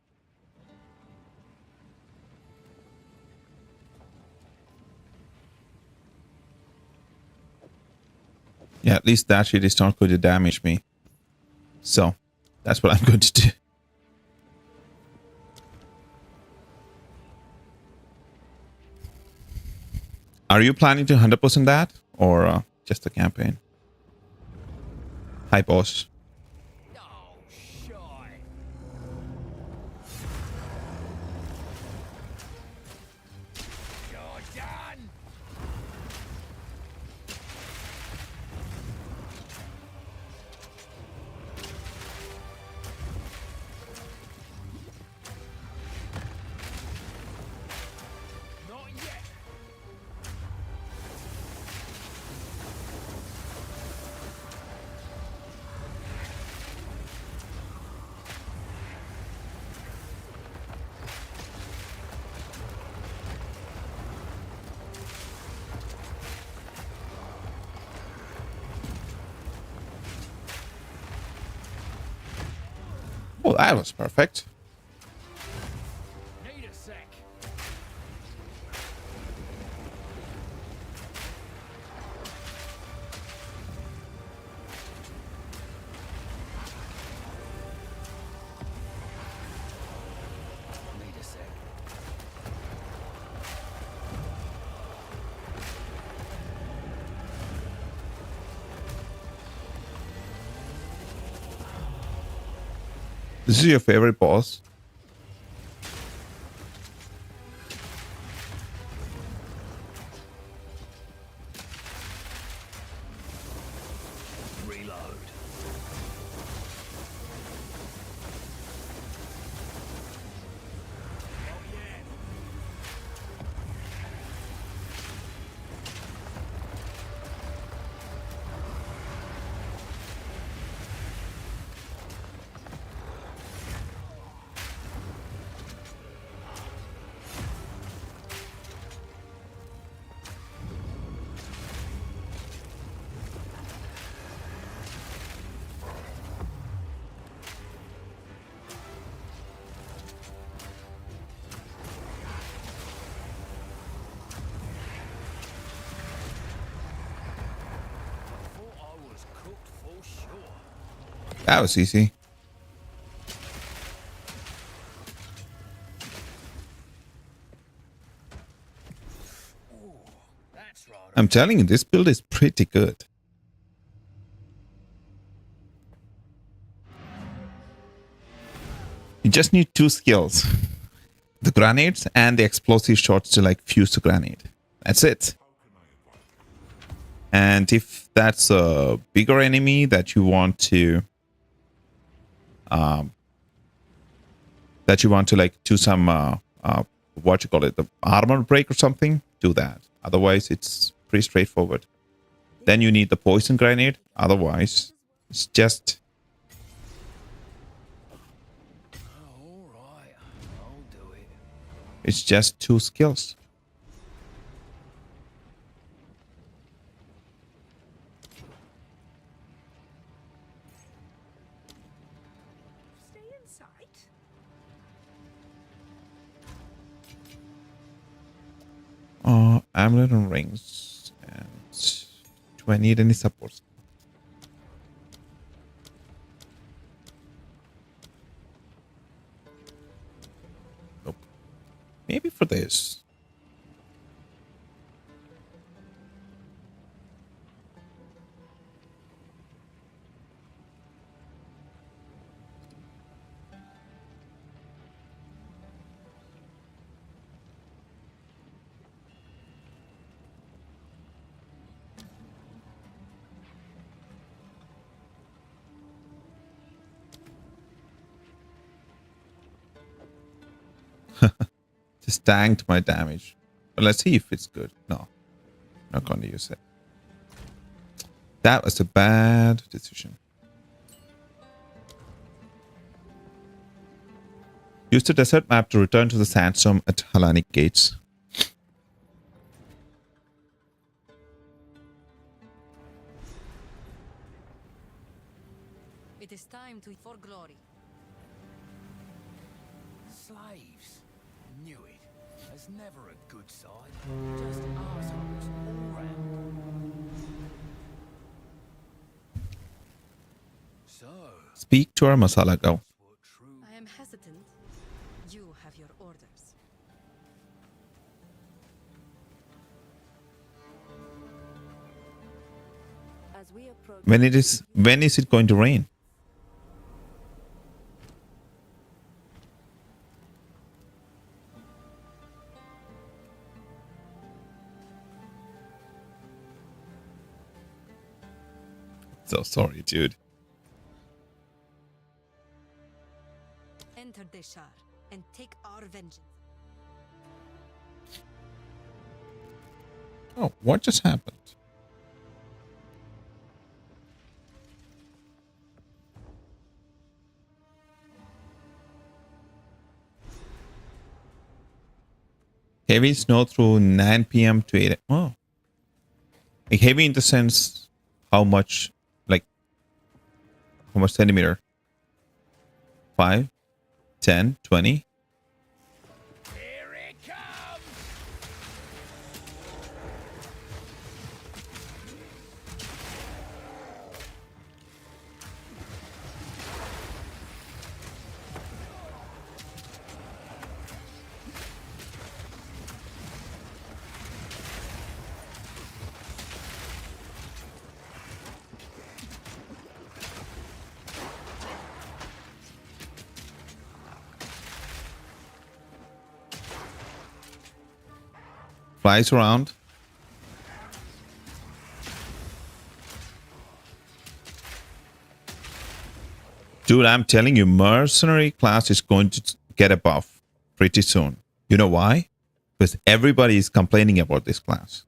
Yeah, at least that shit is not going to damage me. So, that's what I'm going to do. Are you planning to 100% that? Or just a campaign? Hi, boss. Oh, shy. You're done. Not yet. Oh, that was perfect. Need a sec. Need a sec. This is your favorite boss? Reload. Thought I was cooked for sure. That was easy. That's right. I'm telling you, this build is pretty good. You just need 2 skills. The grenades and the explosive shots to like fuse the grenade. That's it. And if that's a bigger enemy that you want to like do some what you call it, the armor break or something, do that. Otherwise it's pretty straightforward. Then you need the poison grenade. Otherwise it's just All right. I'll do it. it's just 2 skills. Stay in sight. Amulet and rings. And do I need any supports? Maybe for this. Just tanked my damage. But let's see if it's good. No, not going to use it. That was a bad decision. Use the desert map to return to the sandstorm at Hellenic Gates. It is time to for glory. Slaves. Knew it. There's never a good side. Just assholes all round. So, Speak to our masala go. what true I am hesitant. You have your orders. As we approach When is it going to rain? So sorry, dude. enter Deshar and take our vengeance. Oh, what just happened? Heavy snow through 9 p.m. to 8. Oh. Like heavy in the sense how much, like, how much centimeter? 5, 10, 20? Here it comes! Flies around. Dude, I'm telling you, Mercenary class is going to get a buff pretty soon. You know why? Because everybody is complaining about this class.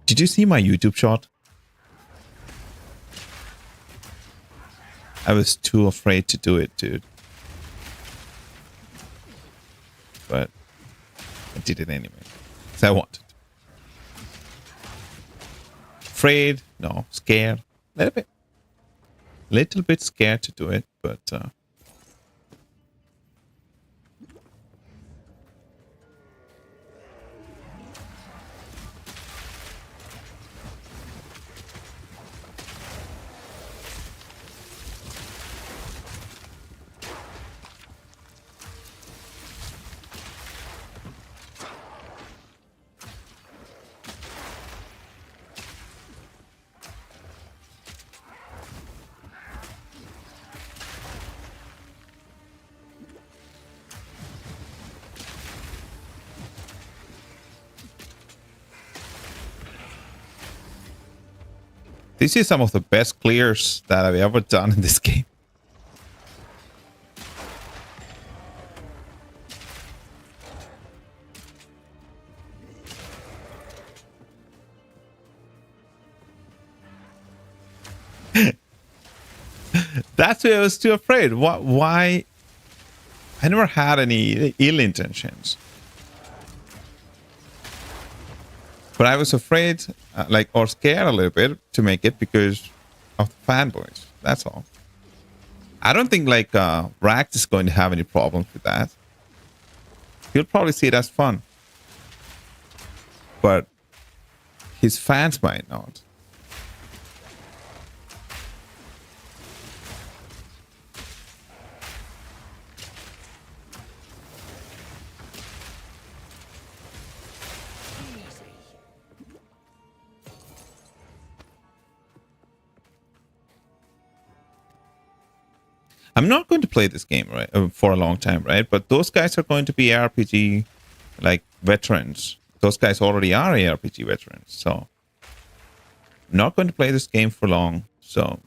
Did you see my YouTube shot? I was too afraid to do it, dude. But I did it anyway. Because I wanted. Afraid? No. Scared? Little bit scared to do it, but this is some of the best clears that I've ever done in this game. That's why I was too afraid. Why? I never had any ill intentions. But I was afraid, or scared a little bit to make it because of the fanboys. That's all. I don't think Rax is going to have any problems with that. He'll probably see it as fun. But his fans might not. I'm not going to play this game right for a long time, right? But those guys are going to be RPG like veterans. Those guys already are ARPG veterans, so I'm not going to play this game for long. So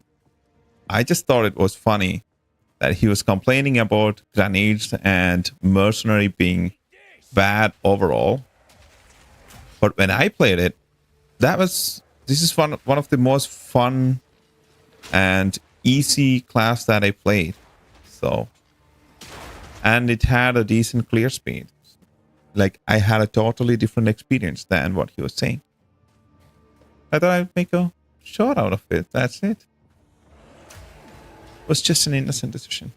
I just thought it was funny that he was complaining about grenades and Mercenary being bad overall. But when I played it, this is one of the most fun and easy class that I played. So, and it had a decent clear speed. Like, I had a totally different experience than what he was saying. I thought I'd make a short out of it. That's it. It was just an innocent decision.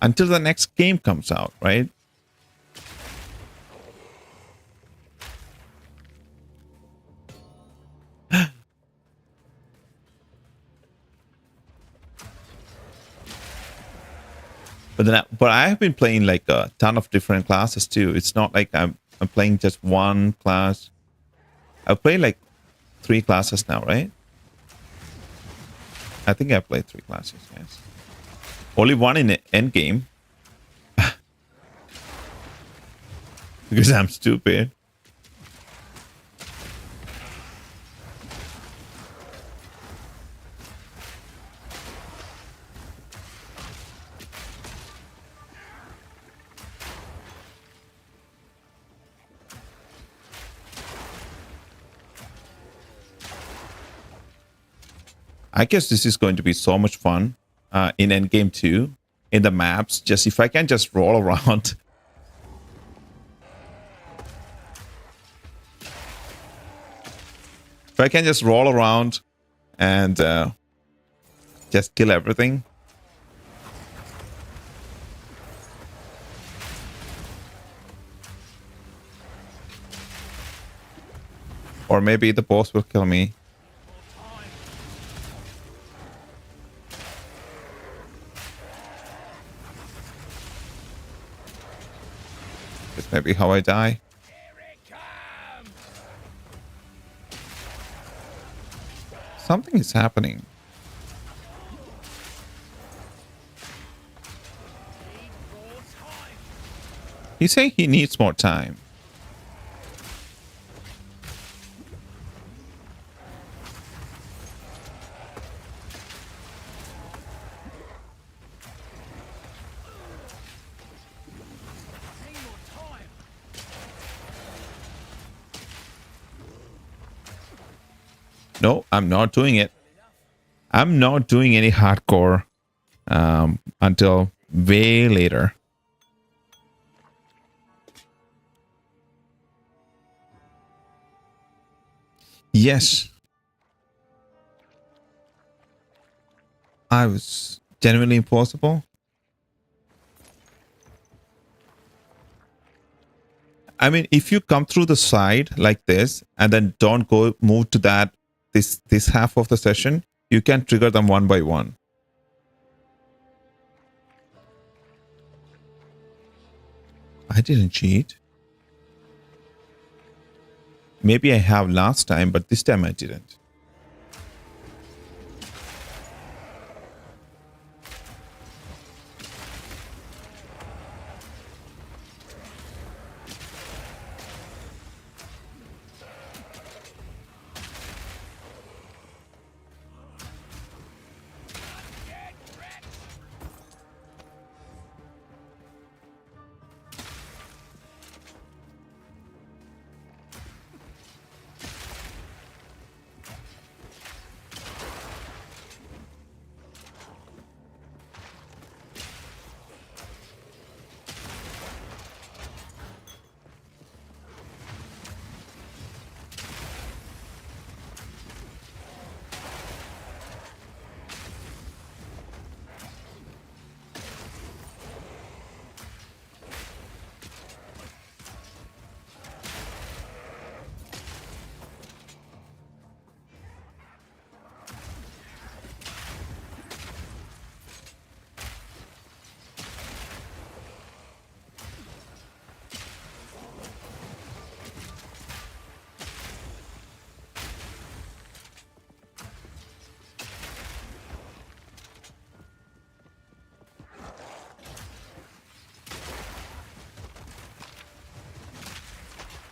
Until the next game comes out, right? But I have been playing like a ton of different classes too. It's not like I'm playing just one class. I've played like 3 classes now, right? I think I played 3 classes, yes. Only one in the end game. Because I'm stupid. I guess this is going to be so much fun in endgame 2, in the maps. Just if I can just roll around. If I can just roll around and just kill everything. Or maybe the boss will kill me. This may be how I die. Something is happening. He's saying he needs more time. No, I'm not doing it. I'm not doing any hardcore until way later. Yes. I was genuinely impossible. I mean, if you come through the side like this and then don't move to that this half of the session, you can trigger them one by one. I didn't cheat. Maybe I have last time, but this time I didn't.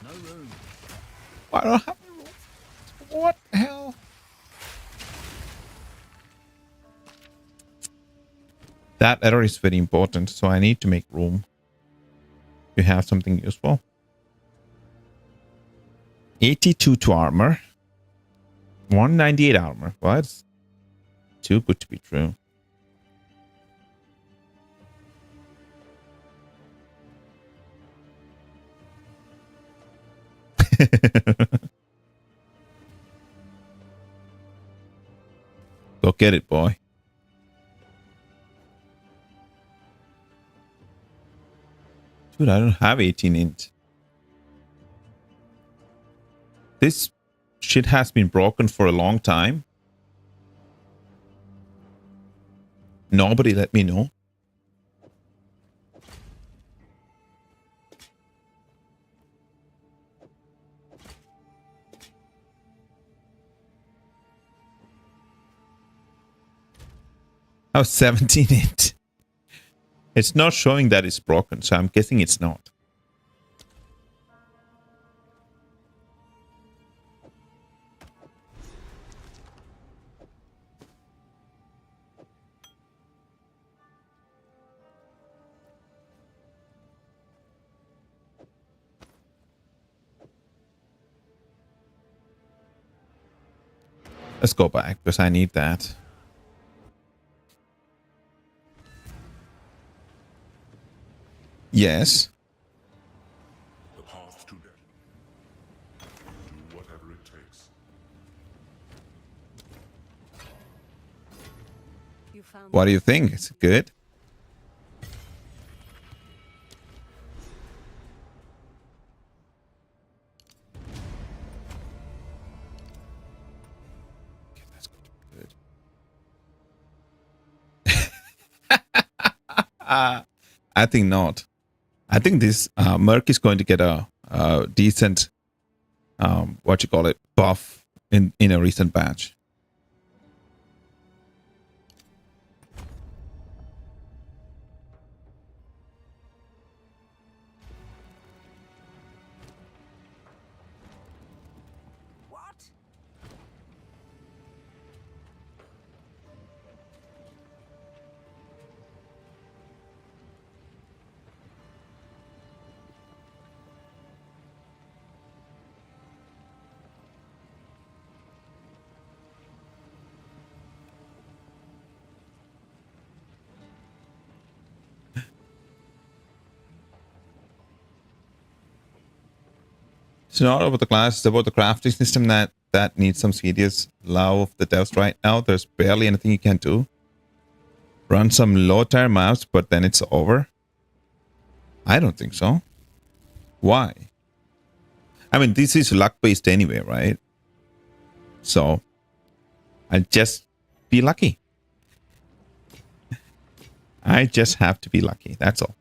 No room. I don't have any room. What the hell? That error is very important, so I need to make room to have something useful. 82 to armor. 198 armor. Well, that's too good to be true. Go get it, boy. Dude, I don't have 18 int. This shit has been broken for a long time. Nobody let me know. Oh, 17 int. It's not showing that it's broken, so I'm guessing it's not. Let's go back because I need that. Yes. The path to death. Do whatever it takes. You found What do you think? Is it good? Okay, that's good. I think not. I think this Merc is going to get a decent, what you call it, buff in a recent batch. what? It's not about the class, it's about the crafting system that needs some serious love of the devs right now. There's barely anything you can do. Run some low tier maps, but then it's over. I don't think so. Why? I mean, this is luck based anyway, right? So I'll just be lucky. I just have to be lucky. That's all.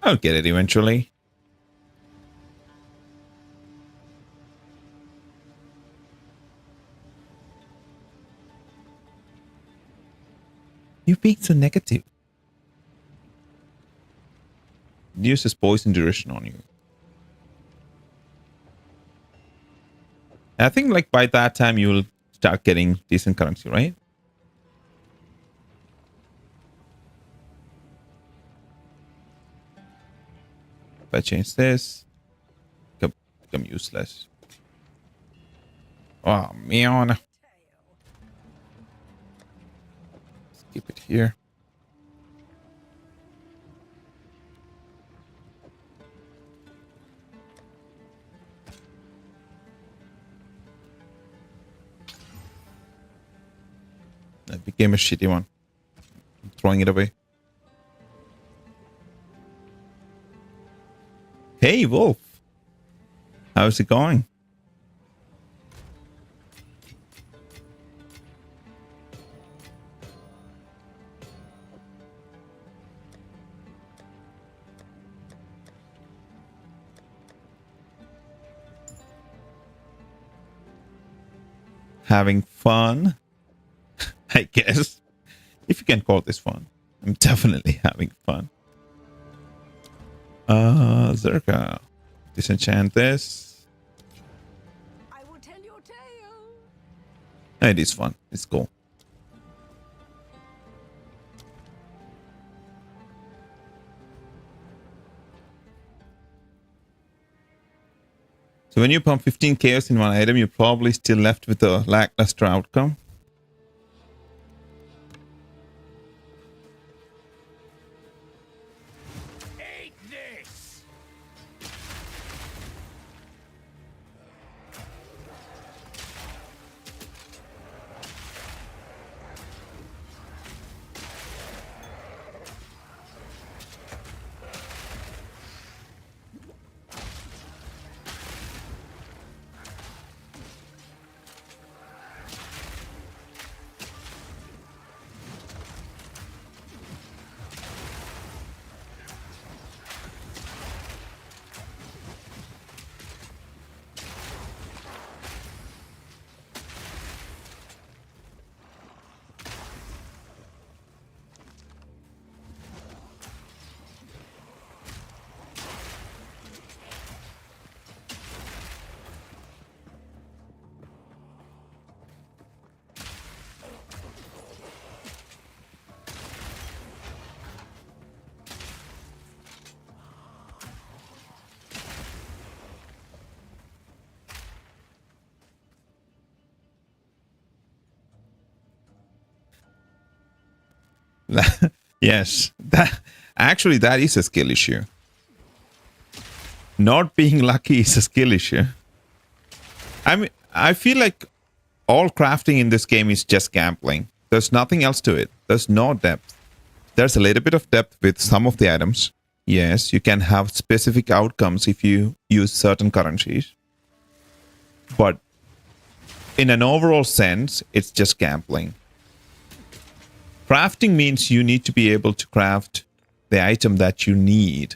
I'll get it eventually. You're being so negative. Uses poison duration on you. I think like by that time you'll start getting decent currency, right? If I change this, become useless. Oh man. Let's keep it here. That became a shitty one. I'm throwing it away. Hey, Wolf. How's it going? having fun, I guess. If you can call this fun. I'm definitely having fun. Zerka. Disenchant this. I will tell your tale. It is fun. It's cool. So when you pump 15 chaos in one item, you're probably still left with a lackluster outcome. Eat this! Yes, that is a skill issue. Not being lucky is a skill issue. I feel like all crafting in this game is just gambling. There's nothing else to it. There's no depth. There's a little bit of depth with some of the items. Yes, you can have specific outcomes if you use certain currencies. But in an overall sense, it's just gambling. Crafting means you need to be able to craft the item that you need.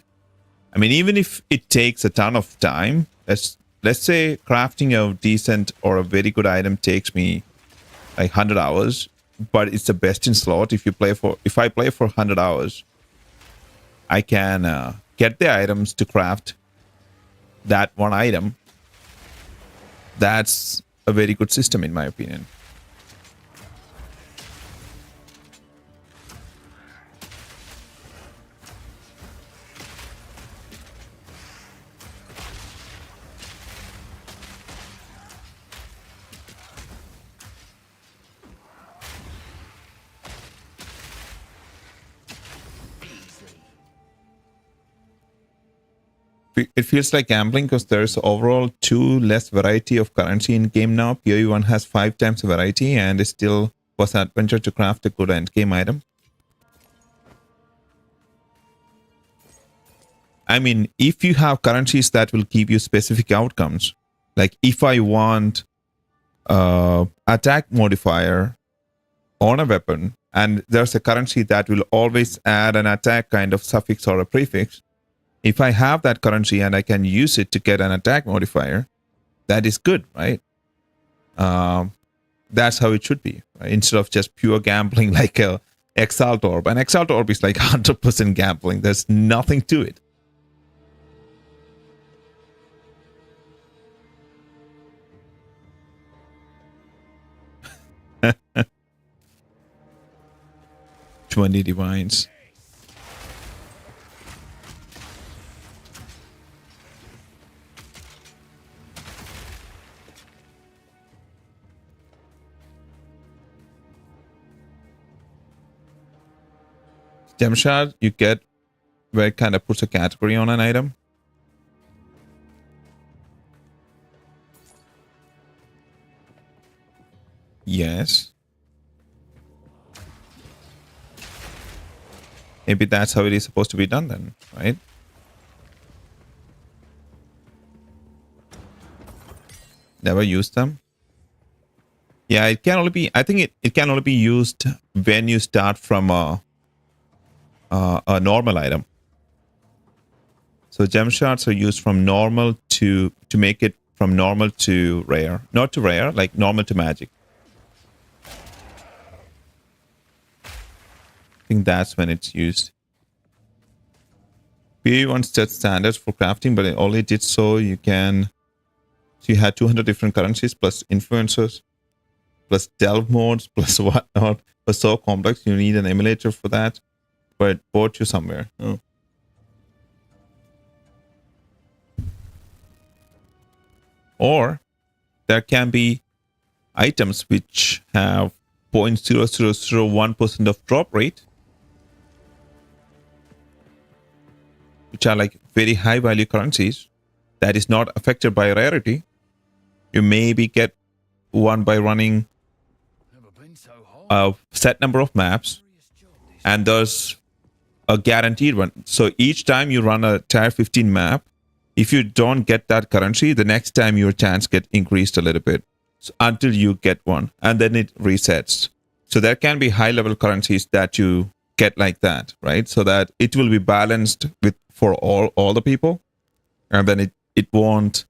I mean, even if it takes a ton of time, let's say crafting a decent or a very good item takes me like 100 hours, but it's the best in slot. If I play for 100 hours, I can get the items to craft that one item. That's a very good system in my opinion. It feels like gambling because there's overall less variety of currency in game now. PoE 1 has 5 times the variety and it still was an adventure to craft a good endgame item. I mean, if you have currencies that will give you specific outcomes, like if I want attack modifier on a weapon and there's a currency that will always add an attack kind of suffix or a prefix, if I have that currency and I can use it to get an attack modifier, that is good, right? That's how it should be, right? Instead of just pure gambling like a Exalt Orb. An Exalt Orb is like 100% gambling. There's nothing to it. "20 divines." Gem shard you get where it kind of puts a category on an item. Yes. Maybe that's how it is supposed to be done then, right? Never use them. Yeah, it can only be, I think it can only be used when you start from a normal item. So gem shards are used from normal to make it from normal to rare. Not to rare, like normal to magic. think that's when it's used. PoE once set standards for crafting, but it only did so you can. So you had 200 different currencies plus influencers, plus delve modes, plus whatnot. It was so complex. You need an emulator for that, but it brought you somewhere. Oh. Or there can be items which have 0.0001% of drop rate, which are like very high value currencies that is not affected by rarity. You maybe get one by running Never been so hot. a set number of maps, and there's a guaranteed one. So each time you run a tier 15 map, if you don't get that currency, the next time your chance get increased a little bit, so until you get one, and then it resets. So there can be high level currencies that you get like that, right? So that it will be balanced with for all the people, and then it won't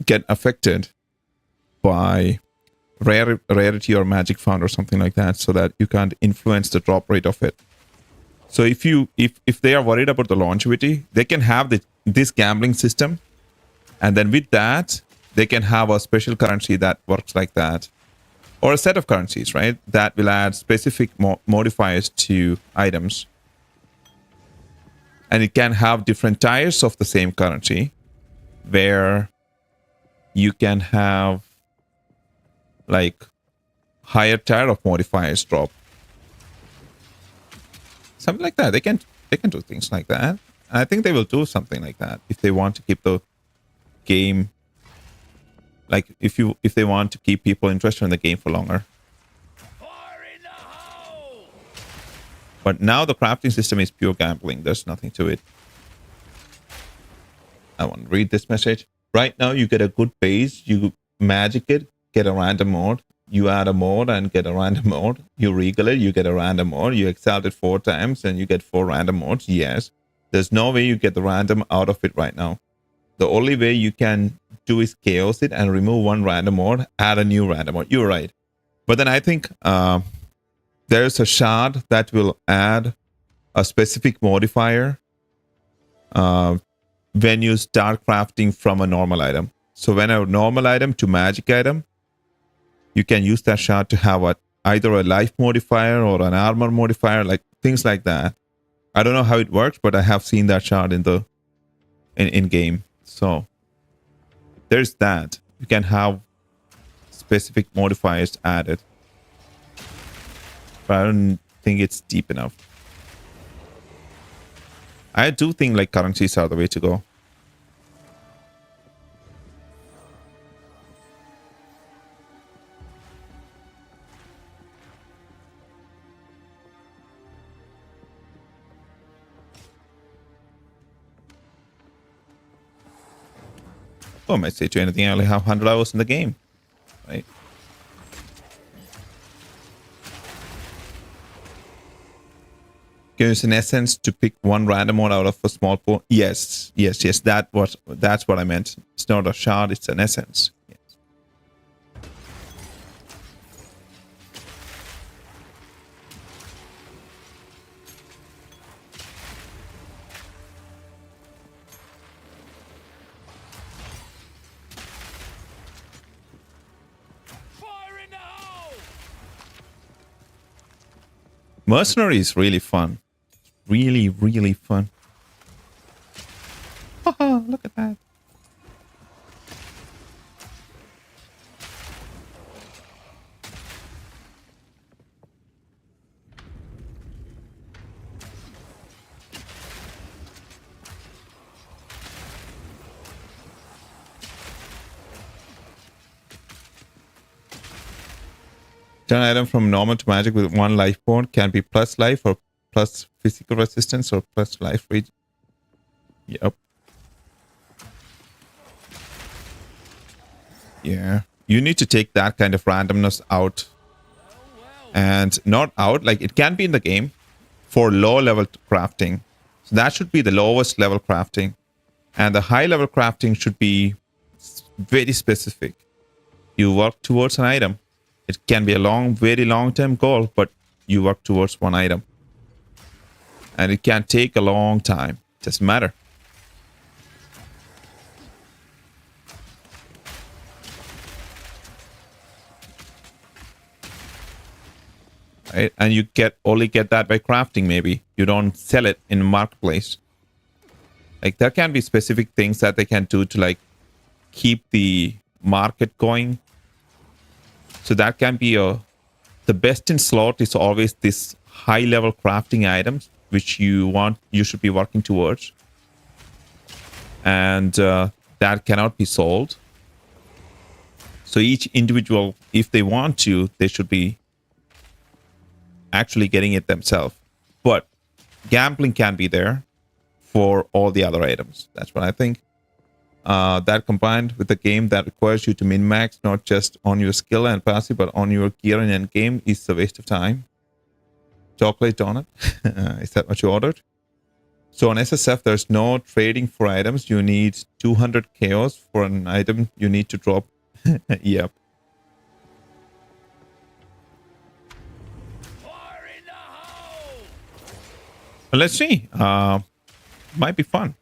get affected by rarity or magic found or something like that, so that you can't influence the drop rate of it. So if they are worried about the longevity, they can have this gambling system, and then with that they can have a special currency that works like that, or a set of currencies, right, that will add specific modifiers to items, and it can have different tiers of the same currency, where you can have like higher tier of modifiers drop, something like that. They can do things like that. And I think they will do something like that if they want to keep the game, like if they want to keep people interested in the game for longer. Fire in the hole! But now the crafting system is pure gambling. There's nothing to it. I want to read this message. Right now you get a good base, you magic it, get a random mode, you add a mode and get a random mode, you regal it, you get a random mode, you exalt it 4 times and you get 4 random modes. Yes, there's no way you get the random out of it right now. The only way you can do is chaos it and remove one random mode, add a new random mode. You're right. But then I think there's a shard that will add a specific modifier when you start crafting from a normal item. So when a normal item to magic item, you can use that shard to have either a life modifier or an armor modifier, like things like that. I don't know how it works, but I have seen that shard in game. So there's that. You can have specific modifiers added, but I don't think it's deep enough. I do think like currencies are the way to go. Oh, I might say to anything, I only have 100 hours in the game, right? Can use an essence to pick one random one out of a small pool. Yes. That's what I meant. It's not a shard, it's an essence. Yes. Fire in the hole! Mercenary is really fun. Really, really fun. Haha, look at that. Turn item from normal to magic with 1 life point can be plus life or plus physical resistance or plus life rate. Yep. Yeah. You need to take that kind of randomness out. And not out, like it can be in the game for low level crafting. So that should be the lowest level crafting. And the high level crafting should be very specific. You work towards an item. It can be a very long term goal, but you work towards one item. And it can take a long time. Doesn't matter. Right? And you only get that by crafting, maybe. You don't sell it in the marketplace. Like, there can be specific things that they can do to, like, keep the market going. So that can be the best in slot is always this high level crafting items, which you should be working towards. And that cannot be sold. So each individual, if they want to, they should be actually getting it themselves. But gambling can be there for all the other items. That's what I think. That combined with a game that requires you to min-max not just on your skill and passive, but on your gear and end game is a waste of time. Chocolate donut. Is that what you ordered? So on SSF, there's no trading for items. You need 200 chaos for an item you need to drop. Yep. Fire in the hole! But let's see. Might be fun.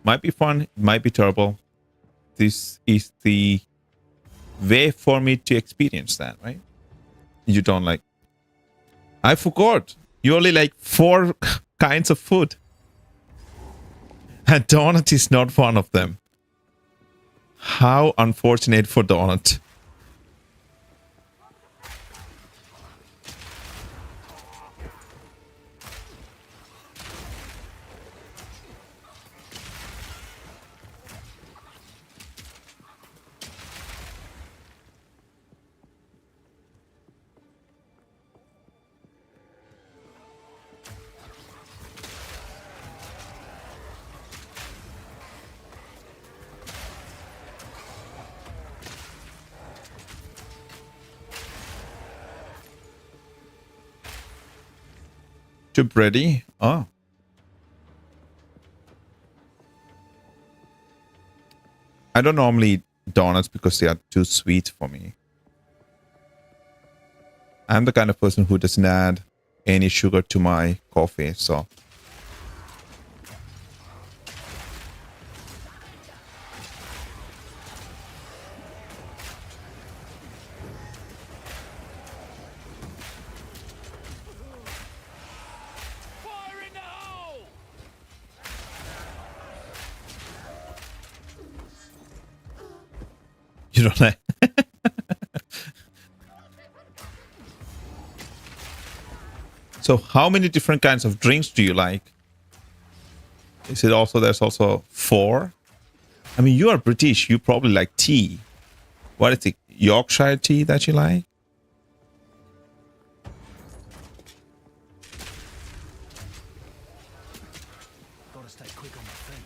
Might be fun. Might be terrible. This is the way for me to experience that, right? You don't like... I forgot. You only like 4 kinds of food. And donut is not one of them. How unfortunate for donut. Too bready? Oh. I don't normally eat donuts because they are too sweet for me. I'm the kind of person who doesn't add any sugar to my coffee, so... Fire in the hole! You don't like... So how many different kinds of drinks do you like? Is it also... There's also 4? I mean, you are British. You probably like tea. What is it? Yorkshire tea that you like? Gotta stay quick on my feet.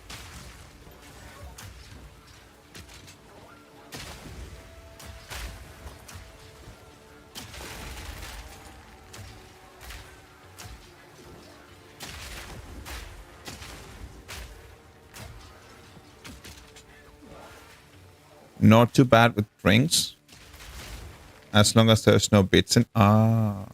Not too bad with drinks. As long as there's no bits in... Ah.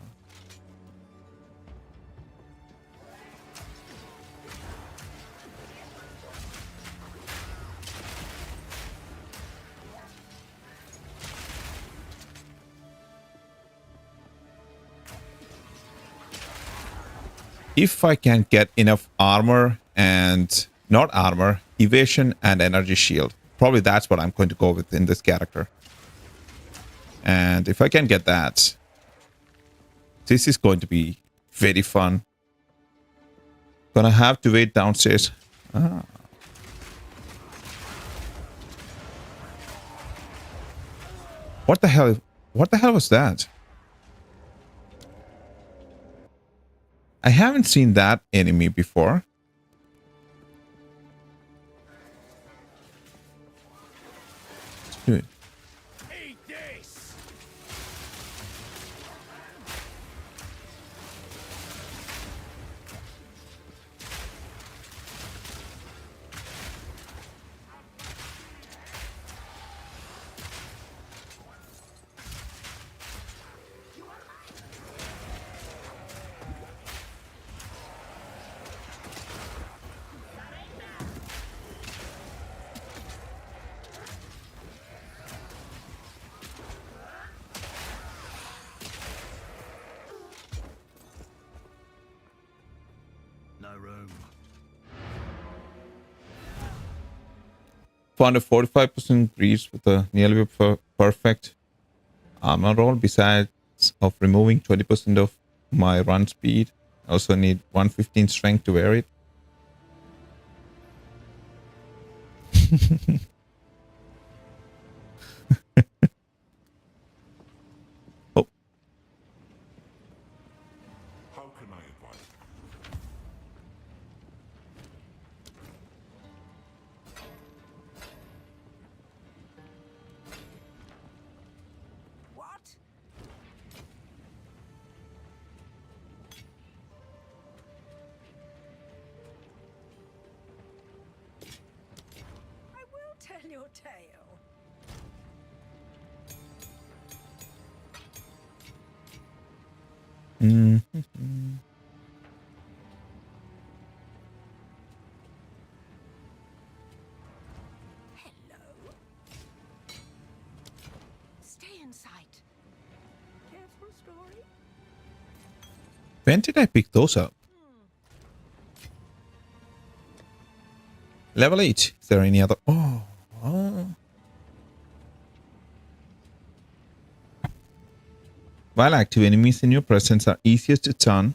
If I can get enough armor and... Not armor, evasion and energy shield. Probably that's what I'm going to go with in this character. And if I can get that, this is going to be very fun. Gonna have to wait downstairs. Ah. What the hell? What the hell was that? I haven't seen that enemy before. Dude. Eat this! Found a 45% grease with a nearly perfect armor roll. Besides of removing 20% of my run speed, I also need 115 strength to wear it. Oh, How can I advise? What? I will tell your tale. Hello? Stay in sight. Careful, story. when did I pick those up? Level 8. Is there any other? Oh. While active, enemies in your presence are easiest to turn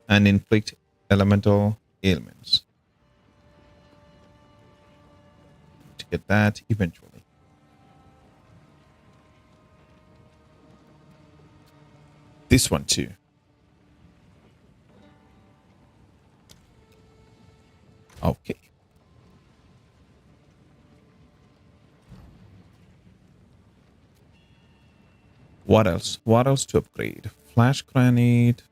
and inflict elemental ailments. To get that eventually. This one too. Okay. What else? What else to upgrade? Flash grenade.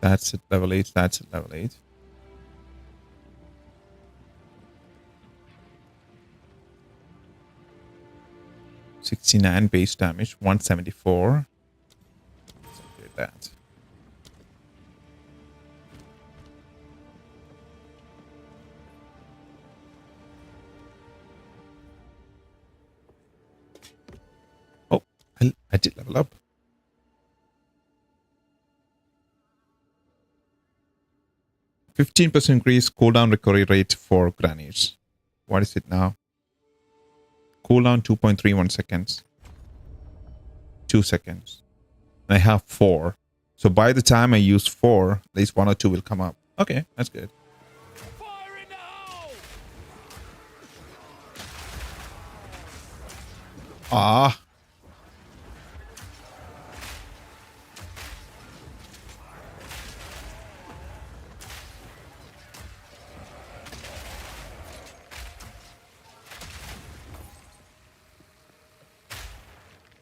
That's at level 8. That's at level 8. $69 base damage, 174. Let's upgrade that. Oh, I did level up. 15% increase cooldown recovery rate for grenades. What is it now? Cooldown 2.31 seconds. 2 seconds. I have 4. So by the time I use 4, at least 1 or 2 will come up. Okay, that's good. Fire in the hole! Ah.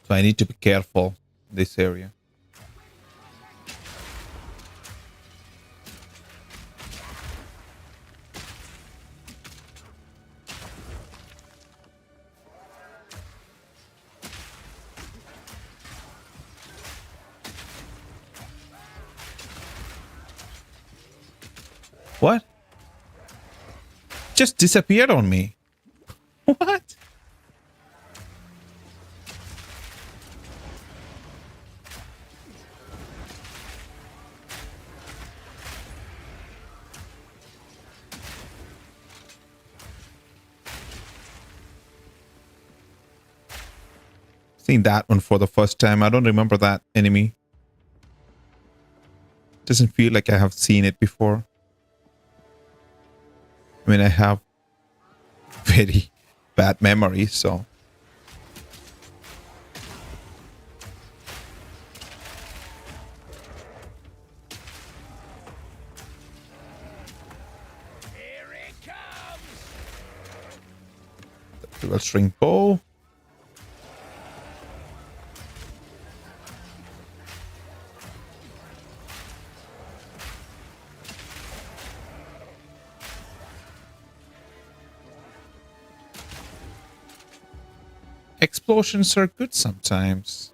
So I need to be careful in this area. What? Just disappeared on me. What? Seen that one for the first time. I don't remember that enemy. Doesn't feel like I have seen it before. I mean, I have very bad memory, so. Here it comes! Dual string bow. Explosions are good sometimes.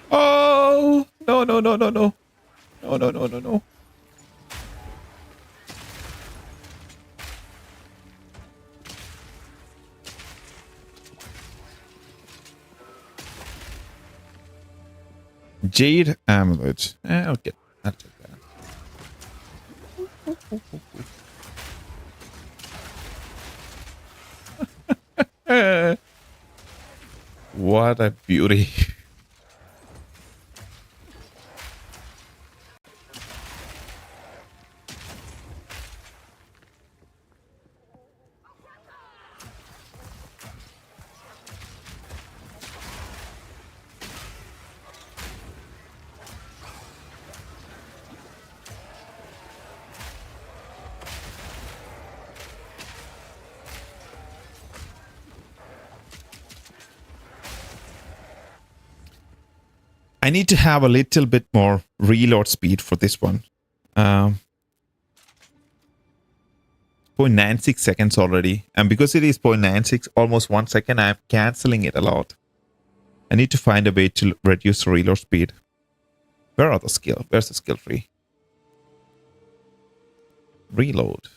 Oh, no, no, no, no, no. No, no, no, no, no. Jade Amulet. I'll take that. What a beauty. I need to have a little bit more reload speed for this one. 0.96 seconds already. And because it is 0.96, almost 1 second, I'm canceling it a lot. I need to find a way to reduce the reload speed. Where are the skill? Where's the skill tree? Reload.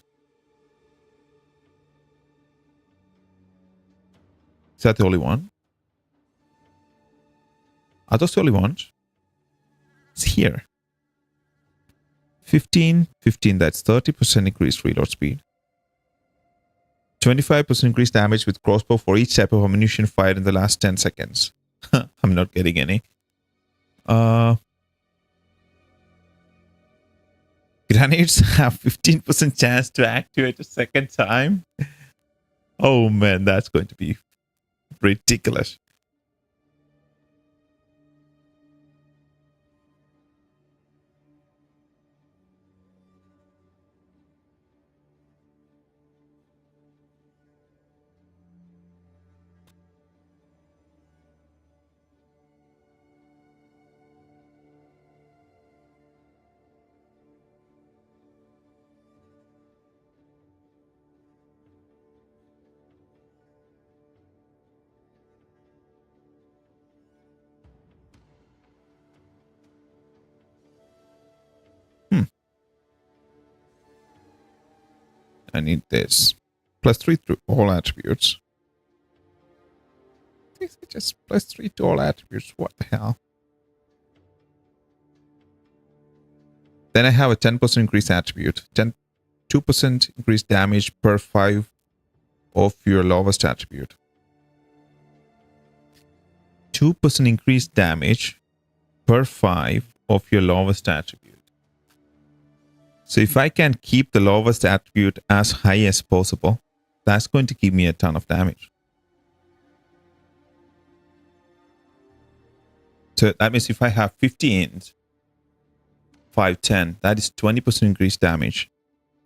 Is that the only one? Are those the only ones? It's here. 15, that's 30% increased reload speed. 25% increased damage with crossbow for each type of ammunition fired in the last 10 seconds. I'm not getting any. Grenades have 15% chance to activate a second time. Oh man, that's going to be ridiculous. I need this. +3 to all attributes. Is it just +3 to all attributes? What the hell? Then I have a 10% increased attribute. 2% increased damage per 5 of your lowest attribute. 2% increased damage per 5 of your lowest attribute. So if I can keep the lowest attribute as high as possible, that's going to give me a ton of damage. So that means if I have 15, 5, 10, that is 20% increased damage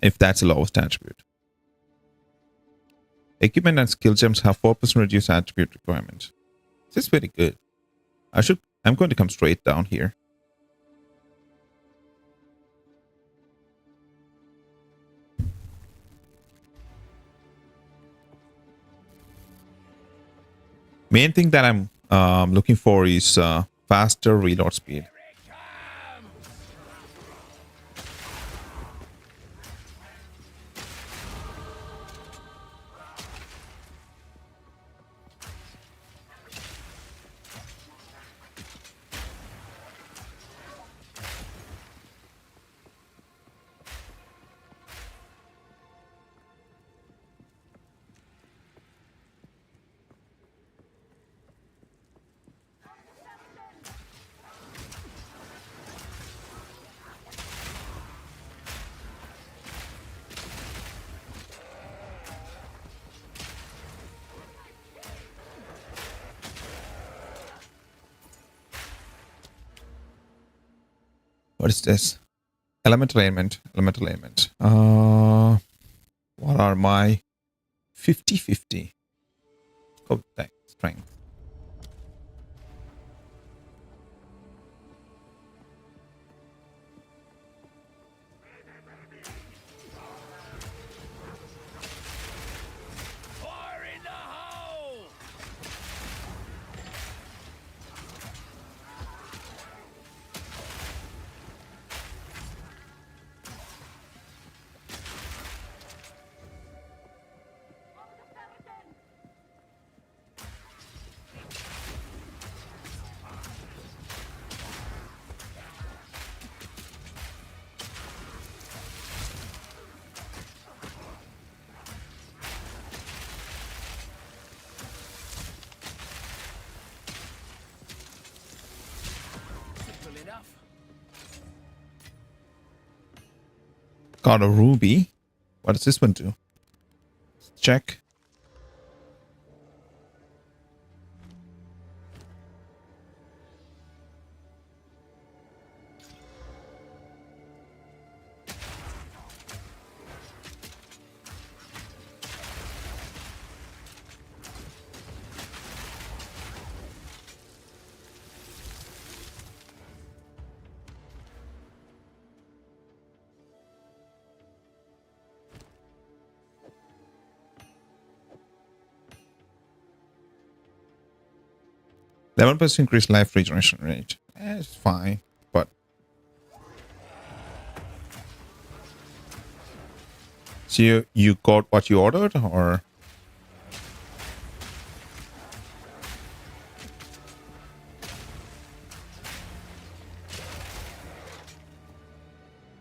if that's the lowest attribute. Equipment and skill gems have 4% reduced attribute requirement. This is very good. I'm going to come straight down here. Main thing that I'm looking for is faster reload speed. What is this? Elemental ailment. Elemental ailment. What are my 50-50? Code deck strength. Fire in the hole! Got a ruby. What does this one do? Check. Level plus increased life regeneration rate. It's fine, but so you got what you ordered, or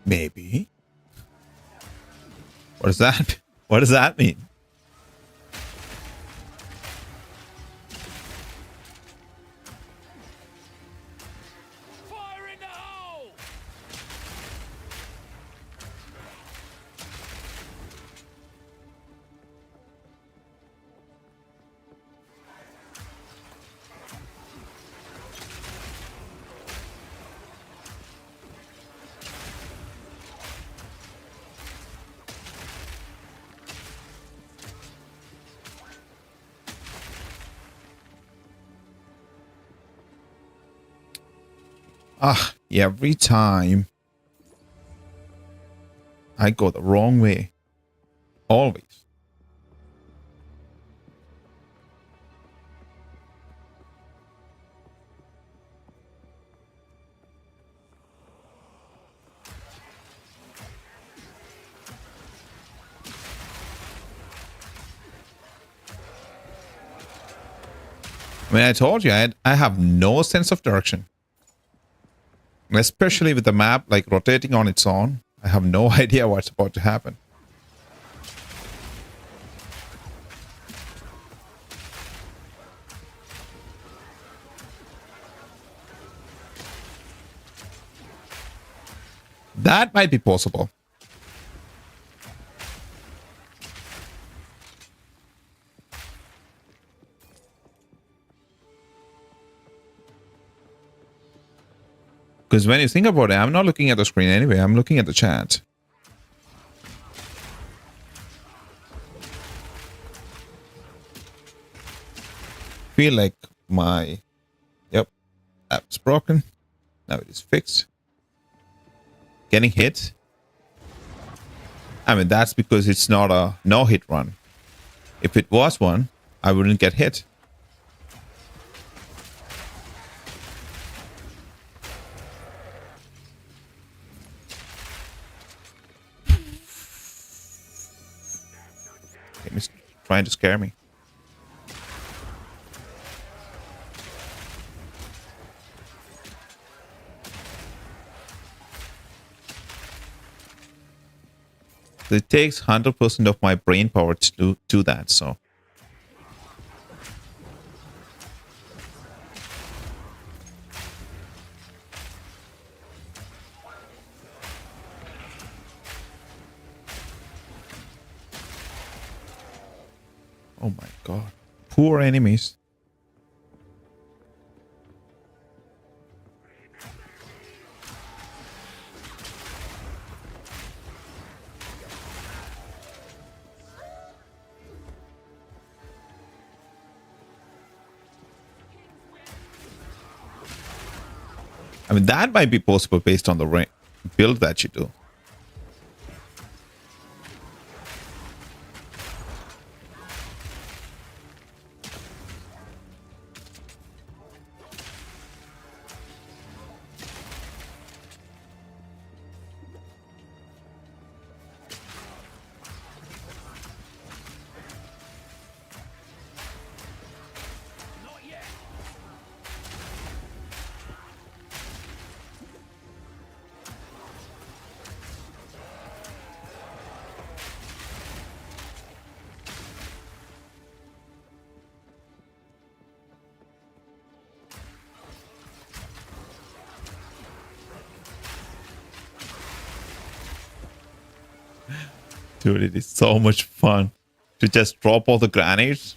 maybe? What does that? What does that mean? Fire in the hole! Ah, every time I go the wrong way. Always. I mean, I told you I have no sense of direction. Especially with the map like rotating on its own. I have no idea what's about to happen. That might be possible. Because when you think about it, I'm not looking at the screen anyway. I'm looking at the chat. Feel like my... Yep. App's broken. Now it is fixed. Getting hit. I mean, that's because it's not a no-hit run. If it was one, I wouldn't get hit. He's trying to scare me. It takes 100% of my brain power to do that, so. Oh my god. Poor enemies. I mean, that might be possible based on the build that you do. Dude, it is so much fun to just drop all the grenades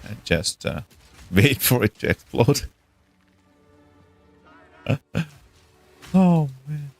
and just wait for it to explode. Oh, man.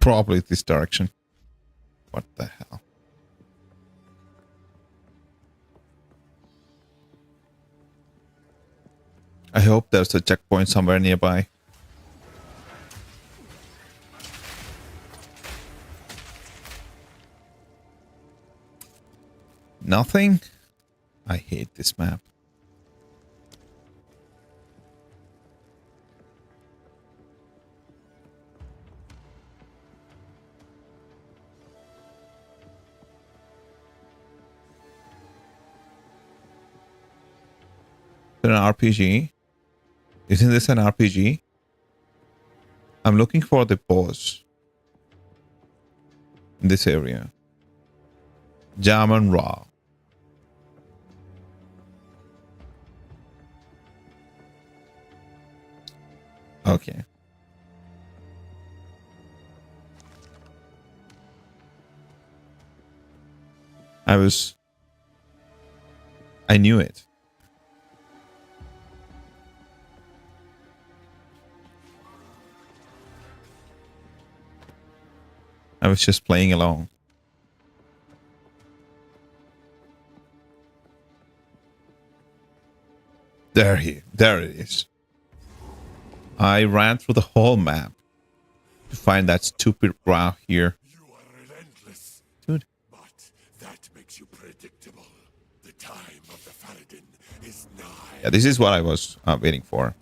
Probably this direction. What the hell? I hope there's a checkpoint somewhere nearby. Nothing? I hate this map. An RPG? Isn't this an RPG? I'm looking for the boss in this area. Jaman Ra. Okay. I knew it. I was just playing along. There it is. I ran through the whole map to find that stupid Ra here. You are relentless, Dude. but that makes you predictable. The time of the Faradin is nigh. Yeah, this is what I was waiting for.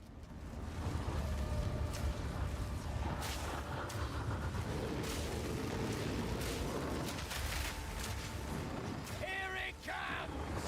Here it comes!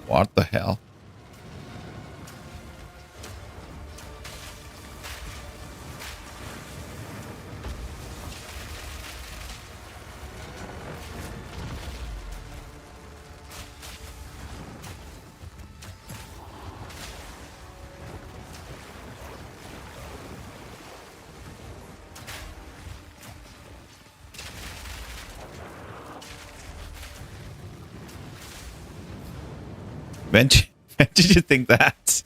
What the hell? When did you think that?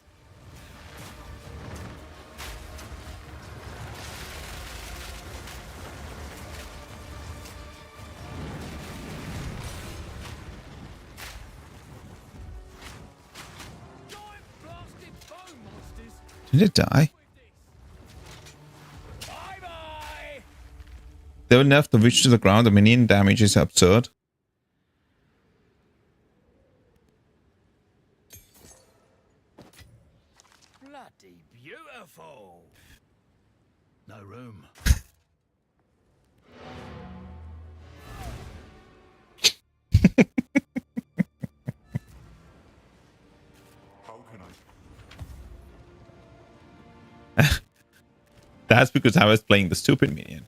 Did it die? Bye-bye! They will nerf the witch to the ground. The minion damage is absurd. Bloody beautiful. No room. How can I? That's because I was playing the stupid minion.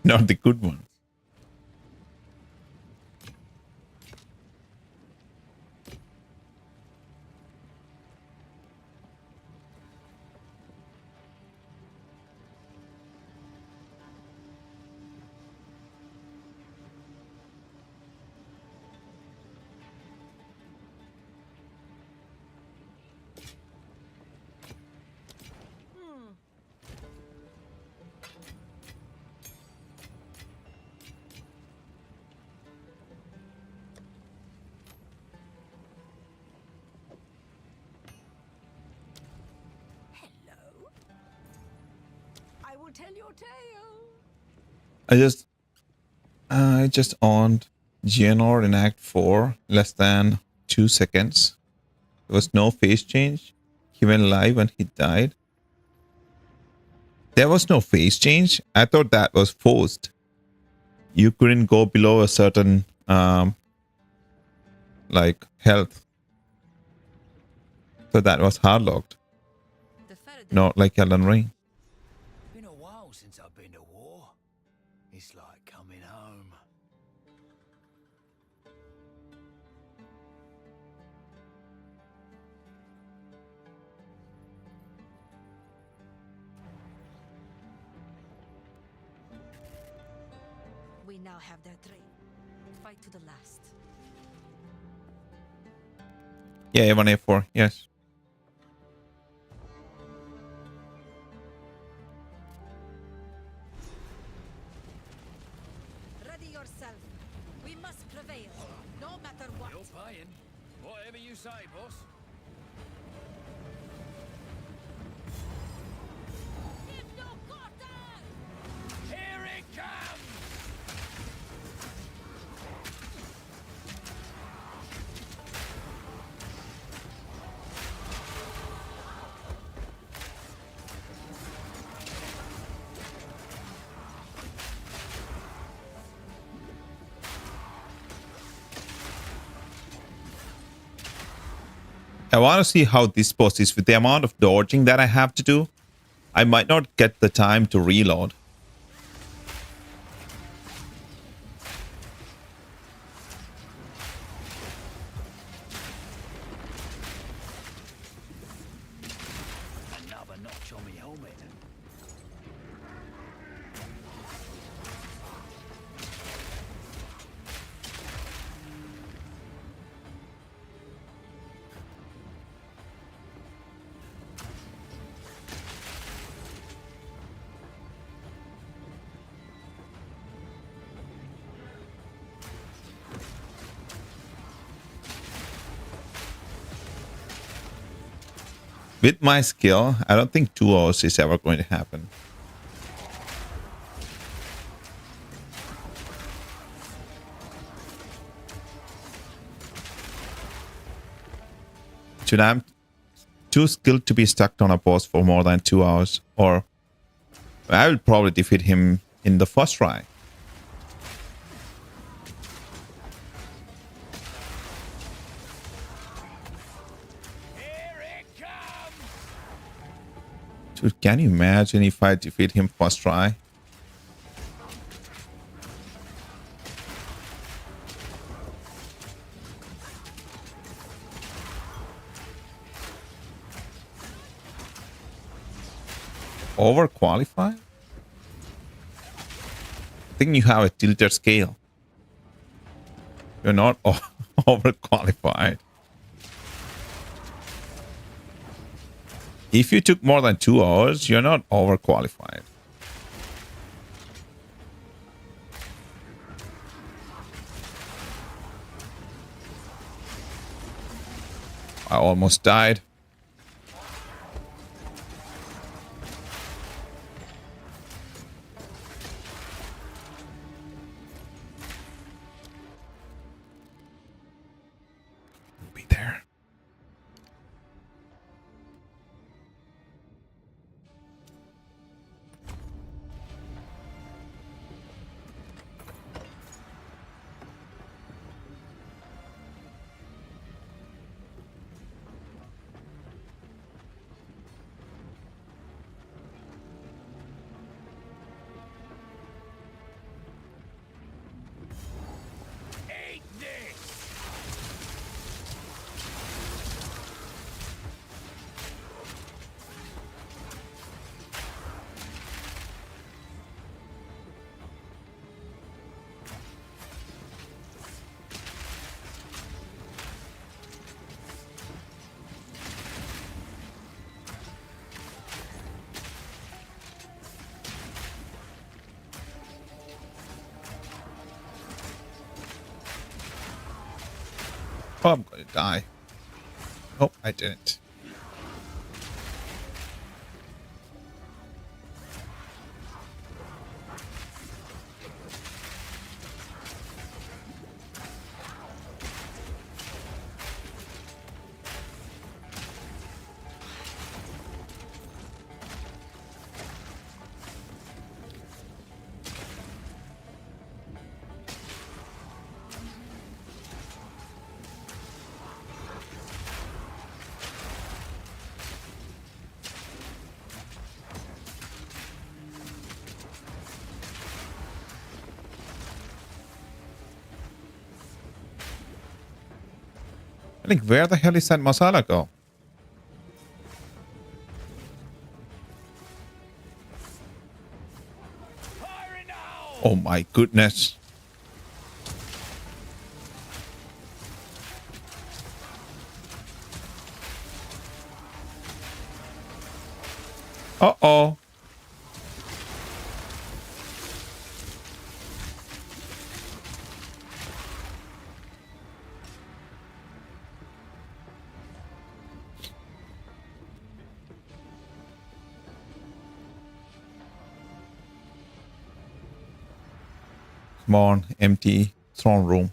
Not the good one. Hello. I will tell your tale. I just owned Geonor in Act 4 less than 2 seconds. There was no face change. He went live when he died. There was no face change. I thought that was forced. You couldn't go below a certain like health. So that was hard locked. Not like Elden Ring. Been a while since I've been to war. It's like coming home. We now have their train. Fight to the last. Yeah, A1, A4, yes. Ready yourself. We must prevail, no matter what. You're paying. Whatever you say, boss. Give no quarter! Here it comes! I want to see how this boss is with the amount of dodging that I have to do. I might not get the time to reload. Another notch on me helmet. With my skill, I don't think 2 hours is ever going to happen. Should I'm too skilled to be stuck on a boss for more than 2 hours, or I will probably defeat him in the first try. Here it comes! Dude, can you imagine if I defeat him first try? Overqualified? I think you have a tilted scale. You're not overqualified. If you took more than 2 hours, you're not overqualified. I almost died. Oh, I'm going to die. Oh, I didn't. I think, where the hell is that masala go? Oh my goodness. Uh-oh. Come on, empty throne room.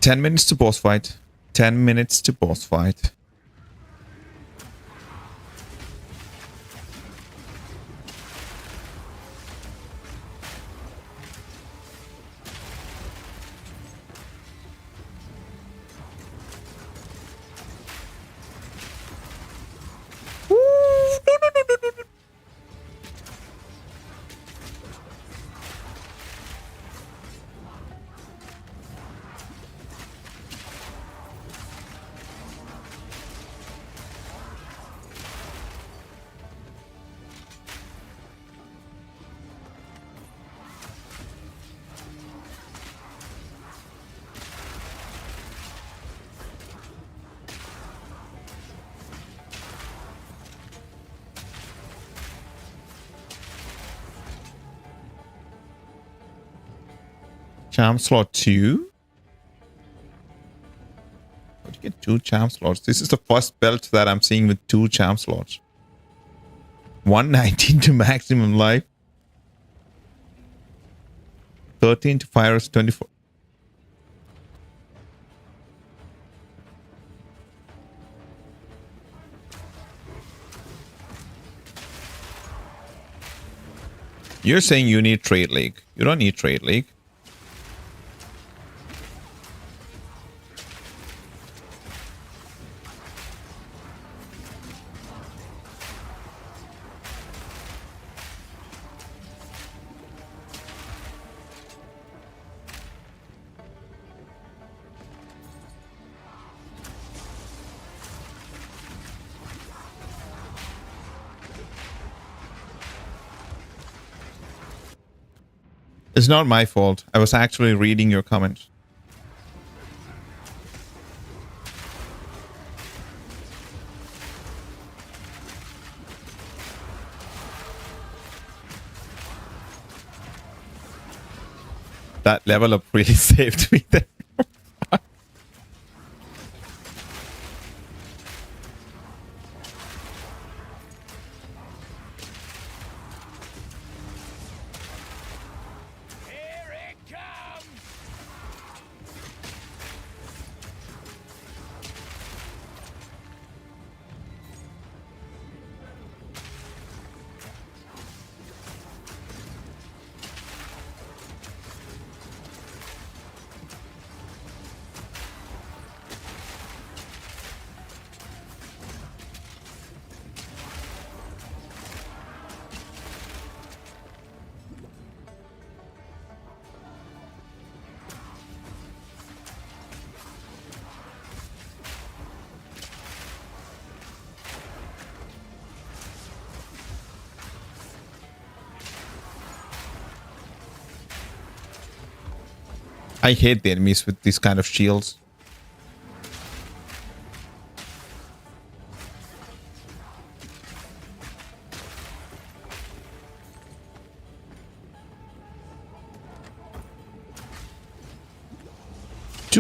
Ten minutes to boss fight. 10 minutes to boss fight. Charm slot 2. How do you get 2 charm slots? This is the first belt that I'm seeing with 2 charm slots. 119 to maximum life. 13 to fire is 24. You're saying you need Trade League. You don't need Trade League. It's not my fault. I was actually reading your comments. That level up really saved me there. I hate the enemies with these kind of shields.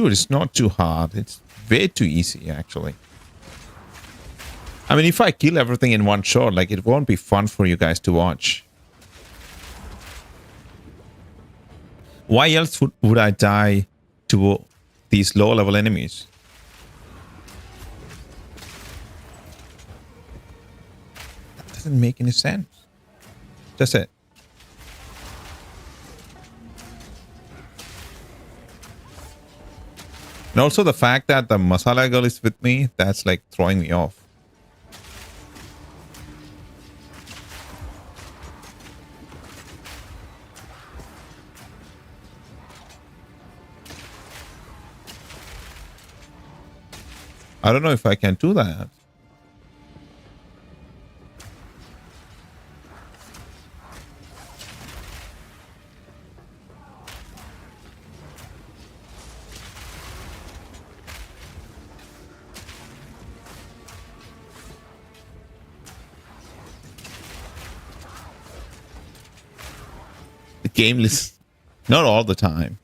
Dude, it's not too hard. It's way too easy, actually. I mean, if I kill everything in one shot, like, it won't be fun for you guys to watch. Why else would I die to these low-level enemies? That doesn't make any sense. That's it. And also the fact that the masala girl is with me, that's like throwing me off. I don't know if I can do that. The game is not all the time.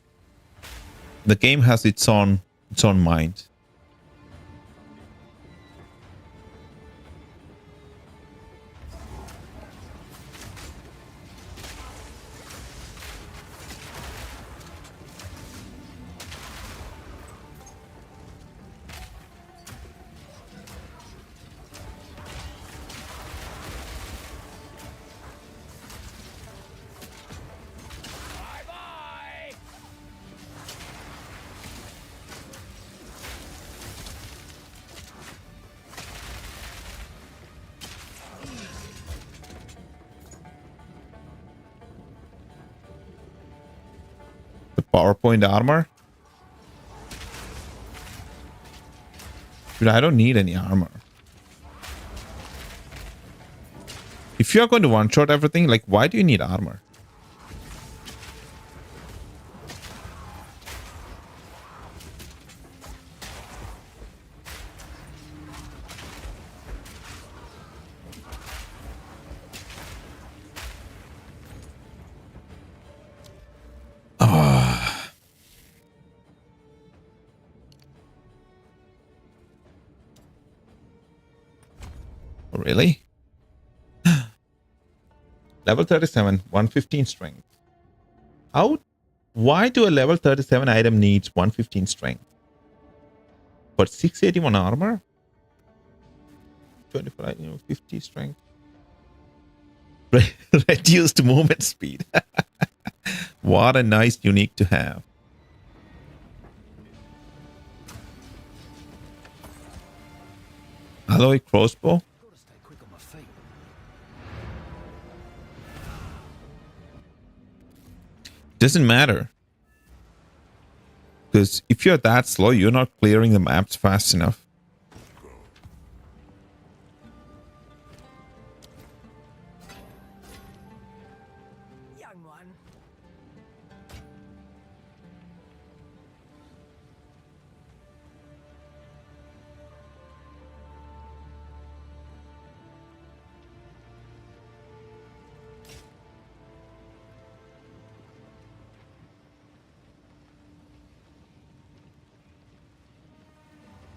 The game has its own mind. The PowerPoint armor? Dude, I don't need any armor. If you're going to one-shot everything, like, why do you need armor? Really? Level 37, 115 strength. Why do a level 37 item needs 115 strength? But 681 armor? 25, 50 strength. Reduced movement speed. What a nice unique to have. Alloy crossbow? Gotta stay quick on my feet. Doesn't matter. Because if you're that slow, you're not clearing the maps fast enough. Young one.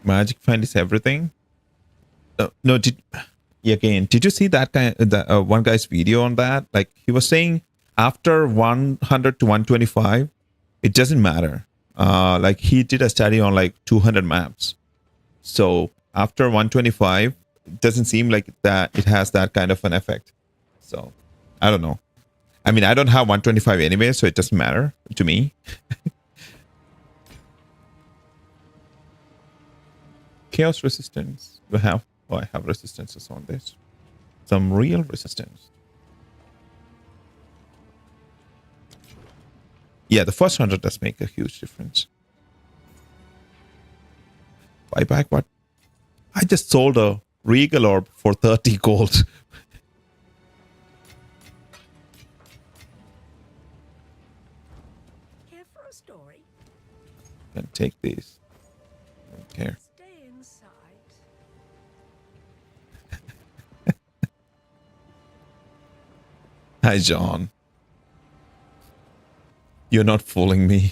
Magic find is everything. No, did you see that guy, the one guy's video on that? Like, he was saying after 100 to 125, it doesn't matter. Like, he did a study on like 200 maps. So after 125, it doesn't seem like that it has that kind of an effect. So I don't know. I mean, I don't have 125 anyway, so it doesn't matter to me. Chaos resistance. We have. Oh, I have resistances on this. Some real resistance. Yeah, the first 100 does make a huge difference. Buyback what? I just sold a Regal Orb for 30 gold. Here for a story. Can take these. Don't care. Stay inside. Hi, John. You're not fooling me.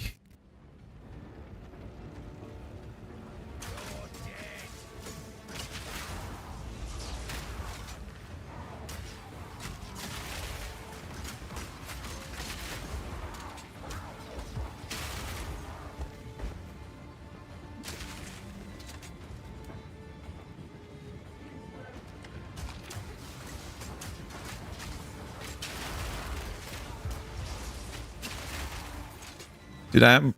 Dude, I'm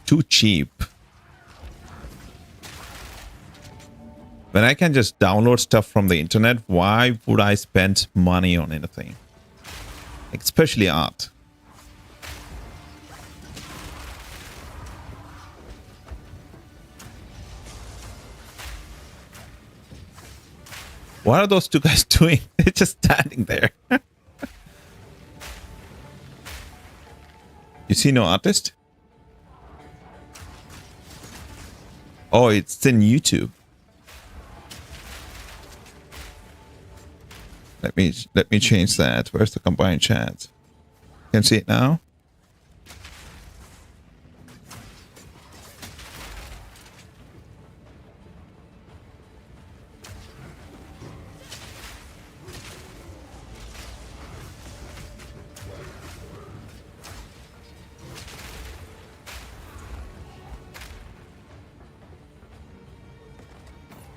too cheap. When I can just download stuff from the internet, why would I spend money on anything? Especially art. What are those two guys doing? They're just standing there. You see no artist? Oh, it's in YouTube. Let me change that. Where's the combined chat? Can see it now?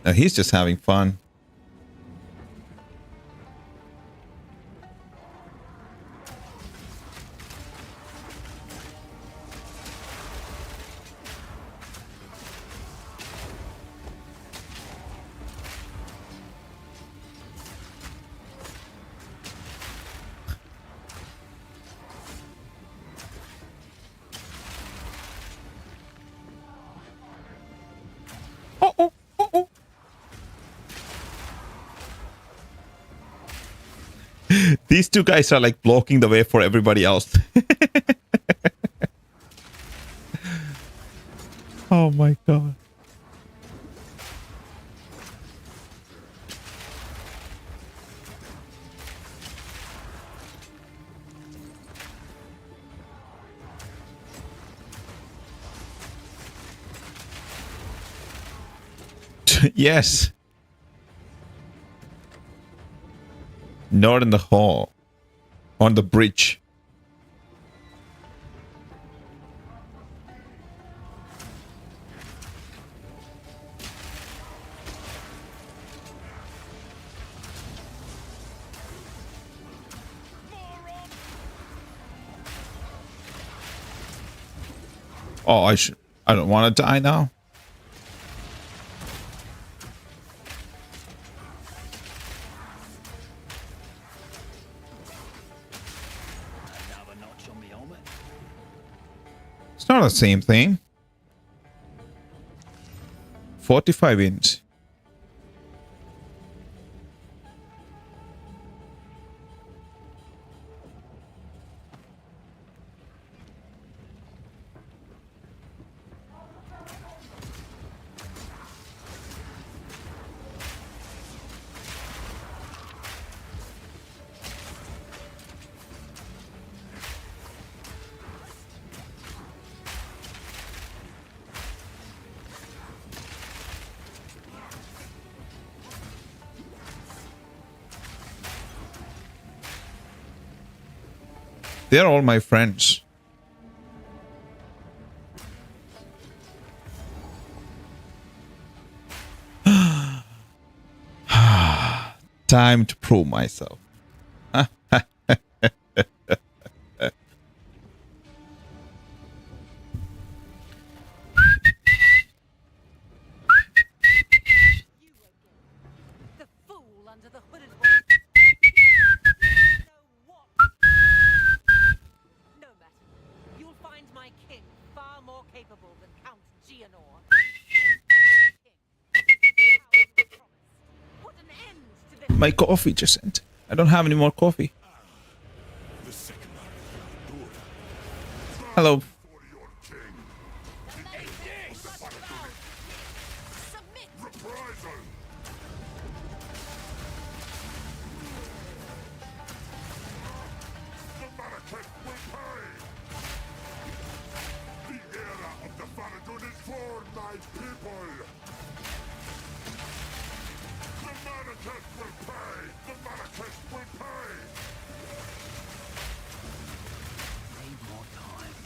No, he's just having fun. These two guys are like blocking the way for everybody else. Oh my god. Yes. Not in the hall. On the bridge. Oh, I don't want to die now. Another notch on the helmet. It's not the same thing. 45 inch. They're all my friends. Time to prove myself. The fool under the hooded one. Know what? No matter. You'll find my king far more capable than Count Gianor. Put an end to this. My coffee just sent. I don't have any more coffee. The second man. Hello. For your king. Submit. Reprisal. The Marrakech will pay. The era of the Faradun is for my people. The Marrakech will pay. The Marrakech will pay. Need more time.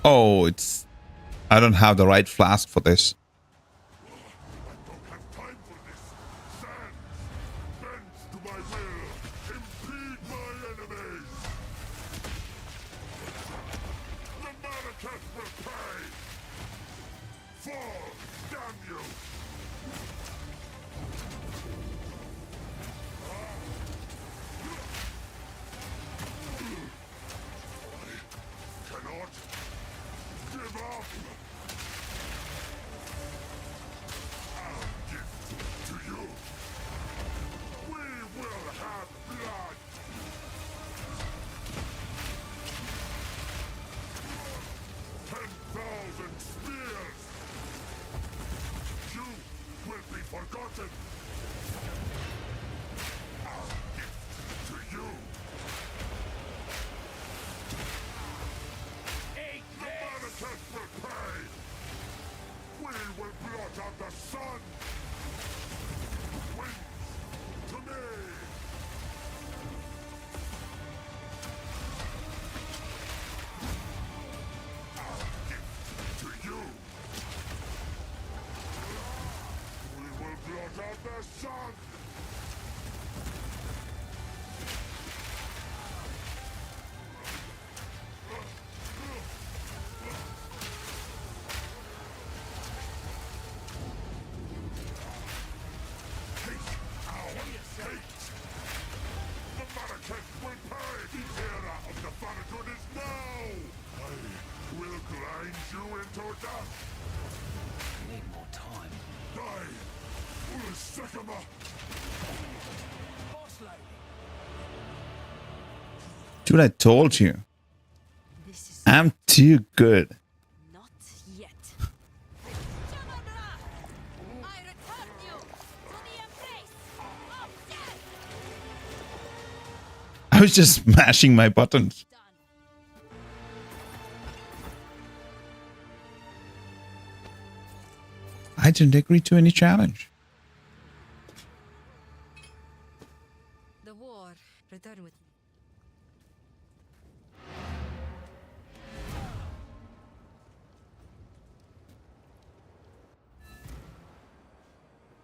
Oh, it's... I don't have the right flask for this. Don't have time for this. Stand. Bend to my will. Impede my enemies. The Malakas will pay. Fall, damn you. Cannot give up. I'll give to you. We will have blood. 10,000 spears. You will be forgotten. I'll give to you. The Malakas will pay. We will blot out the sun. Wings to me. I'll give to you. We will blot out the sun. Hate our hate. The Malakas will pay. The era of the Faradun is now. I will grind you into dust. Need more time. Die, Ulyssekama. Boss lady. Dude, I told you. This is I'm too good. not yet. Jamabla! I return you to the embrace of death! I was just smashing my buttons. Done. I didn't agree to any challenge. The war. Return with me.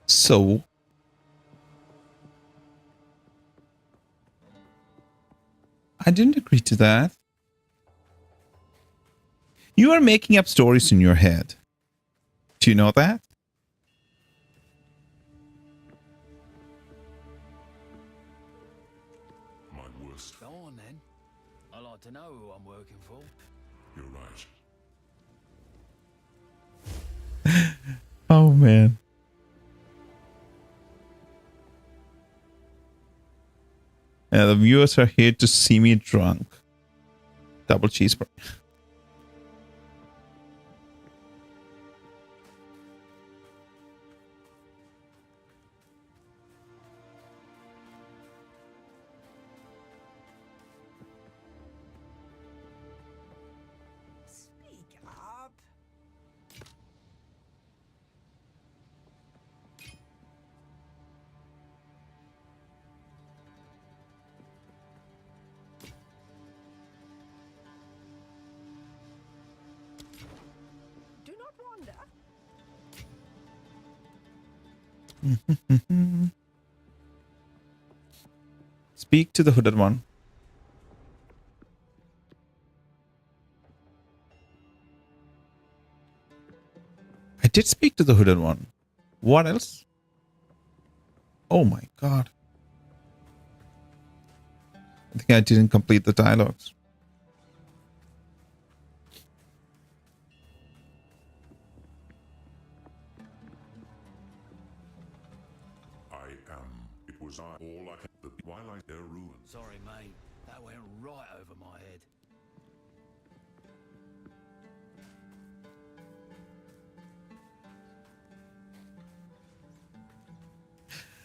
So... I didn't agree to that. You are making up stories in your head. Do you know that? My worst. Go on then. I like to know who I'm working for. You're right. Oh, man. Yeah, the viewers are here to see me drunk. Double cheeseburger. Speak up. Do not wander. Speak to the hooded one. I did speak to the hooded one. What else? Oh my god. I think I didn't complete the dialogues. It was all I had. The twilight their ruins. Sorry, mate. That went right over my head.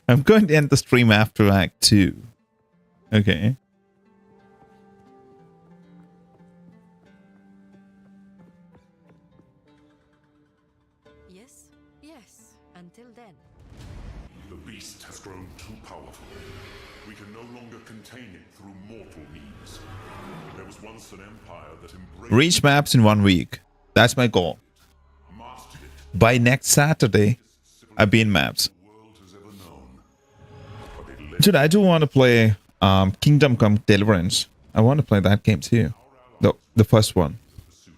I'm going to end the stream after Act 2. Okay. Yes? Yes. Until then. The beast has grown too powerful. We can no longer contain it through mortal means. There was once an empire that embraced Reach maps in 1 week. That's my goal. mastered it By next Saturday, I'll be in maps. the world has ever known. But it led Dude, I do want to play Kingdom Come Deliverance. I want to play that game too. The first one.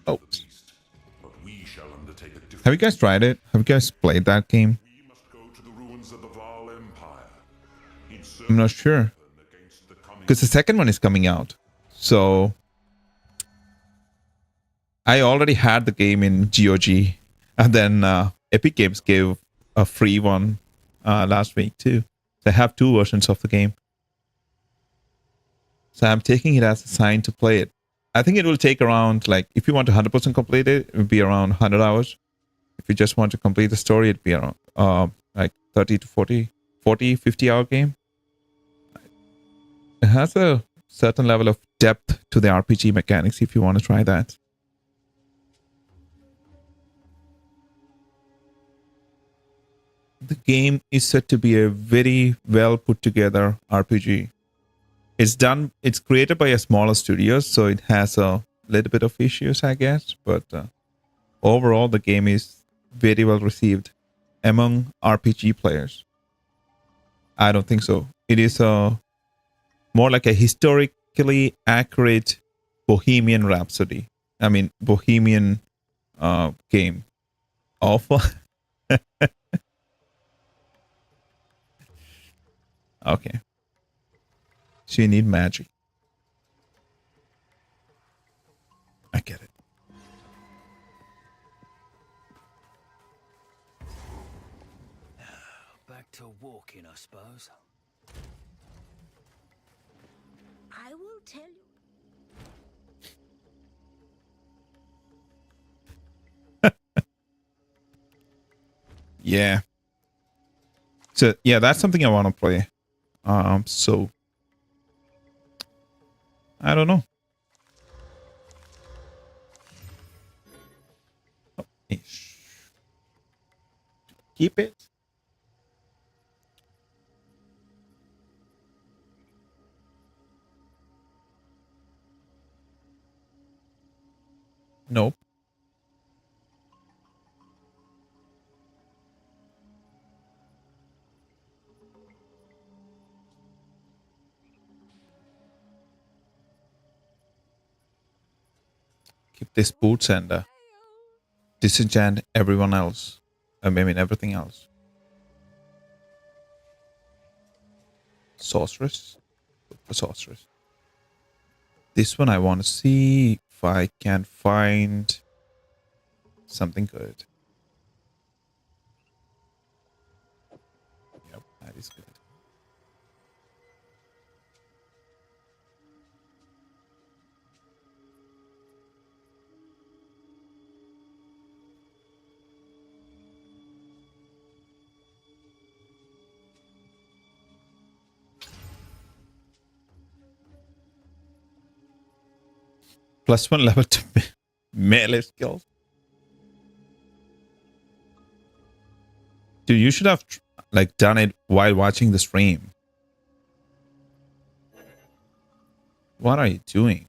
Oh. the beast. But we shall undertake a different. Have you guys tried it? Have you guys played that game? We must go to the ruins of the Val Empire. In search I'm not sure. against the coming Because the second one is coming out. So I already had the game in GOG. And then Epic Games gave a free one last week too. So I have 2 versions of the game. So I'm taking it as a sign to play it. I think it will take around, like, if you want to 100% complete it, it would be around 100 hours. If you just want to complete the story, it'd be around like 30 to 40, 50 hour game. It has a certain level of depth to the RPG mechanics if you want to try that. The game is said to be a very well put together RPG. It's created by a smaller studio, so it has a little bit of issues, I guess, but overall the game is very well received among RPG players. I don't think so. It is more like a historically accurate Bohemian Rhapsody. I mean, Bohemian game. Awful. Okay. So you need magic. I get it. Back to walking, I suppose. I will tell you. Yeah. So yeah, that's something I want to play. So I don't know. Oh, ish. Keep it. Nope. Keep these boots and disenchant everyone else. I mean everything else. Sorceress. Look for sorceress. This one I want to see if I can find something good. Yep, that is good. +1 level to melee skills. Dude, you should have like done it while watching the stream. What are you doing?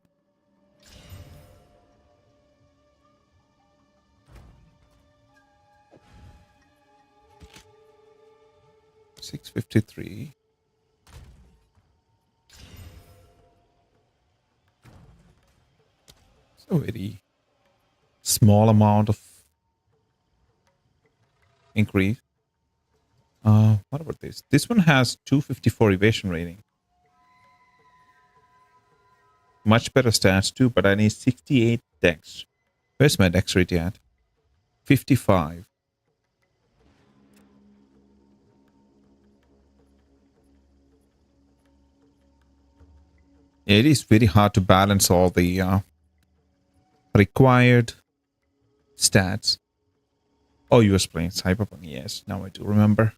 $653. So very small amount of increase. What about this? This one has 254 evasion rating. Much better stats too, but I need 68 dex. Where's my dexterity at? 55. It is very hard to balance all the required stats. Oh, you was playing Cyberpunk. Yes, now I do remember.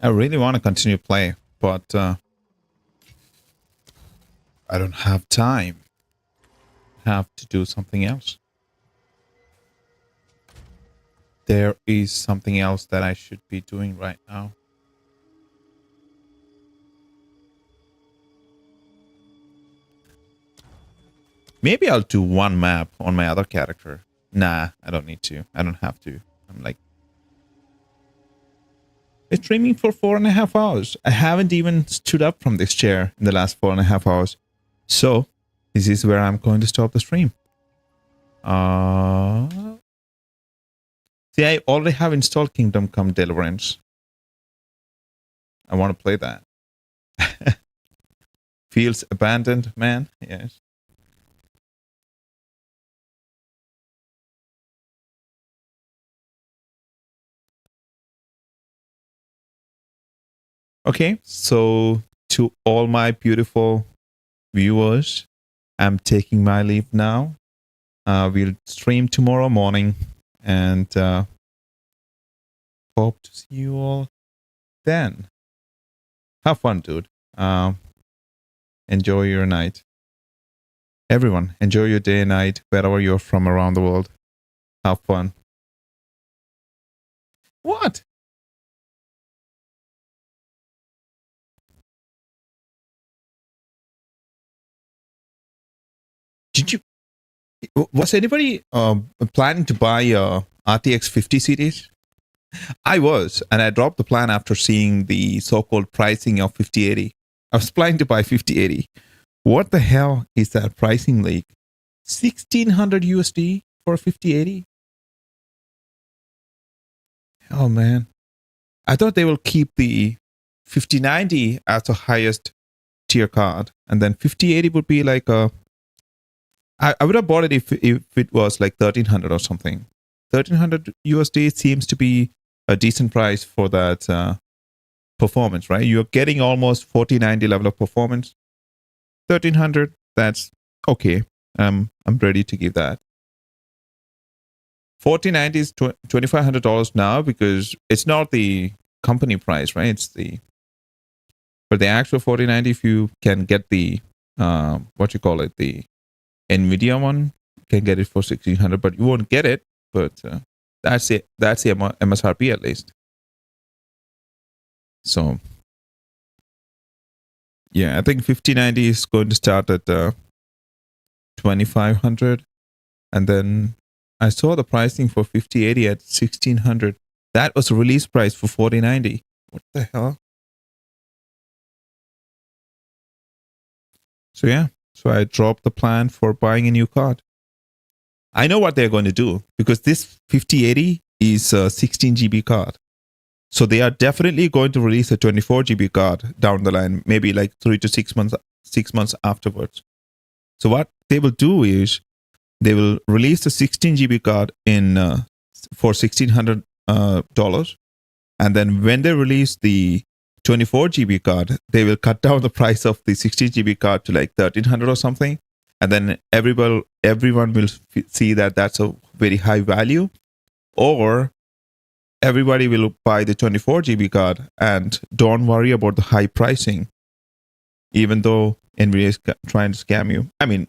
I really want to continue play, but I don't have time. Have to do something else. There is something else that I should be doing right now. Maybe I'll do one map on my other character. Nah, I don't need to. I don't have to. I'm like, it's streaming for 4.5 hours. I haven't even stood up from this chair in the last 4.5 hours. So, this is where I'm going to stop the stream. See, I already have installed Kingdom Come Deliverance. I want to play that. Feels abandoned, man. Yes. Okay, so to all my beautiful viewers, I'm taking my leave now. We'll stream tomorrow morning and hope to see you all then. Have fun, dude. Enjoy your night. Everyone, enjoy your day and night wherever you're from around the world. Have fun. What? Did you? Was anybody planning to buy RTX 50 series? I was, and I dropped the plan after seeing the so-called pricing of 5080. I was planning to buy 5080. What the hell is that pricing leak? 1600 USD for a 5080? Oh man. I thought they will keep the 5090 as the highest tier card, and then 5080 would be like a. I would have bought it if it was like 1300 or something. 1300 USD seems to be a decent price for that performance, right? You're getting almost 4090 level of performance. 1300, that's okay. I'm ready to give that. 4090 is $2,500 now because it's not the company price, right? It's the for the actual 4090. If you can get the what you call it, the Nvidia one, you can get it for 1600, but you won't get it. But that's it. That's the MSRP at least. So yeah, I think 5090 is going to start at 2500, and then I saw the pricing for 5080 at 1600. That was the release price for 4090. What the hell? So yeah, so I dropped the plan for buying a new card. I know what they're going to do because this 5080 is a 16 GB card. So they are definitely going to release a 24 GB card down the line, maybe like 3 to 6 months afterwards. So what they will do is they will release the 16 GB card in for $1,600, and then when they release the 24 GB card, they will cut down the price of the 16 GB card to like 1,300 or something, and then everyone will see that that's a very high value, or everybody will buy the 24 GB card and don't worry about the high pricing, even though NVIDIA is trying to scam you. I mean,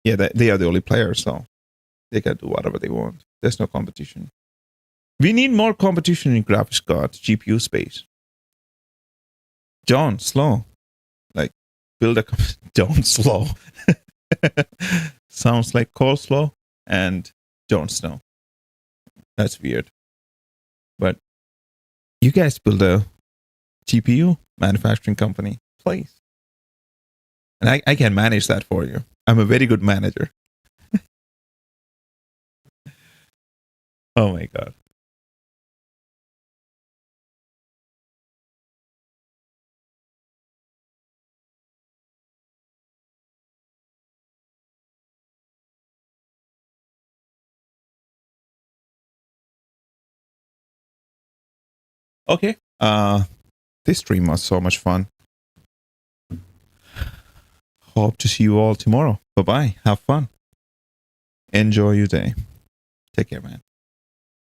yeah, they are the only players, so they can do whatever they want. There's no competition. We need more competition in graphics cards, GPU space. John, slow. Like, build a... John, slow. Sounds like coleslaw and Jon Snow. That's weird. But you guys build a GPU manufacturing company, please. And I can manage that for you. I'm a very good manager. Oh my God. Okay. This stream was so much fun. Hope to see you all tomorrow. Bye-bye. Have fun. Enjoy your day. Take care, man.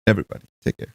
Everybody, take care.